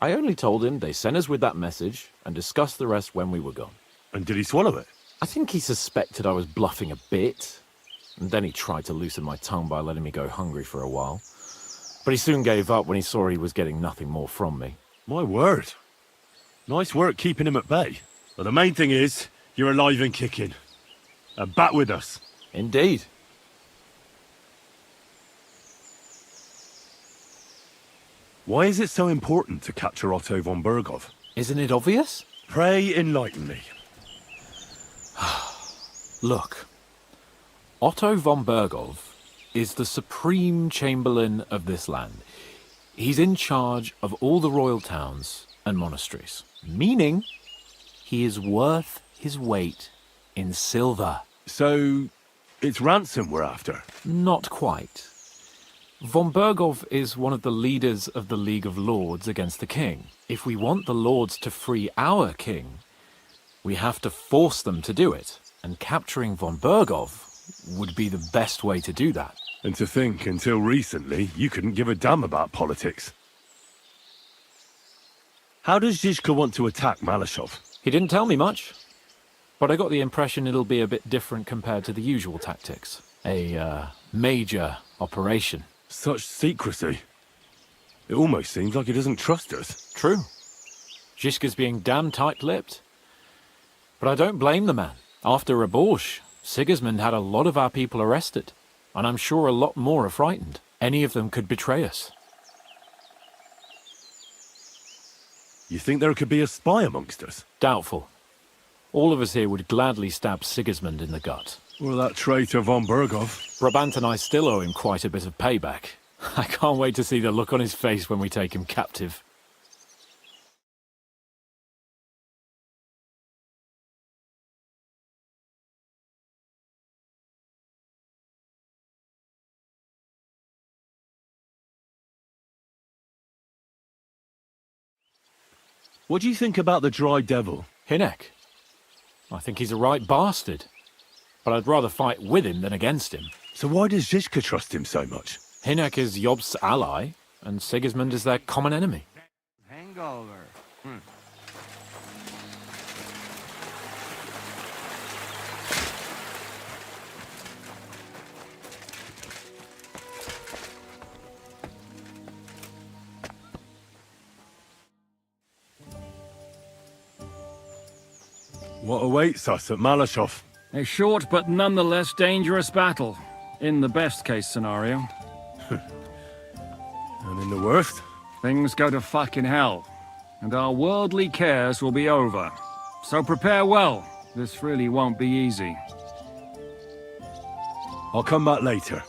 I only told him they sent us with that message and discussed the rest when we were gone. And did he swallow it? I think he suspected I was bluffing a bit, and then he tried to loosen my tongue by letting me go hungry for a while. But he soon gave up when he saw he was getting nothing more from me. My word. Nice work keeping him at bay. But the main thing is, you're alive and kicking. And back with us. Indeed. Why is it so important to capture Otto von Bergov? Isn't it obvious? Pray enlighten me. Look, Otto von Bergov is the supreme chamberlain of this land. He's in charge of all the royal towns and monasteries, meaning he is worth his weight in silver. So, it's ransom we're after? Not quite. Von Bergov is one of the leaders of the League of Lords against the king. If we want the lords to free our king, we have to force them to do it. And capturing von Bergov would be the best way to do that. And to think, until recently, you couldn't give a damn about politics. How does Zizka want to attack Malashov? He didn't tell me much, but I got the impression it'll be a bit different compared to the usual tactics. A major operation. Such secrecy. It almost seems like he doesn't trust us. True. Zizka's being damn tight-lipped. But I don't blame the man. After Raborsh, Sigismund had a lot of our people arrested, and I'm sure a lot more are frightened. Any of them could betray us. You think there could be a spy amongst us? Doubtful. All of us here would gladly stab Sigismund in the gut. Or that traitor von Bergov. Brabant and I still owe him quite a bit of payback. I can't wait to see the look on his face when we take him captive. What do you think about the Dry Devil? Hinek? I think he's a right bastard. But I'd rather fight with him than against him. So why does Zizka trust him so much? Hinek is Jobst's ally, and Sigismund is their common enemy. Hangover. What awaits us at Malashov? A short but nonetheless dangerous battle, in the best case scenario. And in the worst? Things go to fucking hell, and our worldly cares will be over. So prepare well. This really won't be easy. I'll come back later.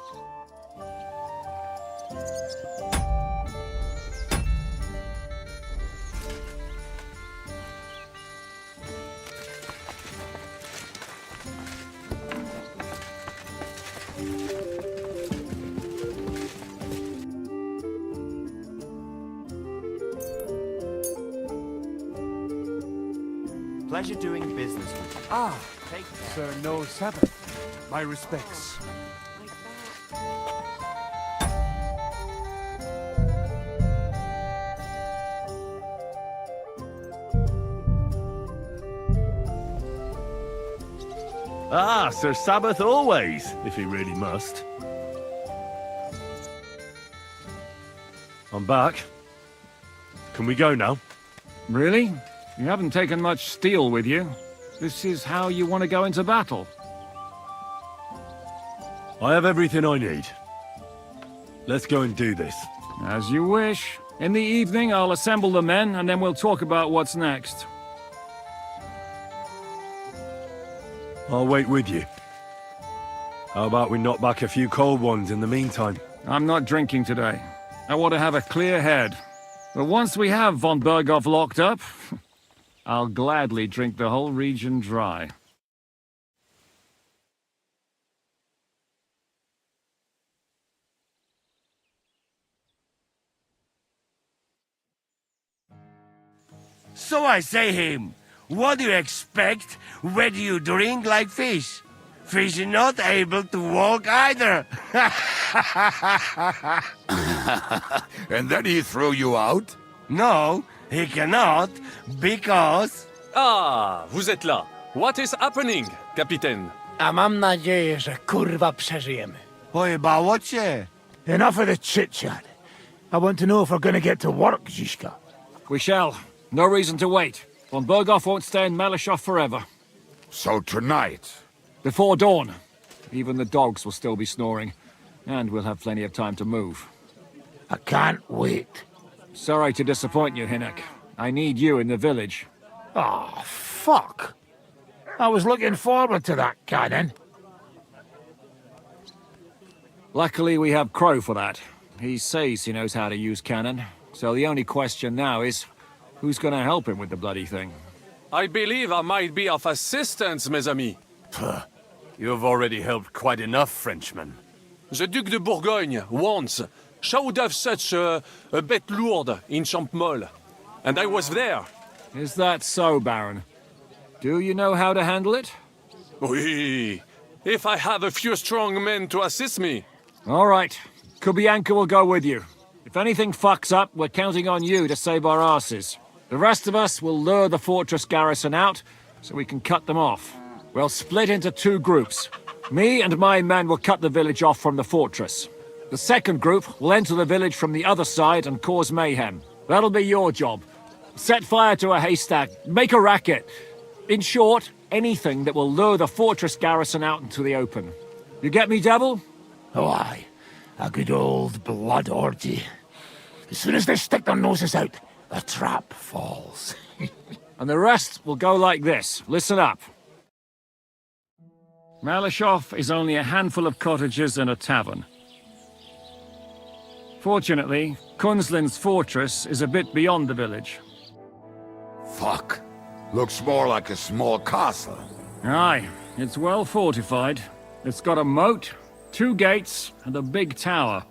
Pleasure doing business with you. Ah, take care. Sir, no Sabbath. My respects. Ah, Sir Sabbath always, if he really must. I'm back. Can we go now? Really? You haven't taken much steel with you. This is how you want to go into battle. I have everything I need. Let's go and do this. As you wish. In the evening, I'll assemble the men, and then we'll talk about what's next. I'll wait with you. How about we knock back a few cold ones in the meantime? I'm not drinking today. I want to have a clear head. But once we have von Bergov locked up, I'll gladly drink the whole region dry. So I say him, what do you expect when you drink like fish? Fish is not able to walk either. And then he threw you out? No, he cannot, because... Ah, vous êtes là. What is happening, Capitaine? A mam nadzieję, że kurwa przeżyjemy. Pojebało cię. Enough of the chit-chat. I want to know if we're gonna get to work, Zizka. We shall. No reason to wait. Von Bergov won't stay in Malashov forever. So tonight? Before dawn. Even the dogs will still be snoring. And we'll have plenty of time to move. I can't wait. Sorry to disappoint you, Hinek. I need you in the village. Ah, fuck. I was looking forward to that cannon. Luckily, we have Crow for that. He says he knows how to use cannon. So the only question now is, who's gonna help him with the bloody thing? I believe I might be of assistance, mes amis. You've already helped quite enough, Frenchman. The Duc de Bourgogne, once, showed off such a bête lourde in Champmol. And I was there. Is that so, Baron? Do you know how to handle it? Oui. If I have a few strong men to assist me. All right. Kubianka will go with you. If anything fucks up, we're counting on you to save our asses. The rest of us will lure the fortress garrison out, so we can cut them off. We'll split into 2 groups. Me and my men will cut the village off from the fortress. The second group will enter the village from the other side and cause mayhem. That'll be your job. Set fire to a haystack, make a racket. In short, anything that will lure the fortress garrison out into the open. You get me, Devil? Oh, aye. A good old blood orgy. As soon as they stick their noses out, the trap falls. And the rest will go like this. Listen up. Malishov is only a handful of cottages and a tavern. Fortunately, Kunzlin's fortress is a bit beyond the village. Fuck. Looks more like a small castle. Aye, it's well fortified. It's got a moat, 2 gates, and a big tower.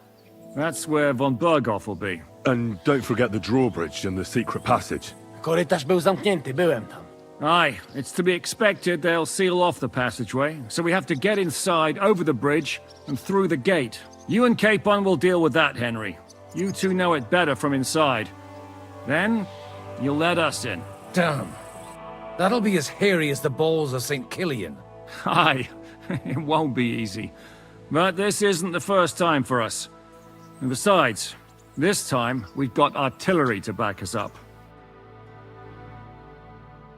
That's where von Berghoff will be. And don't forget the drawbridge and the secret passage. Korytarz był zamknięty, byłem tam. Aye, it's to be expected they'll seal off the passageway, so we have to get inside, over the bridge, and through the gate. You and Capon will deal with that, Henry. You two know it better from inside. Then, you'll let us in. Damn. That'll be as hairy as the balls of St. Killian. Aye, it won't be easy. But this isn't the first time for us. And besides, this time we've got artillery to back us up.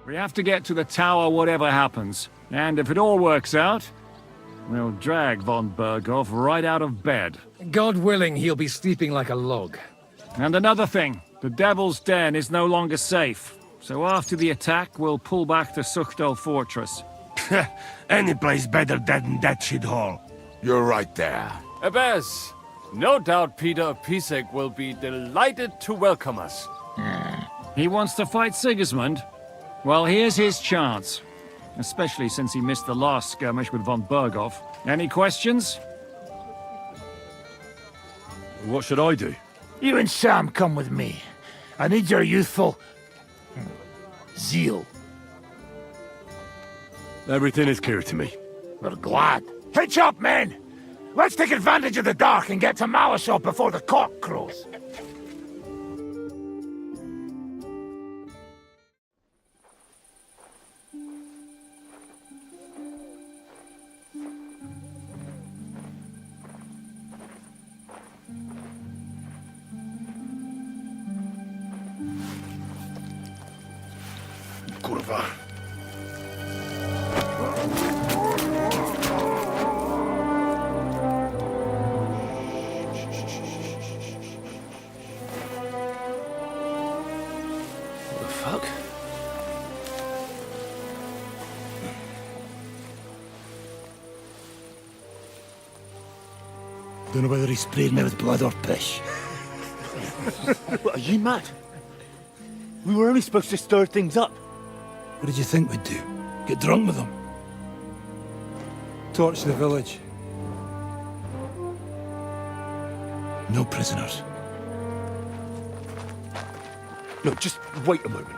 We have to get to the tower whatever happens. And if it all works out, we'll drag von Berghoff right out of bed. God willing, he'll be sleeping like a log. And another thing, the Devil's Den is no longer safe. So after the attack, we'll pull back to Suchdol Fortress. Any place better than that shithole. You're right there. Abbas, no doubt Peter Pisek will be delighted to welcome us. He wants to fight Sigismund? Well, here's his chance. Especially since he missed the last skirmish with von Berghoff. Any questions? What should I do? You and Sam come with me. I need your youthful zeal. Everything is clear to me. We're glad. Hitch up, men! Let's take advantage of the dark and get to Malishov before the cock crows. Kurwa. What the fuck? Don't know whether he sprayed me with blood or piss. What, are you mad? We were only supposed to stir things up. What did you think we'd do? Get drunk with them? Torch the village. No prisoners. No, just wait a moment.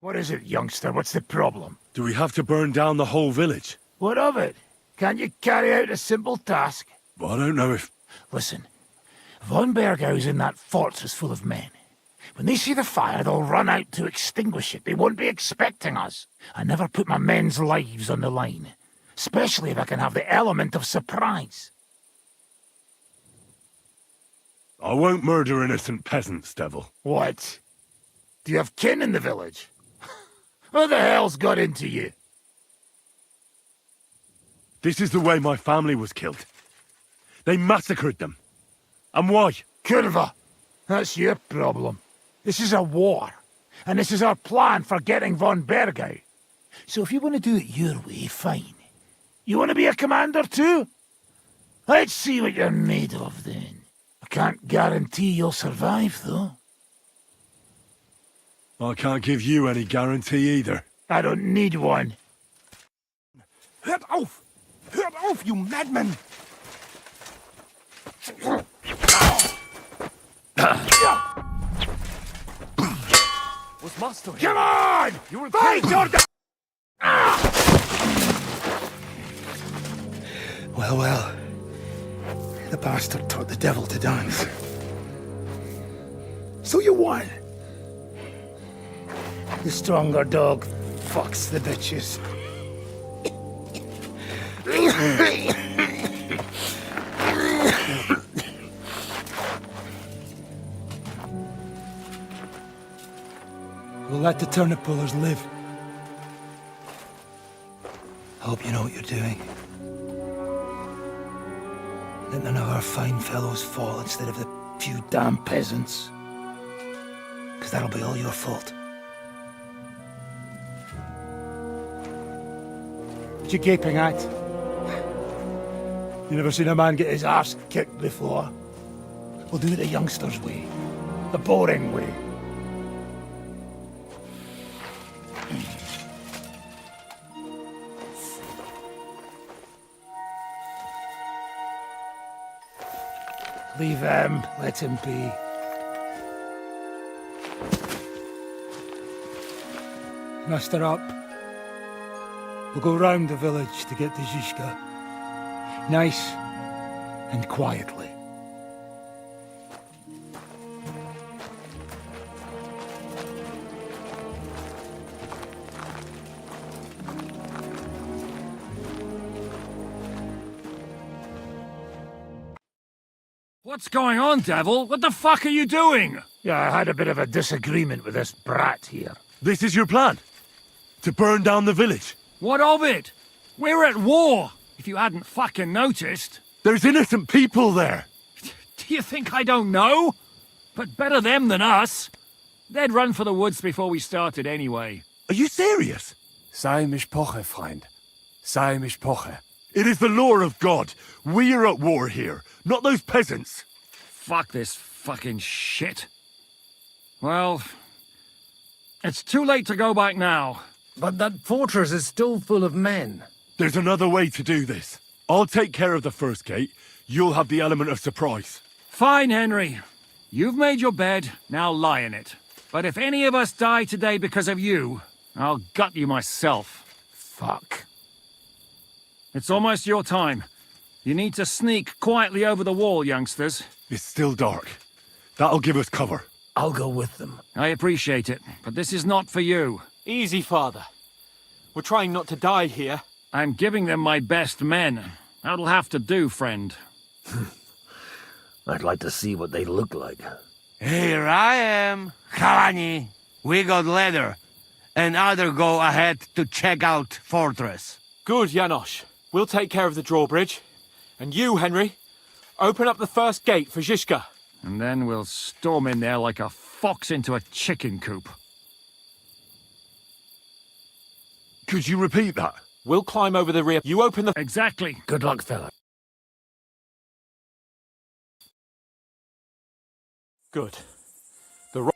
What is it, youngster? What's the problem? Do we have to burn down the whole village? What of it? Can't you carry out a simple task? Well, I don't know if... Listen, von Bergau's in that fortress full of men. When they see the fire, they'll run out to extinguish it. They won't be expecting us. I never put my men's lives on the line, especially if I can have the element of surprise. I won't murder innocent peasants, Devil. What? Do you have kin in the village? Who the hell's got into you? This is the way my family was killed. They massacred them. And why? Curva, that's your problem. This is a war, and this is our plan for getting von Berg out. So if you want to do it your way, fine. You want to be a commander too? Let's see what you're made of then. I can't guarantee you'll survive, though. I can't give you any guarantee either. I don't need one. Hört auf! Hört auf, you madman! Was machst du? Come on! You will Fight, Jordan! Well, well. The bastard taught the devil to dance. So you won. The stronger dog fucks the bitches. We'll let the turnip pullers live. Hope you know what you're doing. Let none of our fine fellows fall instead of the few damn peasants. Because that'll be all your fault. What you gaping at? You never seen a man get his arse kicked before? We'll do it the youngsters' way. The boring way. Leave him. Let him be. Muster up. We'll go round the village to get to Zizka. Nice and quietly. What's going on, Devil? What the fuck are you doing? Yeah, I had a bit of a disagreement with this brat here. This is your plan? To burn down the village? What of it? We're at war, if you hadn't fucking noticed. There's innocent people there. Do you think I don't know? But better them than us. They'd run for the woods before we started anyway. Are you serious? Sei mishpoche, Freund. Sei mishpoche. It is the law of God. We are at war here, not those peasants. Fuck this fucking shit. Well, it's too late to go back now. But that fortress is still full of men. There's another way to do this. I'll take care of the first gate. You'll have the element of surprise. Fine, Henry. You've made your bed, now lie in it. But if any of us die today because of you, I'll gut you myself. Fuck. It's almost your time. You need to sneak quietly over the wall, youngsters. It's still dark. That'll give us cover. I'll go with them. I appreciate it, but this is not for you. Easy, Father. We're trying not to die here. I'm giving them my best men. That'll have to do, friend. I'd like to see what they look like. Here I am, Kalani. We got leather, and other go ahead to check out fortress. Good, Janosch. We'll take care of the drawbridge. And you, Henry, open up the first gate for Zizka. And then we'll storm in there like a fox into a chicken coop. Could you repeat that? We'll climb over the rear. You open the... Exactly. Good luck, fella. Good. The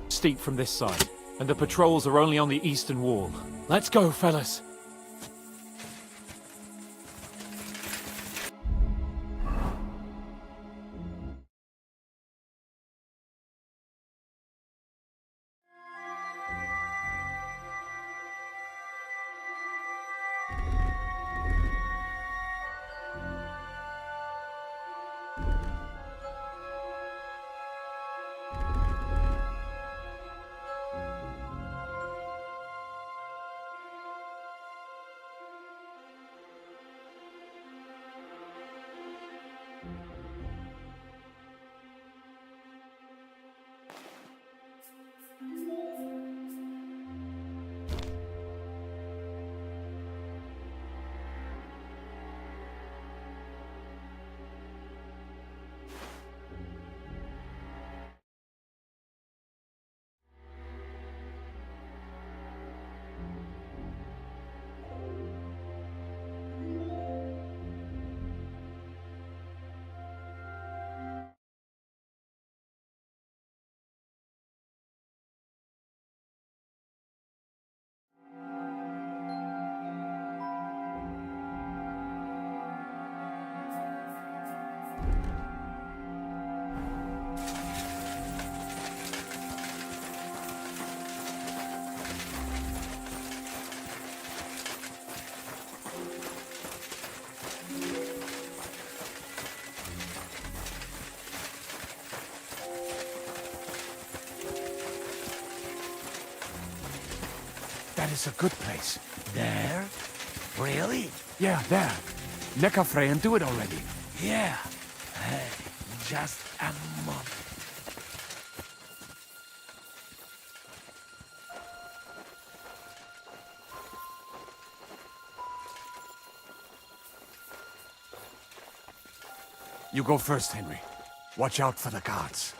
steep from this side, and the patrols are only on the eastern wall. Let's go, fellas. That is a good place. There? Really? Yeah, there. Neckarfrey and do it already. Yeah. Hey, just a moment. You go first, Henry. Watch out for the guards.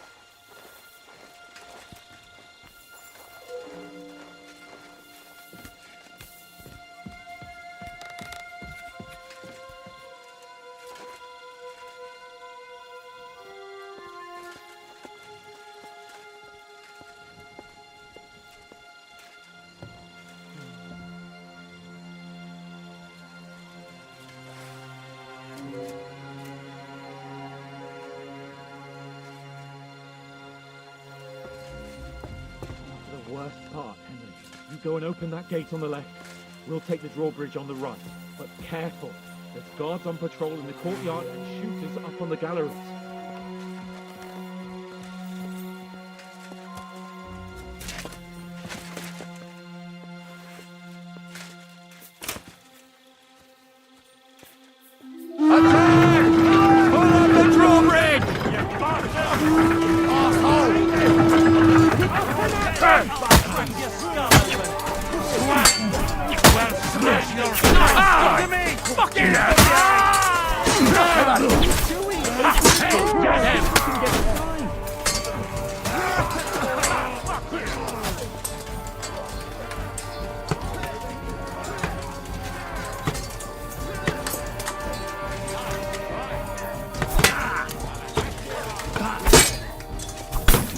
The worst part, Henry. You go and open that gate on the left. We'll take the drawbridge on the right. But careful. There's guards on patrol in the courtyard and shooters up on the galleries.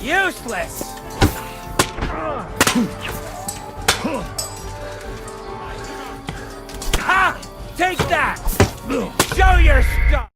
Useless! Ha! Take that! Show your stuff!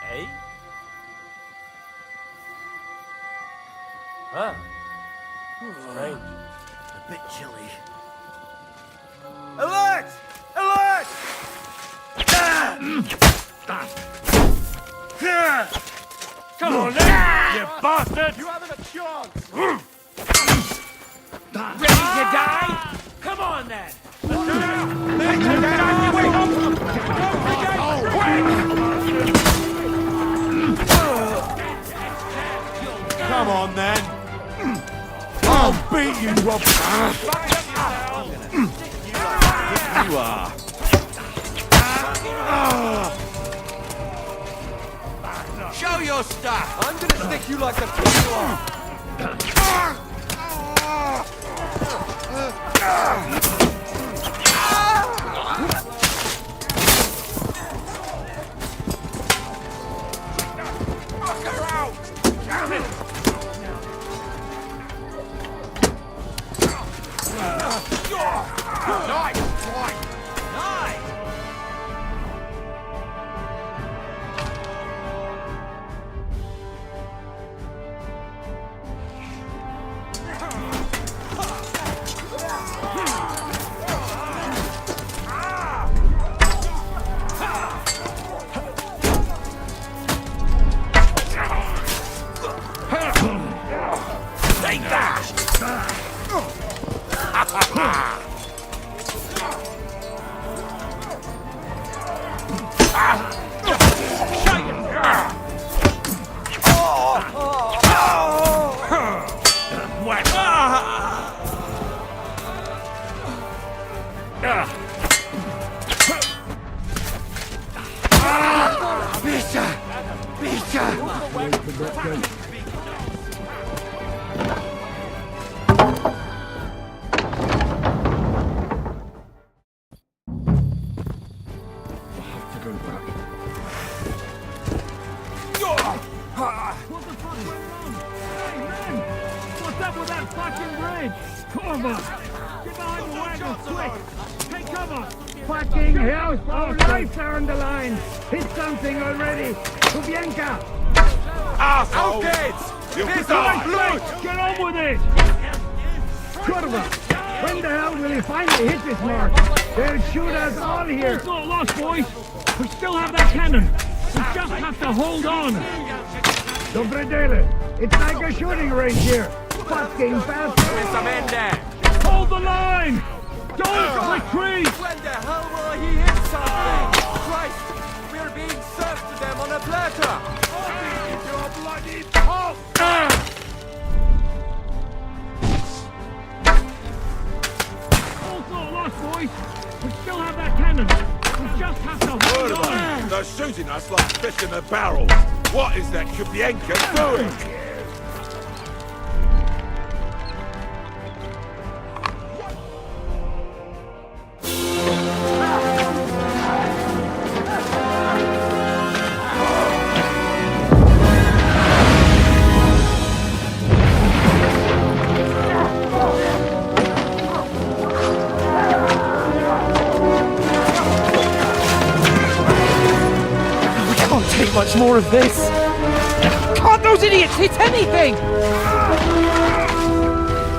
Eh? Huh. Strange. A bit chilly. Alert! Alert! Come on then, you bastard! You haven't a chance! Ready to die? Come on then! Come on then! I'll beat you, Rob! You are. Show your stuff! I'm gonna stick you like the pig you are! that fucking bridge! Corva! Get behind the wagon, quick! Take cover! Fucking hell! Our lives are on the line! Hit something already! Kubienka! Asshole! Piss off! Get on with it! Corva! When the hell will he finally hit this mark? They'll shoot us all here! It's not lost, boys! We still have that cannon! We just have to hold on! Dobredele! It's like a shooting range here! Fucking bastard! Hold the line! Don't retreat! When the hell will he hit something? Christ! We're being served to them on a platter! Your bloody pulp! All's not lost, boys! We still have that cannon! We just have to hold on! They're shooting us like fish in a barrel! What is that Kubienka doing? Much more of this. Can't those idiots hit anything?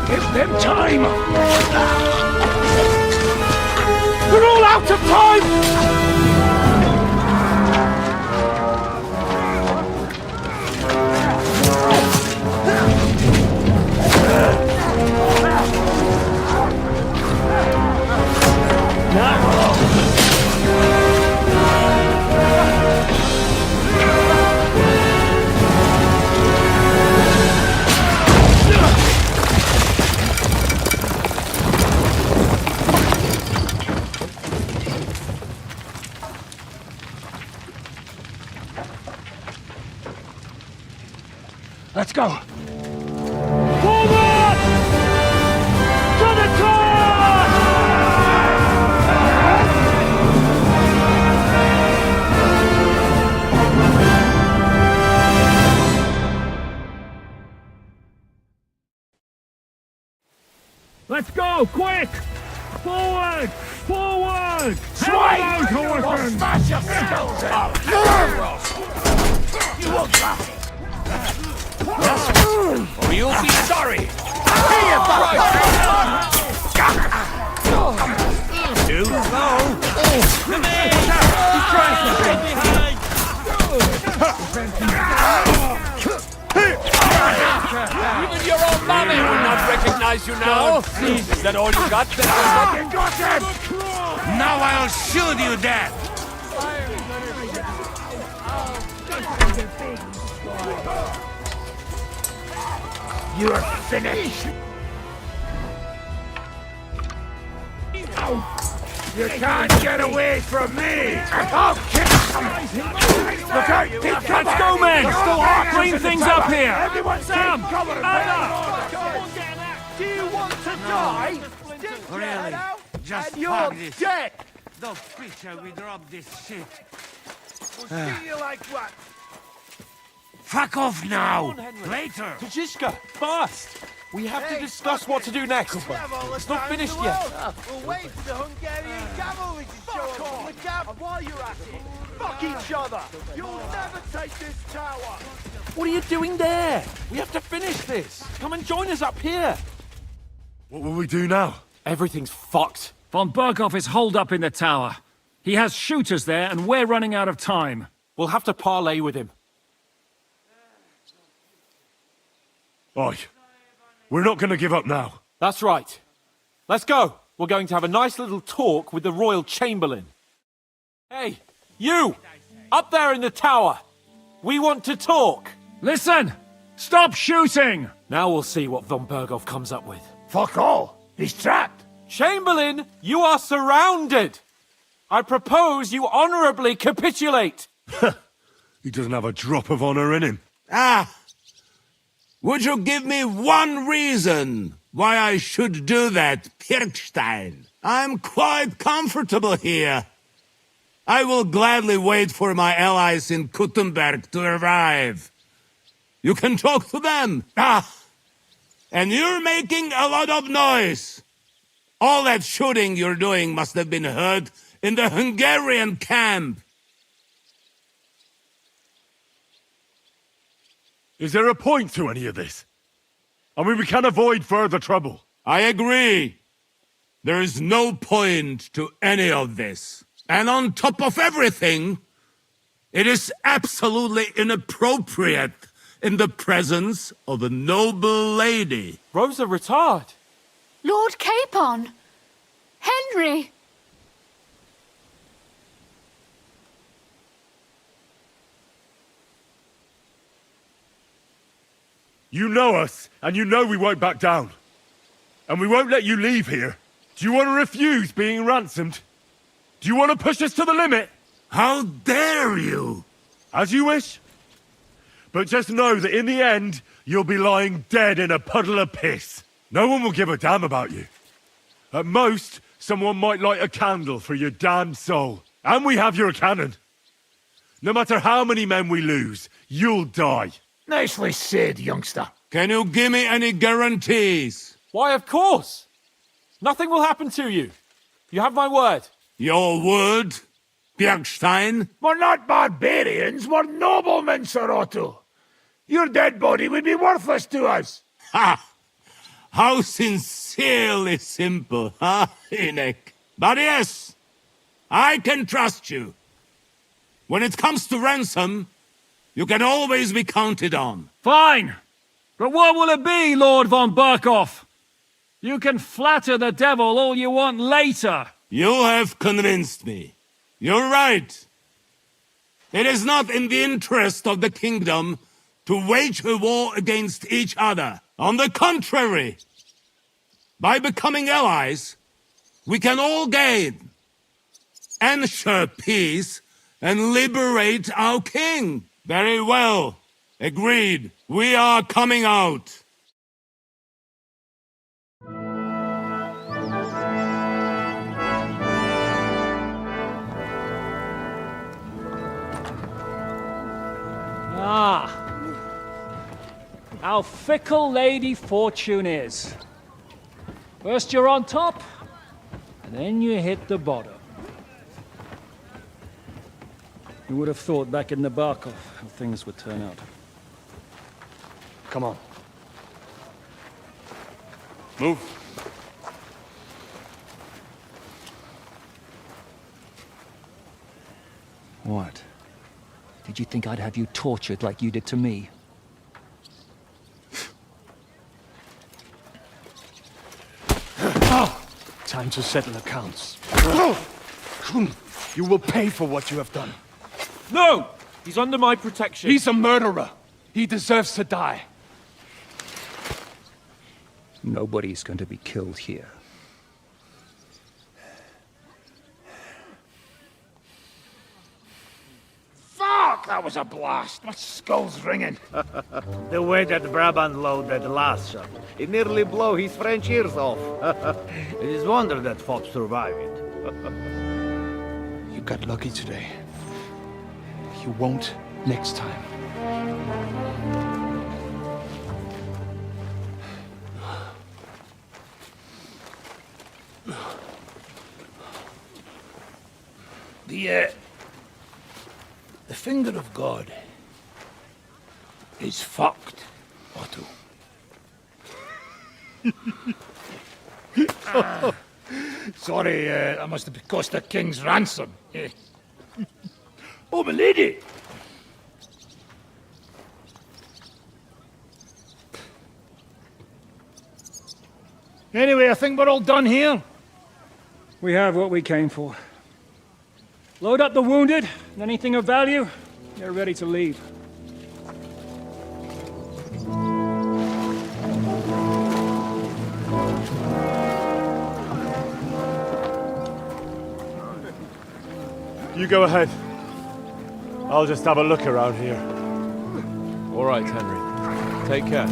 Give them time! We're all out of time! Let's go! Forward! To the top! Let's go! Quick! Forward! Forward! Swine! Hang on, We'll smash your skulls in! You won't drop it! Or you'll be sorry! Too slow! He's trying something! Even your own mommy will not recognize you now. Is that all you got? Now I'll shoot you dead! You're finished! You can't get away from me! I'll kill Look out! Let's go, men! Clean things up here! Everyone Sam! Anna! Do you want to die? Really? Just And you're fuck this. dead! The picture we drop this shit. We'll see you like what? Fuck off now! Later! Tajishka, fast! We have to discuss what to do next. It's not finished yet. We'll wait for the Hungarian cavalry to show up on the camp while you're at it. Fuck each other! You'll never take this tower! What are you doing there? We have to finish this. Come and join us up here. What will we do now? Everything's fucked. Von Berghoff is holed up in the tower. He has shooters there, and we're running out of time. We'll have to parley with him. Oi. We're not going to give up now. That's right. Let's go. We're going to have a nice little talk with the Royal Chamberlain. Hey, you! Up there in the tower! We want to talk! Listen! Stop shooting! Now we'll see what Von Berghoff comes up with. Fuck all! He's trapped! Chamberlain, you are surrounded! I propose you honorably capitulate! He doesn't have a drop of honor in him. Ah! Would you give me one reason why I should do that, Pirkstein? I'm quite comfortable here. I will gladly wait for my allies in Kuttenberg to arrive. You can talk to them. Ah! And you're making a lot of noise. All that shooting you're doing must have been heard in the Hungarian camp. Is there a point to any of this? I mean, we can avoid further trouble. I agree. There is no point to any of this. And on top of everything, it is absolutely inappropriate in the presence of a noble lady. Rosa Retard. Lord Capon! Henry! You know us, and you know we won't back down. And we won't let you leave here. Do you want to refuse being ransomed? Do you want to push us to the limit? How dare you? As you wish. But just know that in the end, you'll be lying dead in a puddle of piss. No one will give a damn about you. At most, someone might light a candle for your damned soul. And we have your cannon. No matter how many men we lose, you'll die. Nicely said, youngster. Can you give me any guarantees? Why, of course. Nothing will happen to you. You have my word. Your word, Bjergstein? We're not barbarians, we're noblemen, Sir Otto. Your dead body would be worthless to us. Ha! How sincerely simple, huh, Enoch? But yes, I can trust you. When it comes to ransom, you can always be counted on. Fine. But what will it be, Lord von Burkhoff? You can flatter the devil all you want later. You have convinced me. You're right. It is not in the interest of the kingdom to wage a war against each other. On the contrary, by becoming allies, we can all gain, ensure peace, and liberate our king. Very well. Agreed. We are coming out. Ah. How fickle Lady Fortune is. First you're on top, and then you hit the bottom. Who would have thought back in the Barkov how things would turn out? Come on. Move. What? Did you think I'd have you tortured like you did to me? Time to settle accounts. You will pay for what you have done. No! He's under my protection. He's a murderer. He deserves to die. Nobody's going to be killed here. Fuck! That was a blast. My skull's ringing. The way that Brabant loaded last shot, it nearly blow his French ears off. It is wonder that folk survive it. You got lucky today. You won't next time. The finger of God is fucked, Otto. Sorry, that must have cost the king's ransom. Oh, my lady! Anyway, I think we're all done here. We have what we came for. Load up the wounded, and anything of value, they're ready to leave. You go ahead. I'll just have a look around here. All right, Henry. Take care.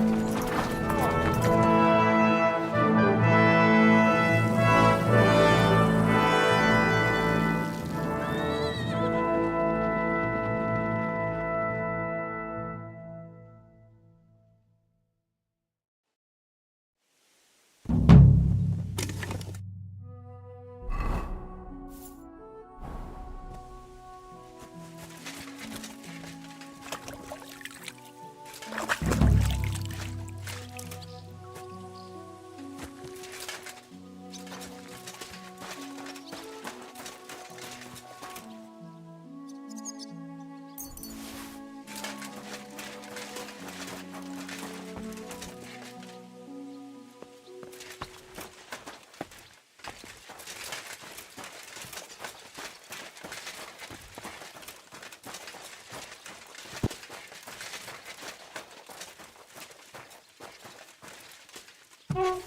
Go!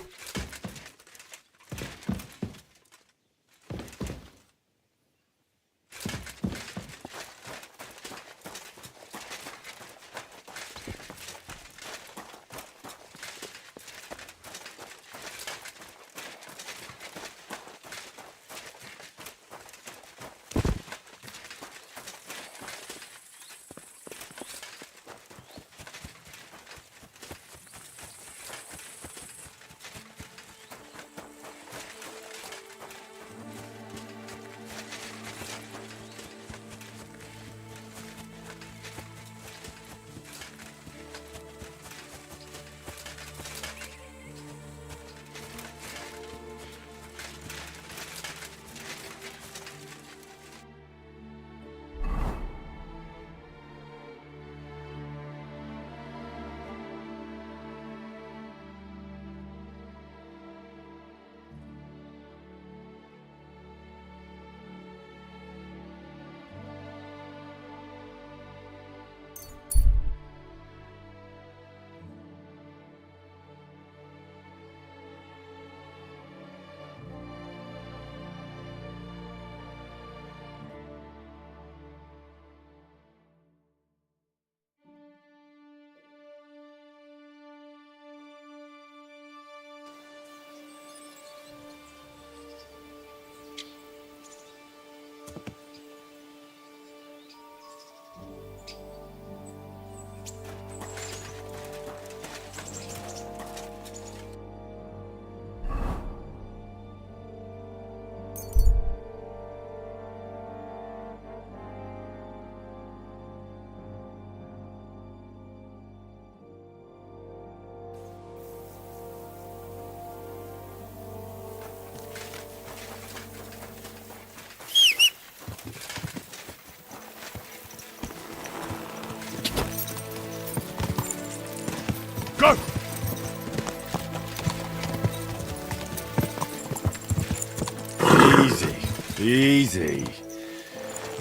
Easy, easy.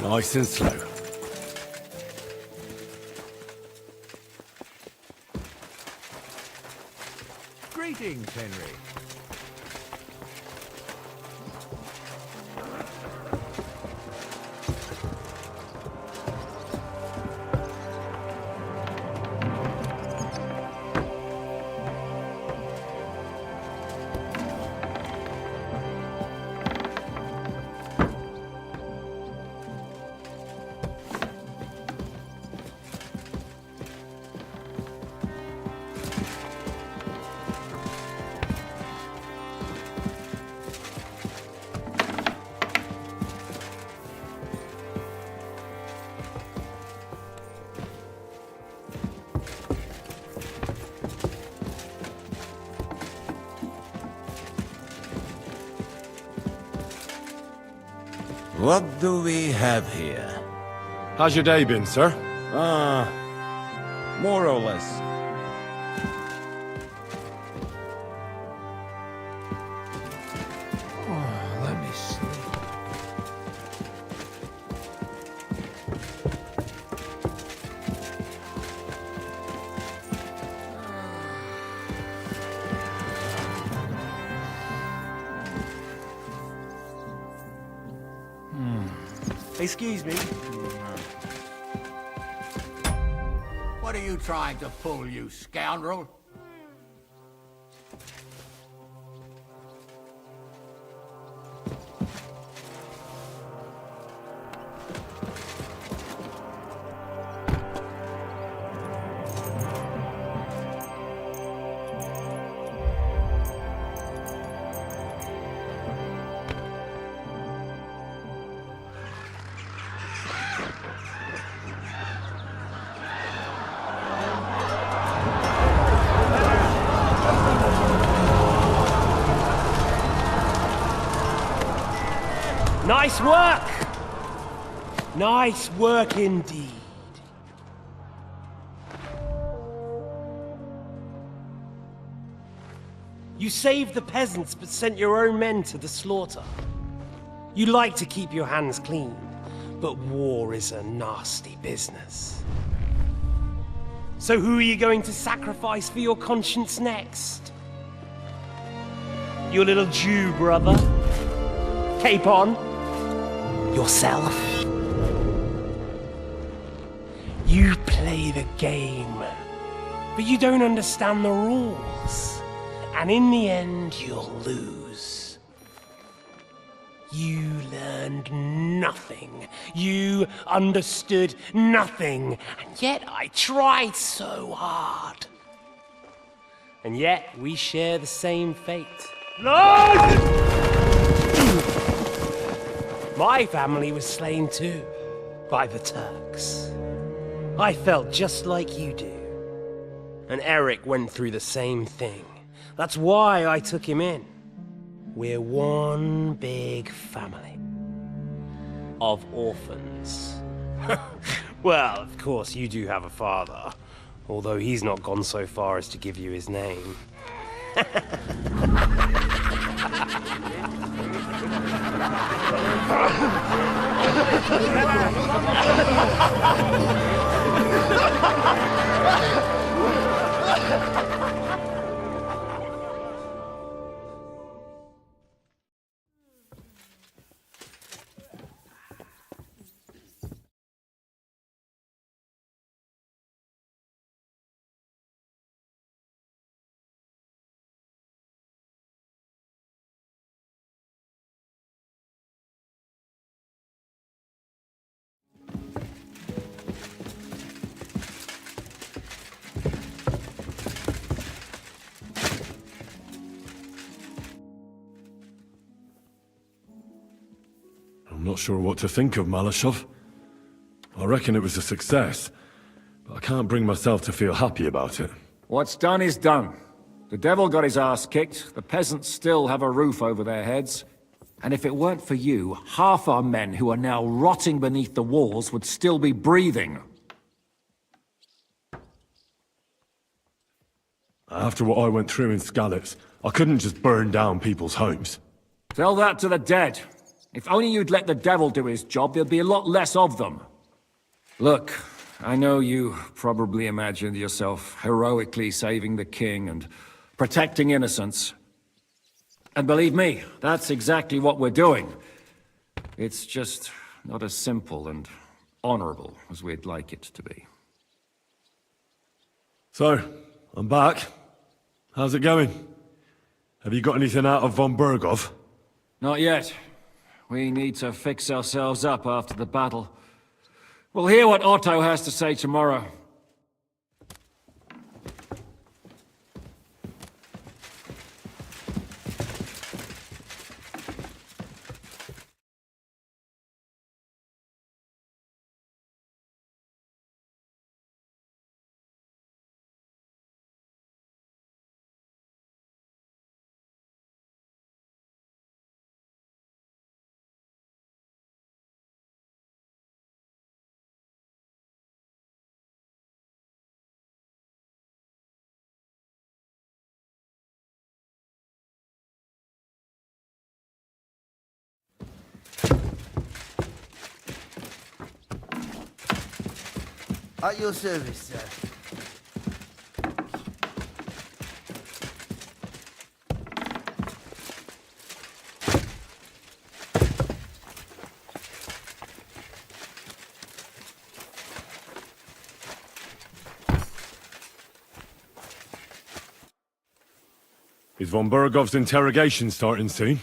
Nice and slow. Greetings, Henry. What do we have here? How's your day been, sir? More or less. Oh, let me sleep. Excuse me. What are you trying to pull, you scoundrel? Nice work! Nice work indeed. You saved the peasants but sent your own men to the slaughter. You like to keep your hands clean, but war is a nasty business. So who are you going to sacrifice for your conscience next? your little Jew brother? Capon? Yourself? You play the game, but you don't understand the rules. And in the end, you'll lose. You learned nothing. You understood nothing. And yet I tried so hard. And yet we share the same fate. Lord! My family was slain too, by the Turks. I felt just like you do. And Eric went through the same thing. That's why I took him in. We're one big family of orphans. Well, of course, you do have a father, although he's not gone so far as to give you his name. I'm not sure what to think of Malashov. I reckon it was a success, but I can't bring myself to feel happy about it. What's done is done. The devil got his ass kicked, the peasants still have a roof over their heads, and if it weren't for you, half our men who are now rotting beneath the walls would still be breathing. After what I went through in Skalitz, I couldn't just burn down people's homes. Tell that to the dead. If only you'd let the devil do his job, there'd be a lot less of them. Look, I know you probably imagined yourself heroically saving the king and protecting innocents. And believe me, that's exactly what we're doing. It's just not as simple and honorable as we'd like it to be. So, I'm back. How's it going? Have you got anything out of von Bergov? Not yet. We need to fix ourselves up after the battle. We'll hear what Otto has to say tomorrow. At your service, sir. Is von Bergov's interrogation starting soon?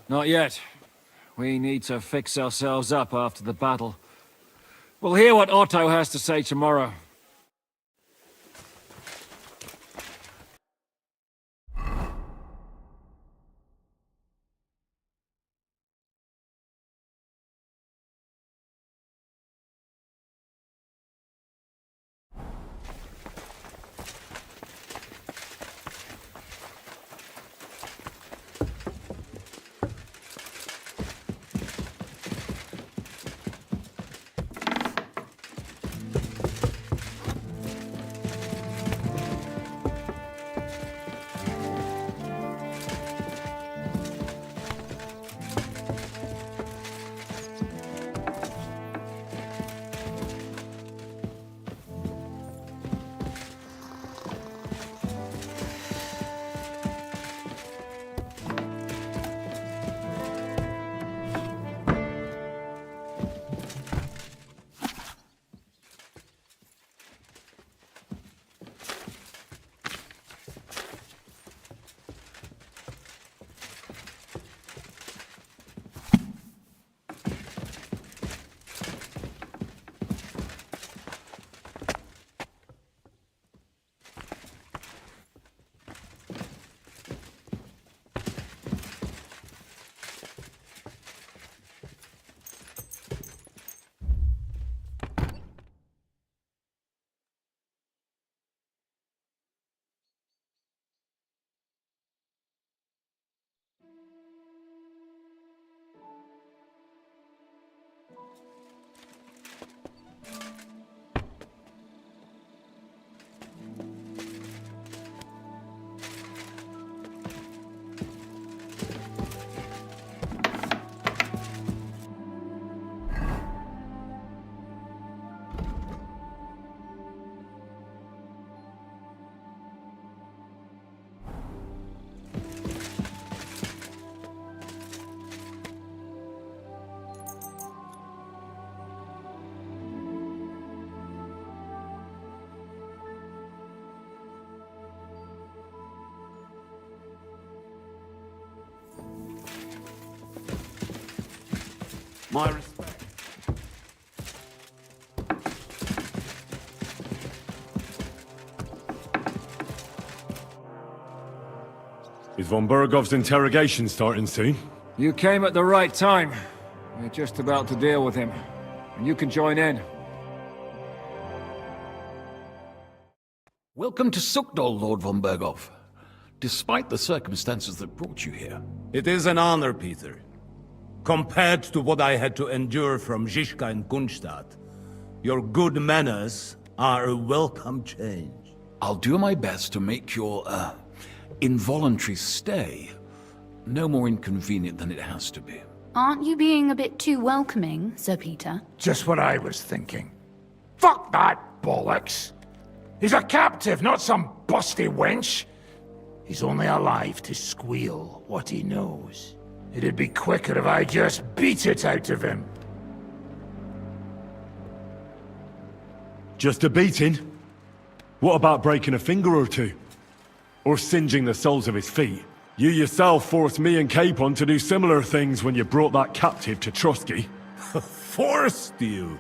Not yet. We need to fix ourselves up after the battle. We'll hear what Otto has to say tomorrow. My respect. Is von Bergov's interrogation starting soon? You came at the right time. We're just about to deal with him. And you can join in. Welcome to Sukdal, Lord von Bergov. Despite the circumstances that brought you here. It is an honor, Peter. Compared to what I had to endure from Zizka and Kunstadt, your good manners are a welcome change. I'll do my best to make your, involuntary stay no more inconvenient than it has to be. Aren't you being a bit too welcoming, Sir Peter? Just what I was thinking. Fuck that bollocks! He's a captive, not some busty wench. He's only alive to squeal what he knows. It'd be quicker if I just beat it out of him. Just a beating? What about breaking a finger or two? Or singeing the soles of his feet? You yourself forced me and Capon to do similar things when you brought that captive to Trotsky. Forced you?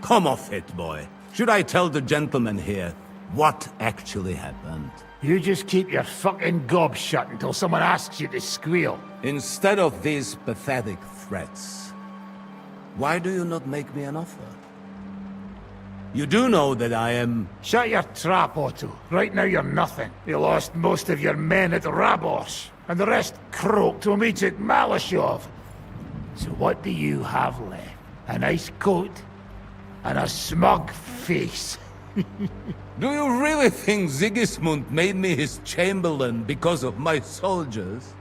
Come off it, boy. Should I tell the gentleman here what actually happened? You just keep your fucking gob shut until someone asks you to squeal. Instead of these pathetic threats, why do you not make me an offer? You do know that I am... Shut your trap, Otto. Right now you're nothing. You lost most of your men at Rabos, and the rest croaked when we took Malashov. So what do you have left? A nice coat and a smug face. Do you really think Sigismund made me his chamberlain because of my soldiers?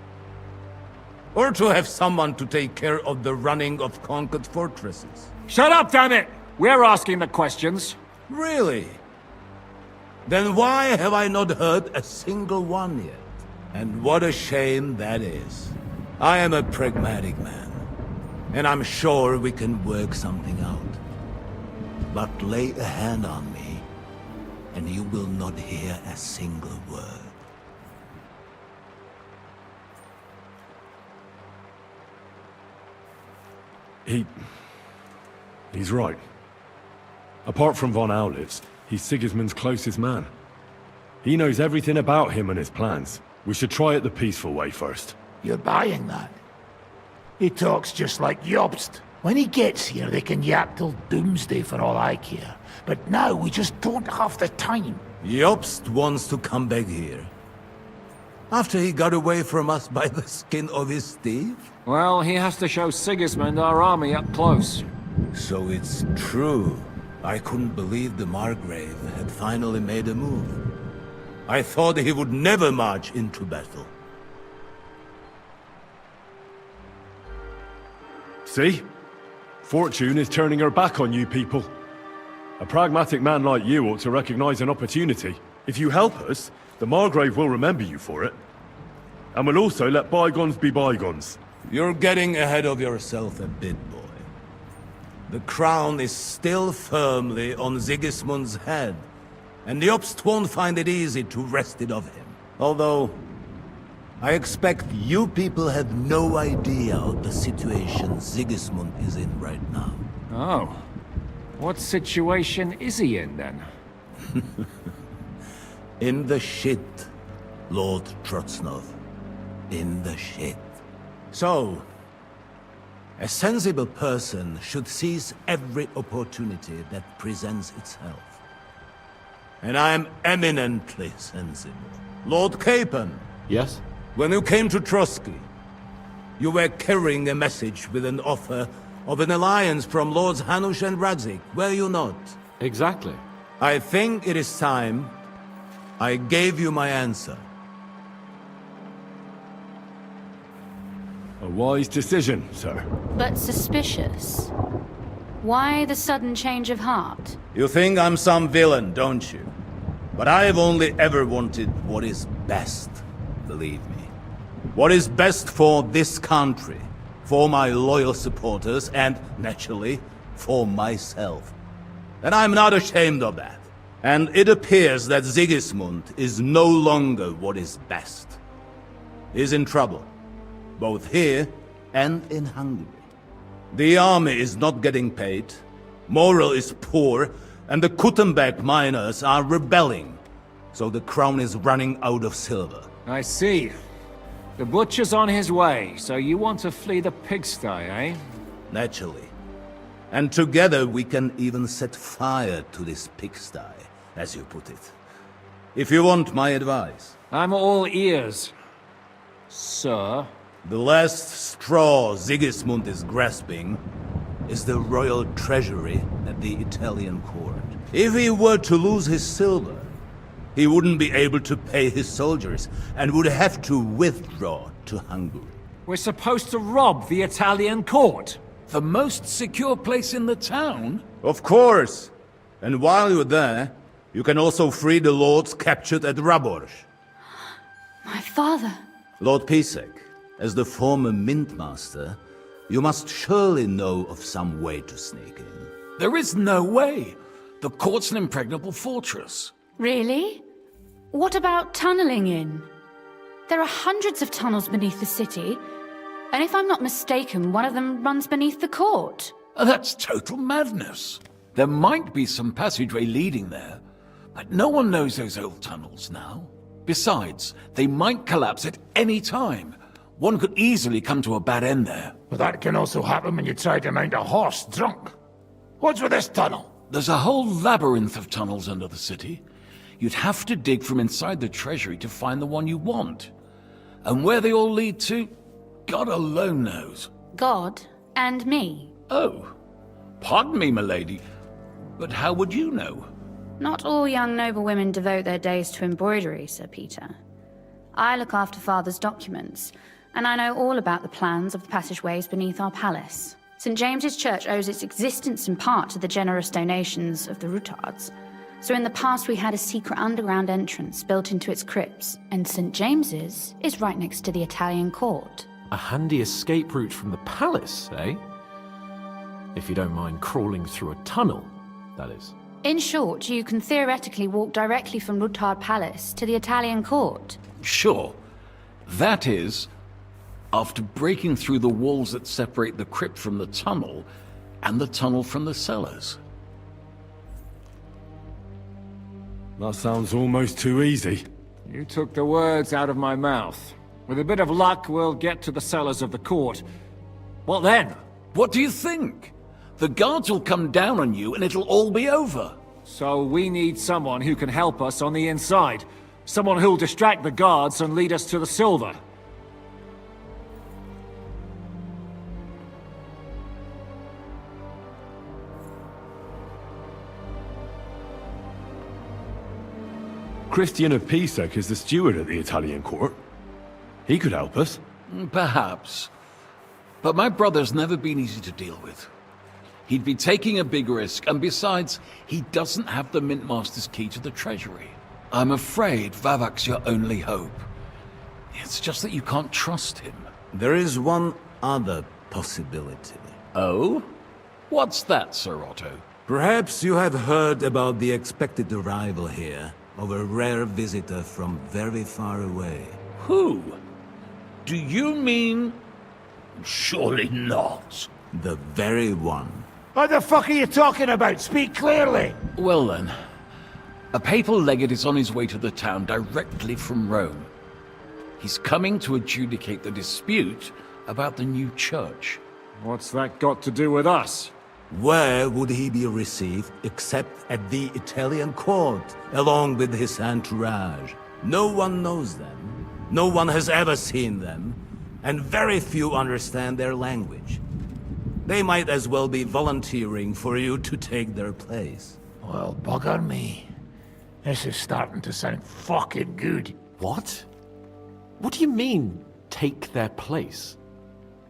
Or to have someone to take care of the running of conquered fortresses? Shut up, damn it! We're asking the questions. Really? Then why have I not heard a single one yet? And what a shame that is. I am a pragmatic man, and I'm sure we can work something out. But lay a hand on me, and you will not hear a single word. He's right. Apart from von Aulitz, he's Sigismund's closest man. He knows everything about him and his plans. We should try it the peaceful way first. You're buying that? He talks just like Jobst. When he gets here, they can yap till doomsday for all I care. But now we just don't have the time. Jobst wants to come back here. After he got away from us by the skin of his teeth? Well, he has to show Sigismund our army up close. So it's true. I couldn't believe the Margrave had finally made a move. I thought he would never march into battle. See? Fortune is turning her back on you people. A pragmatic man like you ought to recognize an opportunity. If you help us, the Margrave will remember you for it. And will also let bygones be bygones. You're getting ahead of yourself a bit, boy. The crown is still firmly on Sigismund's head, and the Jobst won't find it easy to wrest it of him. Although, I expect you people have no idea of the situation Sigismund is in right now. Oh. What situation is he in, then? In the shit, Lord Trotznov. In the shit. So, a sensible person should seize every opportunity that presents itself. And I am eminently sensible. Lord Capon. Yes? When you came to Trotsky, you were carrying a message with an offer of an alliance from Lords Hanush and Radzik, were you not? Exactly. I think it is time I gave you my answer. A wise decision, sir. But suspicious. Why the sudden change of heart? You think I'm some villain, don't you? But I have only ever wanted what is best, believe me. What is best for this country, for my loyal supporters, and, naturally, for myself. And I'm not ashamed of that. And it appears that Sigismund is no longer what is best. He's in trouble, both here and in Hungary. The army is not getting paid, morale is poor, and the Kuttenberg miners are rebelling. So the crown is running out of silver. I see. The butcher's on his way, so you want to flee the pigsty, eh? Naturally. And together we can even set fire to this pigsty, as you put it. If you want my advice. I'm all ears, sir. The last straw Sigismund is grasping is the royal treasury at the Italian court. If he were to lose his silver, he wouldn't be able to pay his soldiers and would have to withdraw to Hungary. We're supposed to rob the Italian court. The most secure place in the town? Of course! And while you're there, you can also free the lords captured at Raborz. My father. Lord Pisek, as the former mint master, you must surely know of some way to sneak in. There is no way. The court's an impregnable fortress. Really? What about tunneling in? There are hundreds of tunnels beneath the city, and if I'm not mistaken, one of them runs beneath the court. That's total madness. There might be some passageway leading there, but no one knows those old tunnels now. Besides, they might collapse at any time. One could easily come to a bad end there. But that can also happen when you try to mount a horse drunk. What's with this tunnel? There's a whole labyrinth of tunnels under the city. You'd have to dig from inside the treasury to find the one you want. And where they all lead to, God alone knows. God and me. Oh, pardon me, milady, but how would you know? Not all young noble women devote their days to embroidery, Sir Peter. I look after Father's documents, and I know all about the plans of the passageways beneath our palace. St. James's Church owes its existence in part to the generous donations of the Rutards. So in the past we had a secret underground entrance built into its crypts, and St. James's is right next to the Italian court. A handy escape route from the palace, eh? If you don't mind crawling through a tunnel, that is. In short, you can theoretically walk directly from Rutard Palace to the Italian court. Sure. That is, after breaking through the walls that separate the crypt from the tunnel, and the tunnel from the cellars. That sounds almost too easy. You took the words out of my mouth. With a bit of luck, we'll get to the cellars of the court. What then? What do you think? The guards will come down on you and it'll all be over. So we need someone who can help us on the inside. Someone who'll distract the guards and lead us to the silver. Christian of Pisek is the steward at the Italian court. He could help us. Perhaps. But my brother's never been easy to deal with. He'd be taking a big risk, and besides, he doesn't have the Mint Master's key to the treasury. I'm afraid Vavak's your only hope. It's just that you can't trust him. There is one other possibility. Oh? What's that, Sir Otto? Perhaps you have heard about the expected arrival here of a rare visitor from very far away. Who? Do you mean... Surely not. The very one. What the fuck are you talking about? Speak clearly. Well then, a papal legate is on his way to the town directly from Rome. He's coming to adjudicate the dispute about the new church. What's that got to do with us? Where would he be received except at the Italian court, along with his entourage? No one knows them, no one has ever seen them, and very few understand their language. They might as well be volunteering for you to take their place. Well, bugger me. This is starting to sound fucking good. What? What do you mean, take their place?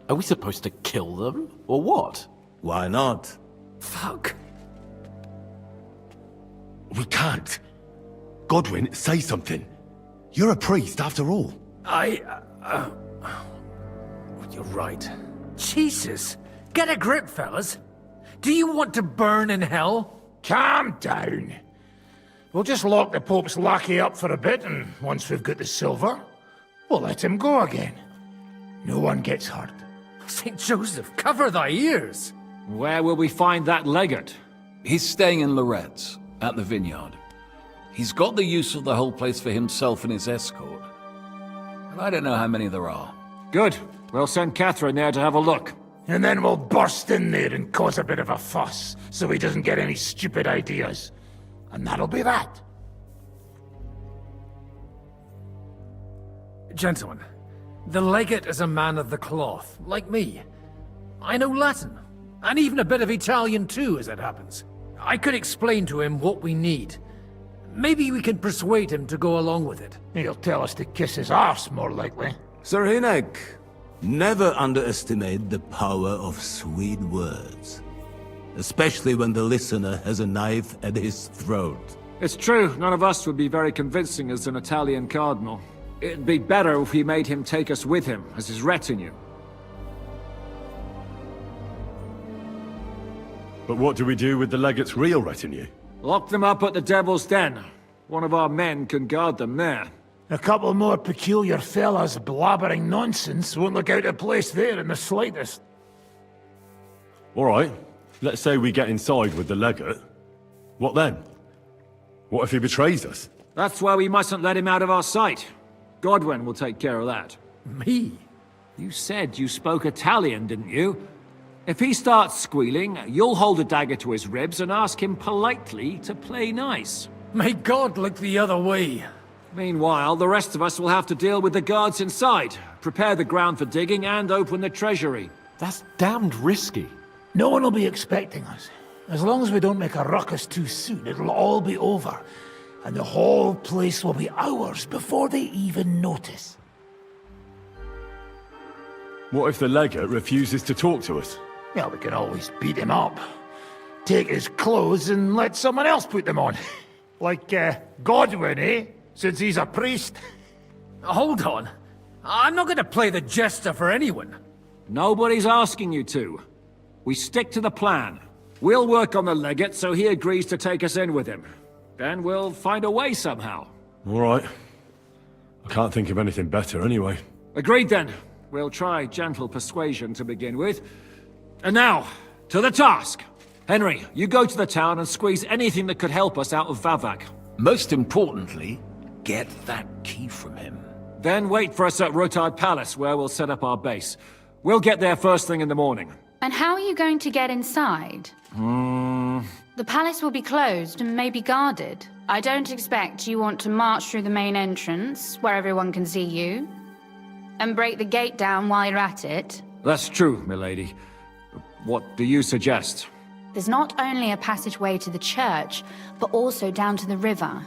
Are we supposed to kill them, or what? Why not? Fuck. We can't. Godwin, say something. You're a priest, after all. You're right. Jesus! Get a grip, fellas. Do you want to burn in hell? Calm down. We'll just lock the Pope's lackey up for a bit, and once we've got the silver, we'll let him go again. No one gets hurt. St. Joseph, cover thy ears! Where will we find that legate? He's staying in Loretz, at the vineyard. He's got the use of the whole place for himself and his escort. And I don't know how many there are. Good. We'll send Catherine there to have a look. And then we'll burst in there and cause a bit of a fuss, so he doesn't get any stupid ideas. And that'll be that. Gentlemen, the legate is a man of the cloth, like me. I know Latin, and even a bit of Italian too, as it happens. I could explain to him what we need. Maybe we can persuade him to go along with it. He'll tell us to kiss his arse, more likely. Sir Hynek, never underestimate the power of sweet words. Especially when the listener has a knife at his throat. It's true, none of us would be very convincing as an Italian cardinal. It'd be better if we made him take us with him, as his retinue. But what do we do with the legate's real retinue? Lock them up at the Devil's Den. One of our men can guard them there. A couple more peculiar fellas blabbering nonsense won't look out of place there in the slightest. All right, let's say we get inside with the legate. What then? What if he betrays us? That's why we mustn't let him out of our sight. Godwin will take care of that. Me? You said you spoke Italian, didn't you? If he starts squealing, you'll hold a dagger to his ribs and ask him politely to play nice. May God look the other way. Meanwhile, the rest of us will have to deal with the guards inside, prepare the ground for digging, and open the treasury. That's damned risky. No one will be expecting us. As long as we don't make a ruckus too soon, it'll all be over. And the whole place will be ours before they even notice. What if the legate refuses to talk to us? Well, we can always beat him up. Take his clothes and let someone else put them on. Like, Godwin, eh? Since he's a priest. Hold on. I'm not going to play the jester for anyone. Nobody's asking you to. We stick to the plan. We'll work on the legate so he agrees to take us in with him. Then we'll find a way somehow. All right. I can't think of anything better anyway. Agreed then. We'll try gentle persuasion to begin with. And now, to the task! Henry, you go to the town and squeeze anything that could help us out of Vavak. Most importantly, get that key from him. Then wait for us at Rotard Palace, where we'll set up our base. We'll get there first thing in the morning. And how are you going to get inside? The palace will be closed and maybe guarded. I don't expect you want to march through the main entrance, where everyone can see you, and break the gate down while you're at it. That's true, milady. What do you suggest? There's not only a passageway to the church, but also down to the river.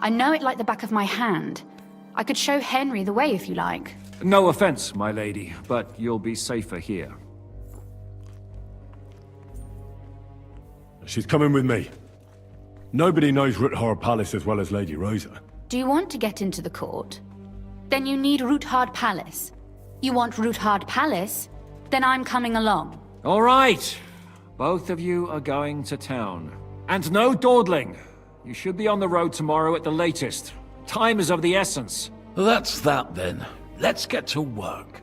I know it like the back of my hand. I could show Henry the way if you like. No offense, my lady, but you'll be safer here. She's coming with me. Nobody knows Rutgard Palace as well as Lady Rosa. Do you want to get into the court? Then you need Rutgard Palace. You want Rutgard Palace? Then I'm coming along. All right. Both of you are going to town. And no dawdling. You should be on the road tomorrow at the latest. Time is of the essence. That's that then. Let's get to work.